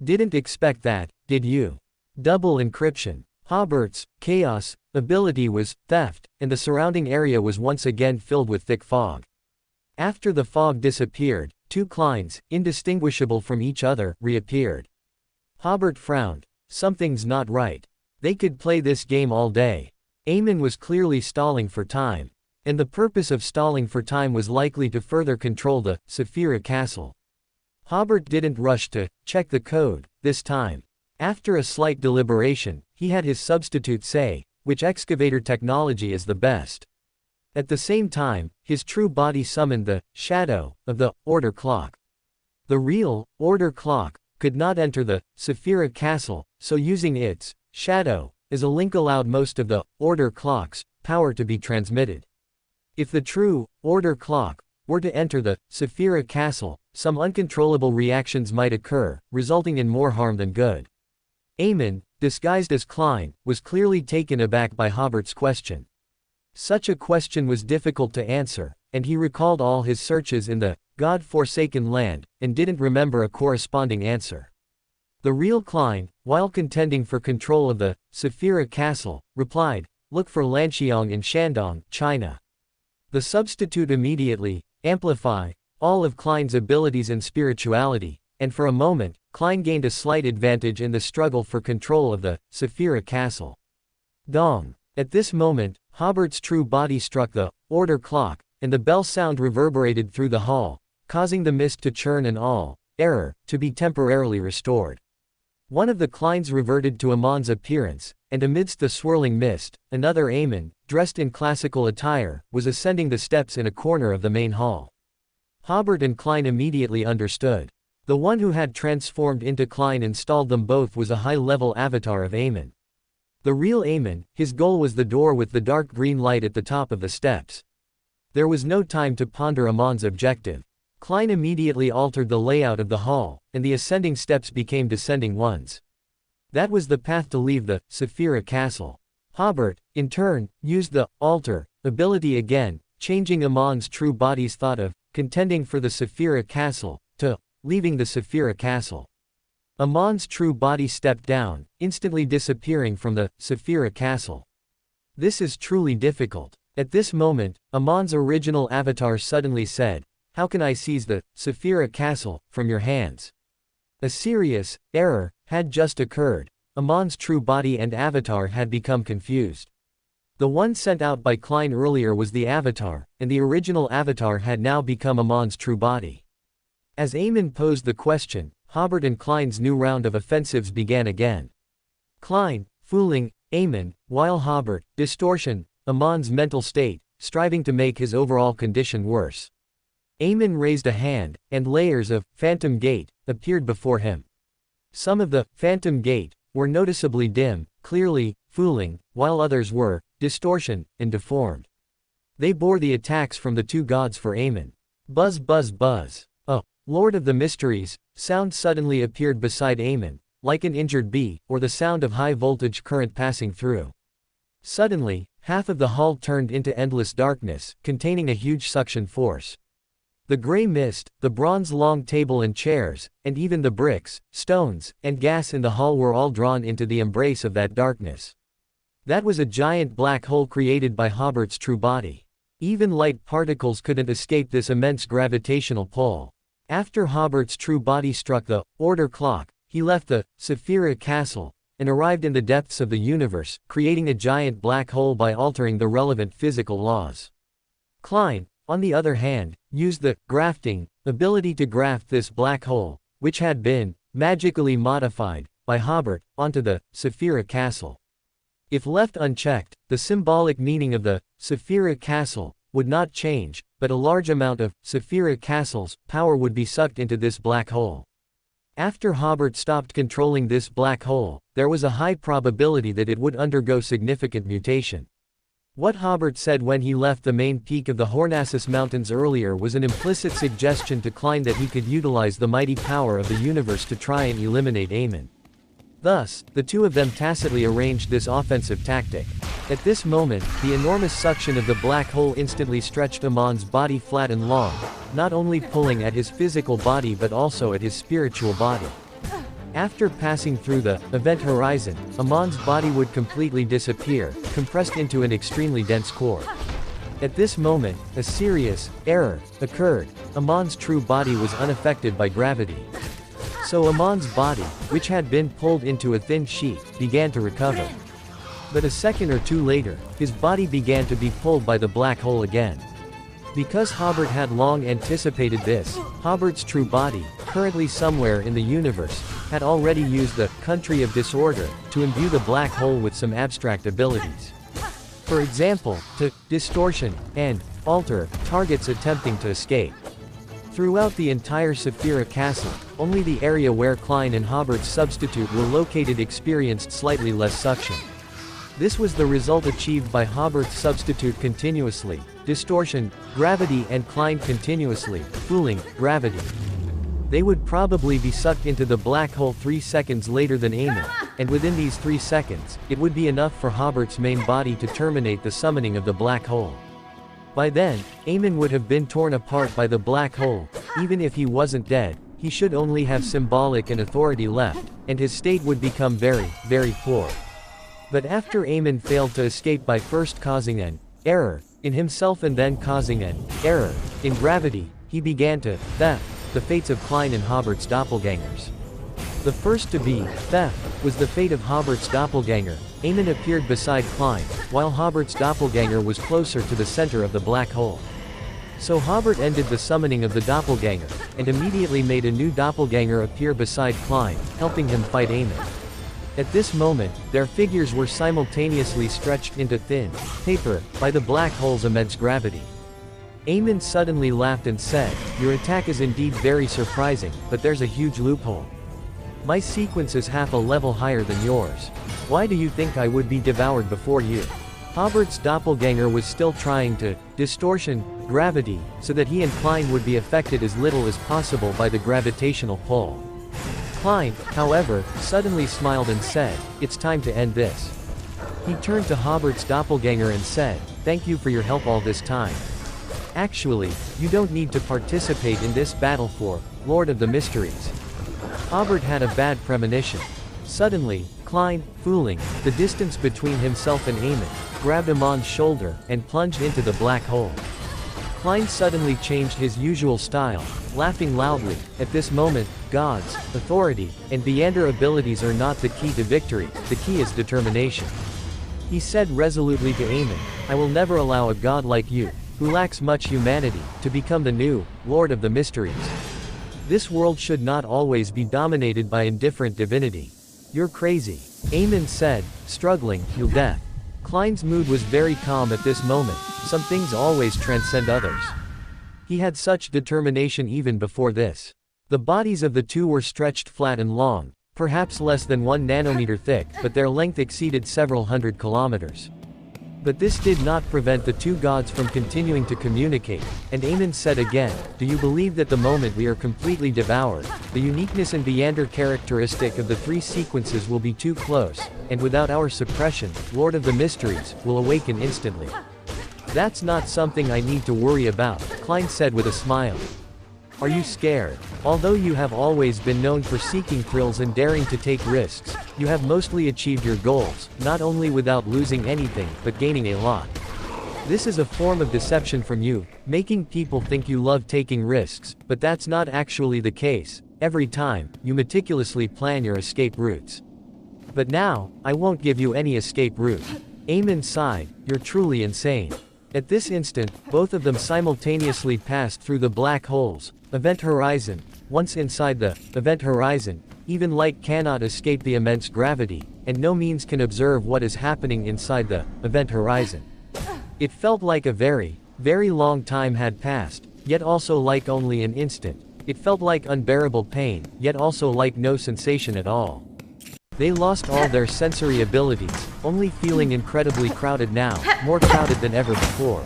Didn't expect that, did you? Double encryption. Hobert's chaos ability was theft, and the surrounding area was once again filled with thick fog. After the fog disappeared, two Kleins, indistinguishable from each other, reappeared. Hobert frowned. Something's not right. They could play this game all day. Eamon was clearly stalling for time. And the purpose of stalling for time was likely to further control the Saphira Castle. Hobert didn't rush to check the code this time. After a slight deliberation, he had his substitute say, which excavator technology is the best. At the same time, his true body summoned the shadow of the order clock. The real order clock could not enter the Saphira Castle, so using its shadow as a link allowed most of the order clock's power to be transmitted. If the true order clock were to enter the Saphira Castle, some uncontrollable reactions might occur, resulting in more harm than good. Eamon, disguised as Klein, was clearly taken aback by Hobert's question. Such a question was difficult to answer, and he recalled all his searches in the God-forsaken land, and didn't remember a corresponding answer. The real Klein, while contending for control of the Saphira Castle, replied, look for Lanxiong in Shandong, China. The substitute immediately amplify all of Klein's abilities and spirituality, and for a moment, Klein gained a slight advantage in the struggle for control of the Saphira Castle. Dong. At this moment, Hobert's true body struck the order clock, and the bell sound reverberated through the hall, causing the mist to churn and all error to be temporarily restored. One of the Kleins reverted to Amon's appearance, and amidst the swirling mist, another Eamon, dressed in classical attire, was ascending the steps in a corner of the main hall. Hobert and Klein immediately understood. The one who had transformed into Klein installed them both was a high-level avatar of Eamon. The real Eamon, his goal was the door with the dark green light at the top of the steps. There was no time to ponder Amon's objective. Klein immediately altered the layout of the hall, and the ascending steps became descending ones. That was the path to leave the Saphira Castle. Hobert, in turn, used the alter ability again, changing Amon's true body's thought of contending for the Saphira Castle to leaving the Saphira Castle. Amon's true body stepped down, instantly disappearing from the Saphira Castle. This is truly difficult. At this moment, Amon's original avatar suddenly said, how can I seize the Saphira Castle from your hands? A serious error had just occurred. Amon's true body and avatar had become confused. The one sent out by Klein earlier was the avatar, and the original avatar had now become Amon's true body. As Eamon posed the question, Hobert and Klein's new round of offensives began again. Klein, fooling Eamon, while Hobert, distortion Amon's mental state, striving to make his overall condition worse. Eamon raised a hand, and layers of Phantom Gate appeared before him. Some of the Phantom Gate were noticeably dim, clearly fooling, while others were distortion and deformed. They bore the attacks from the two gods for Eamon. Buzz buzz buzz. A Lord of the Mysteries sound suddenly appeared beside Eamon, like an injured bee, or the sound of high-voltage current passing through. Suddenly, half of the hull turned into endless darkness, containing a huge suction force. The gray mist, the bronze long table and chairs, and even the bricks, stones, and gas in the hull were all drawn into the embrace of that darkness. That was a giant black hole created by Hobert's true body. Even light particles couldn't escape this immense gravitational pull. After Hobert's true body struck the order clock, he left the Saphira castle, and arrived in the depths of the universe, creating a giant black hole by altering the relevant physical laws. Klein, on the other hand, used the grafting ability to graft this black hole, which had been magically modified by Hobert, onto the Saphira castle. If left unchecked, the symbolic meaning of the Saphira castle would not change, but a large amount of Saphira castle's power would be sucked into this black hole. After Hobert stopped controlling this black hole, there was a high probability that it would undergo significant mutation. What Hobert said when he left the main peak of the Hornassus Mountains earlier was an implicit suggestion to Klein that he could utilize the mighty power of the universe to try and eliminate Amon. Thus, the two of them tacitly arranged this offensive tactic. At this moment, the enormous suction of the black hole instantly stretched Amon's body flat and long, not only pulling at his physical body but also at his spiritual body. After passing through the event horizon, Amon's body would completely disappear, compressed into an extremely dense core. At this moment, a serious error occurred. Amon's true body was unaffected by gravity. So Amon's body, which had been pulled into a thin sheet, began to recover. But a second or two later, his body began to be pulled by the black hole again. Because Hobert had long anticipated this, Hobert's true body, currently somewhere in the universe, had already used the country of disorder to imbue the black hole with some abstract abilities. For example, to distortion and alter targets attempting to escape. Throughout the entire Saphira castle, only the area where Klein and Hobert's substitute were located experienced slightly less suction. This was the result achieved by Hobert's substitute continuously, distortion, gravity, and Klein continuously, fooling, gravity. They would probably be sucked into the black hole 3 seconds later than Amon, and within these 3 seconds, it would be enough for Hobert's main body to terminate the summoning of the black hole. By then, Amon would have been torn apart by the black hole. Even if he wasn't dead, he should only have symbolic and authority left, and his state would become very, very poor. But after Amon failed to escape by first causing an error in himself and then causing an error in gravity, he began to theft the fates of Klein and Hobert's doppelgangers. The first to be theft was the fate of Hobert's doppelganger. Amon appeared beside Klein, while Hobert's doppelganger was closer to the center of the black hole. So Hobert ended the summoning of the doppelganger, and immediately made a new doppelganger appear beside Klein, helping him fight Amon. At this moment, their figures were simultaneously stretched into thin paper by the black hole's immense gravity. Amon suddenly laughed and said, "Your attack is indeed very surprising, but there's a huge loophole. My sequence is half a level higher than yours. Why do you think I would be devoured before you?" Hobert's doppelganger was still trying to distortion gravity, so that he and Klein would be affected as little as possible by the gravitational pull. Klein, however, suddenly smiled and said, "It's time to end this." He turned to Hobert's doppelganger and said, "Thank you for your help all this time. Actually, you don't need to participate in this battle for Lord of the Mysteries." Hobert had a bad premonition. Suddenly, Klein, fooling the distance between himself and Amon, grabbed Amon's shoulder, and plunged into the black hole. Klein suddenly changed his usual style, laughing loudly. At this moment, gods, authority, and Beander abilities are not the key to victory, the key is determination. He said resolutely to Amon, "I will never allow a god like you, who lacks much humanity, to become the new Lord of the Mysteries. This world should not always be dominated by indifferent divinity. You're crazy." Amon said, struggling, "You'll death." Klein's mood was very calm at this moment. Some things always transcend others. He had such determination even before this. The bodies of the two were stretched flat and long, perhaps less than 1 nanometer thick, but their length exceeded several hundred kilometers. But this did not prevent the two gods from continuing to communicate, and Aemon said again, "Do you believe that the moment we are completely devoured, the uniqueness and Beander characteristic of the three sequences will be too close, and without our suppression, Lord of the Mysteries, will awaken instantly?" "That's not something I need to worry about," Klein said with a smile. "Are you scared? Although you have always been known for seeking thrills and daring to take risks, you have mostly achieved your goals, not only without losing anything, but gaining a lot. This is a form of deception from you, making people think you love taking risks, but that's not actually the case. Every time, you meticulously plan your escape routes. But now, I won't give you any escape route." Aemon sighed, "You're truly insane." At this instant, both of them simultaneously passed through the black holes, event horizon. Once inside the event horizon, even light cannot escape the immense gravity, and no means can observe what is happening inside the event horizon. It felt like a very, very long time had passed, yet also like only an instant. It felt like unbearable pain, yet also like no sensation at all. They lost all their sensory abilities, only feeling incredibly crowded now, more crowded than ever before.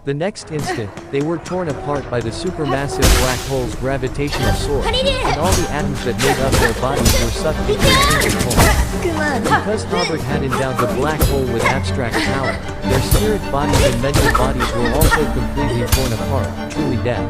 The next instant, they were torn apart by the supermassive black hole's gravitational source, and all the atoms that made up their bodies were sucked into a single hole. Because Hobert had endowed the black hole with abstract power, their spirit bodies and mental bodies were also completely torn apart, truly dead.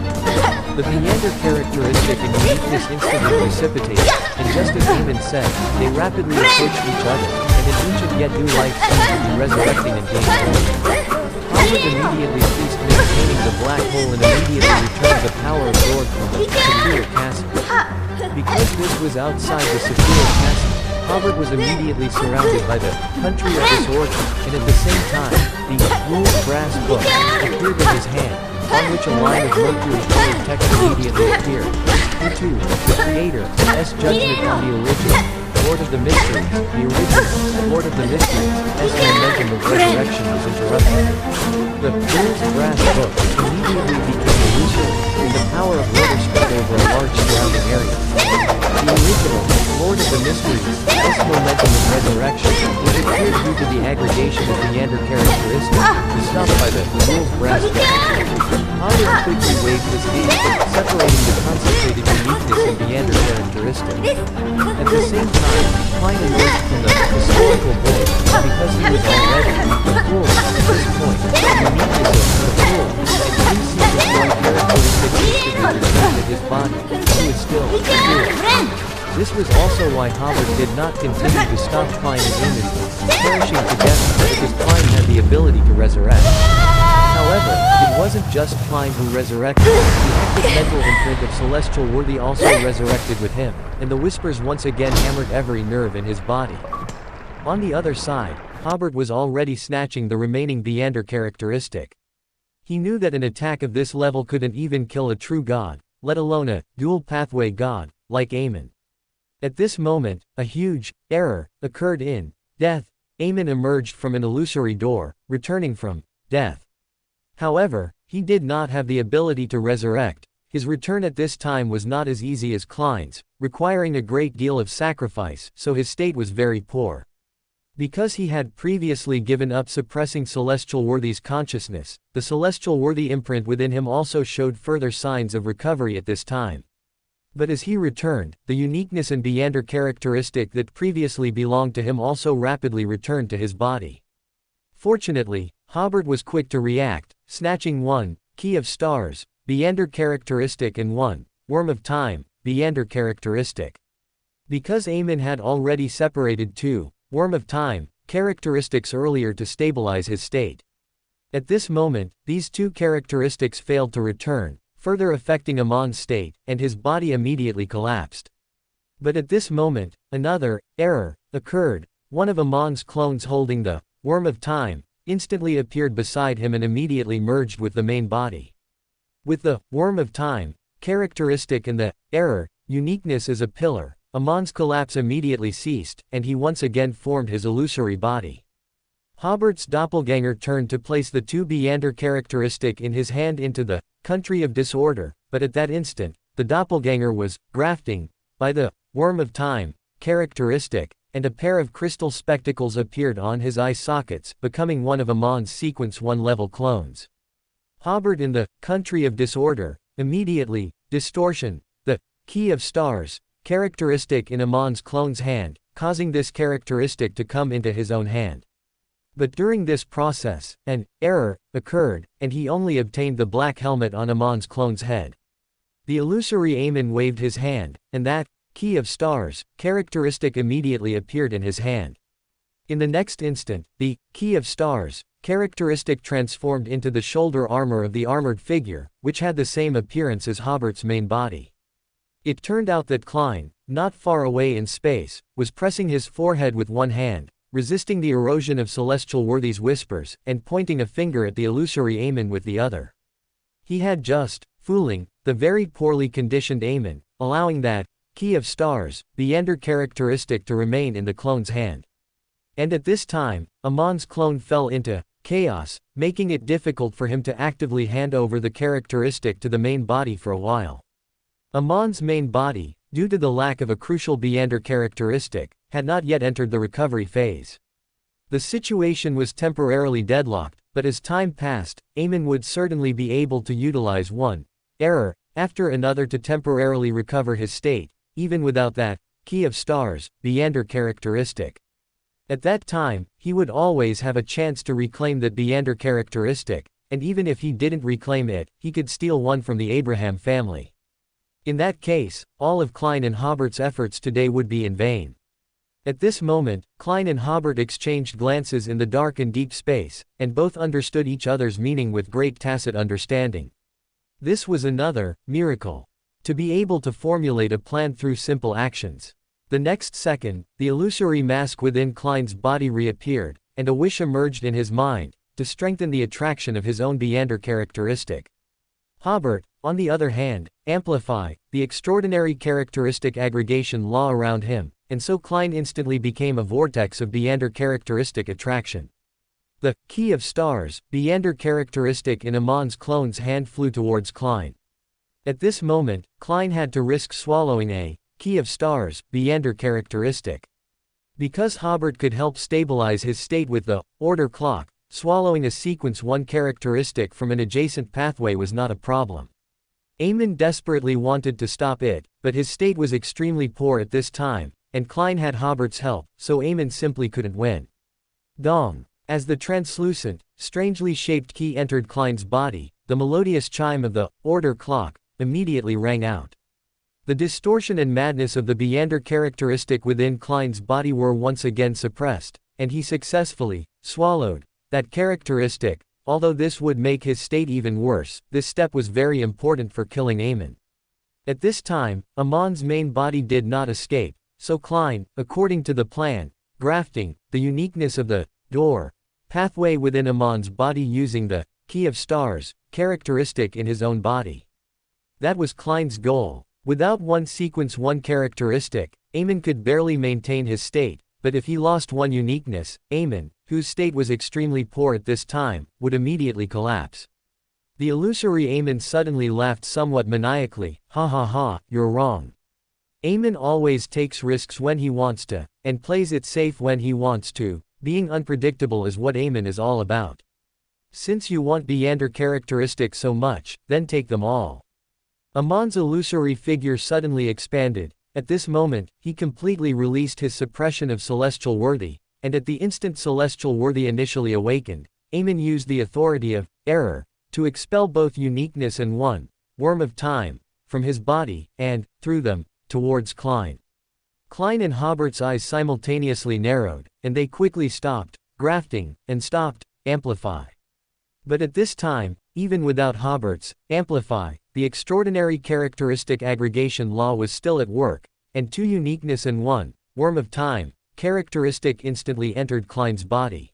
The Beander characteristic and uniqueness instantly precipitated, and just as Aemon said, they rapidly approached each other, and an ancient yet new life seemed to be resurrecting and gaining. Hobert immediately ceased maintaining the black hole and immediately returned the power absorbed from the Saphira Castle. Because this was outside the Saphira Castle, Hobert was immediately surrounded by the country of disorder, and at the same time, the ruled brass book appeared in his hand, on which a line of mercury-colored text immediately appeared. Into the Creator's judgment on the original Lord of the Mysteries, the original Lord of the Mysteries, as the momentum of resurrection was interrupted. The fool's brass book immediately became illusory, and the power of water spread over a large surrounding area. The original Lord of the Mysteries, as momentum of resurrection, was appeared due to the aggregation of Beander characteristics, stopped by the fool's brass book. Hobert quickly waved his hand, separating the concentrated uniqueness and Beander characteristics. At the same time, Klein emerged from the historical void, because he was already the fool at this point. The uniqueness of the fool, and three secret one characteristics instantly protected his body. He was still the fool. This was also why Hobert did not continue to stop Klein and Aemon perishing together, because Klein had the ability to resurrect. However, it wasn't just Klein who resurrected, the active mental imprint of Celestial Worthy also resurrected with him, and the whispers once again hammered every nerve in his body. On the other side, Hobert was already snatching the remaining Beander characteristic. He knew that an attack of this level couldn't even kill a true god, let alone a dual pathway god, like Aemon. At this moment, a huge error occurred in death. Aemon emerged from an illusory door, returning from death. However, he did not have the ability to resurrect. His return at this time was not as easy as Klein's, requiring a great deal of sacrifice, so his state was very poor. Because he had previously given up suppressing Celestial Worthy's consciousness, the Celestial Worthy imprint within him also showed further signs of recovery at this time. But as he returned, the uniqueness and Beander characteristic that previously belonged to him also rapidly returned to his body. Fortunately, Hobert was quick to react, snatching one Key of Stars, Beander characteristic and one Worm of Time, Beander characteristic. Because Aemon had already separated two Worm of Time characteristics earlier to stabilize his state. At this moment, these two characteristics failed to return, further affecting Amon's state, and his body immediately collapsed. But at this moment, another error occurred. One of Amon's clones holding the Worm of Time instantly appeared beside him and immediately merged with the main body. With the Worm of Time characteristic and the error uniqueness as a pillar, Amon's collapse immediately ceased, and he once again formed his illusory body. Hobert's doppelganger turned to place the two Beander characteristic in his hand into the country of disorder, but at that instant, the doppelganger was grafting by the Worm of Time characteristic, and a pair of crystal spectacles appeared on his eye sockets, becoming one of Amon's Sequence 1 level clones. Hobert in the Country of Disorder, immediately, distortion, the Key of Stars, characteristic in Amon's clone's hand, causing this characteristic to come into his own hand. But during this process, an error occurred, and he only obtained the black helmet on Amon's clone's head. The illusory Aemon waved his hand, and that Key of Stars characteristic immediately appeared in his hand. In the next instant, the Key of Stars characteristic transformed into the shoulder armor of the armored figure, which had the same appearance as Hobert's main body. It turned out that Klein, not far away in space, was pressing his forehead with one hand, resisting the erosion of Celestial Worthy's whispers, and pointing a finger at the illusory Aemon with the other. He had just fooling the very poorly conditioned Aemon, allowing that Key of Stars Beander characteristic to remain in the clone's hand. And at this time, Amon's clone fell into chaos, making it difficult for him to actively hand over the characteristic to the main body for a while. Amon's main body, due to the lack of a crucial Beander characteristic, had not yet entered the recovery phase. The situation was temporarily deadlocked, but as time passed, Aemon would certainly be able to utilize one error after another to temporarily recover his state, even without that Key of Stars Beander characteristic. At that time, he would always have a chance to reclaim that Beander characteristic, and even if he didn't reclaim it, he could steal one from the Abraham family. In that case, all of Klein and Hobert's efforts today would be in vain. At this moment, Klein and Hobert exchanged glances in the dark and deep space, and both understood each other's meaning with great tacit understanding. This was another miracle. To be able to formulate a plan through simple actions. The next second, the illusory mask within Klein's body reappeared, and a wish emerged in his mind, to strengthen the attraction of his own Beander characteristic. Hobert, on the other hand, amplify the extraordinary characteristic aggregation law around him, and so Klein instantly became a vortex of Beander characteristic attraction. The Key of Stars Beander characteristic in Amon's clone's hand flew towards Klein. At this moment, Klein had to risk swallowing a Key of Stars Beander characteristic. Because Hobert could help stabilize his state with the order clock, swallowing a Sequence 1 characteristic from an adjacent pathway was not a problem. Aemon desperately wanted to stop it, but his state was extremely poor at this time, and Klein had Hobert's help, so Aemon simply couldn't win. Dong. As the translucent, strangely shaped key entered Klein's body, the melodious chime of the order clock immediately rang out. The distortion and madness of the Beander characteristic within Klein's body were once again suppressed, and he successfully swallowed that characteristic. Although this would make his state even worse, this step was very important for killing Aemon. At this time, Amon's main body did not escape, so Klein, according to the plan, grafting the uniqueness of the door pathway within Amon's body using the Key of Stars characteristic in his own body. That was Klein's goal. Without one Sequence 1 characteristic, Aemon could barely maintain his state, but if he lost one uniqueness, Aemon, whose state was extremely poor at this time, would immediately collapse. The illusory Aemon suddenly laughed somewhat maniacally, "Ha ha ha, you're wrong. Aemon always takes risks when he wants to, and plays it safe when he wants to. Being unpredictable is what Aemon is all about. Since you want Beander characteristics so much, then take them all." Amon's illusory figure suddenly expanded. At this moment, he completely released his suppression of Celestial Worthy, and at the instant Celestial Worthy initially awakened, Aemon used the authority of error to expel both uniqueness and one worm of time from his body, and, through them, towards Klein. Klein and Hobert's eyes simultaneously narrowed, and they quickly stopped grafting, and stopped amplify. But at this time, even without Hobert's amplify, the extraordinary characteristic aggregation law was still at work, and two uniqueness and one worm of time characteristic instantly entered Klein's body.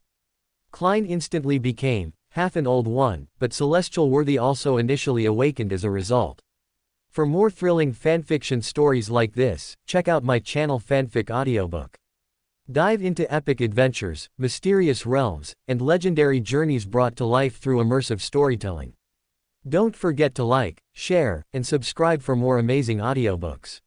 Klein instantly became half an old one, but Celestial Worthy also initially awakened as a result. For more thrilling fanfiction stories like this, check out my channel Fanfic Audiobook. Dive into epic adventures, mysterious realms, and legendary journeys brought to life through immersive storytelling. Don't forget to like, share, and subscribe for more amazing audiobooks.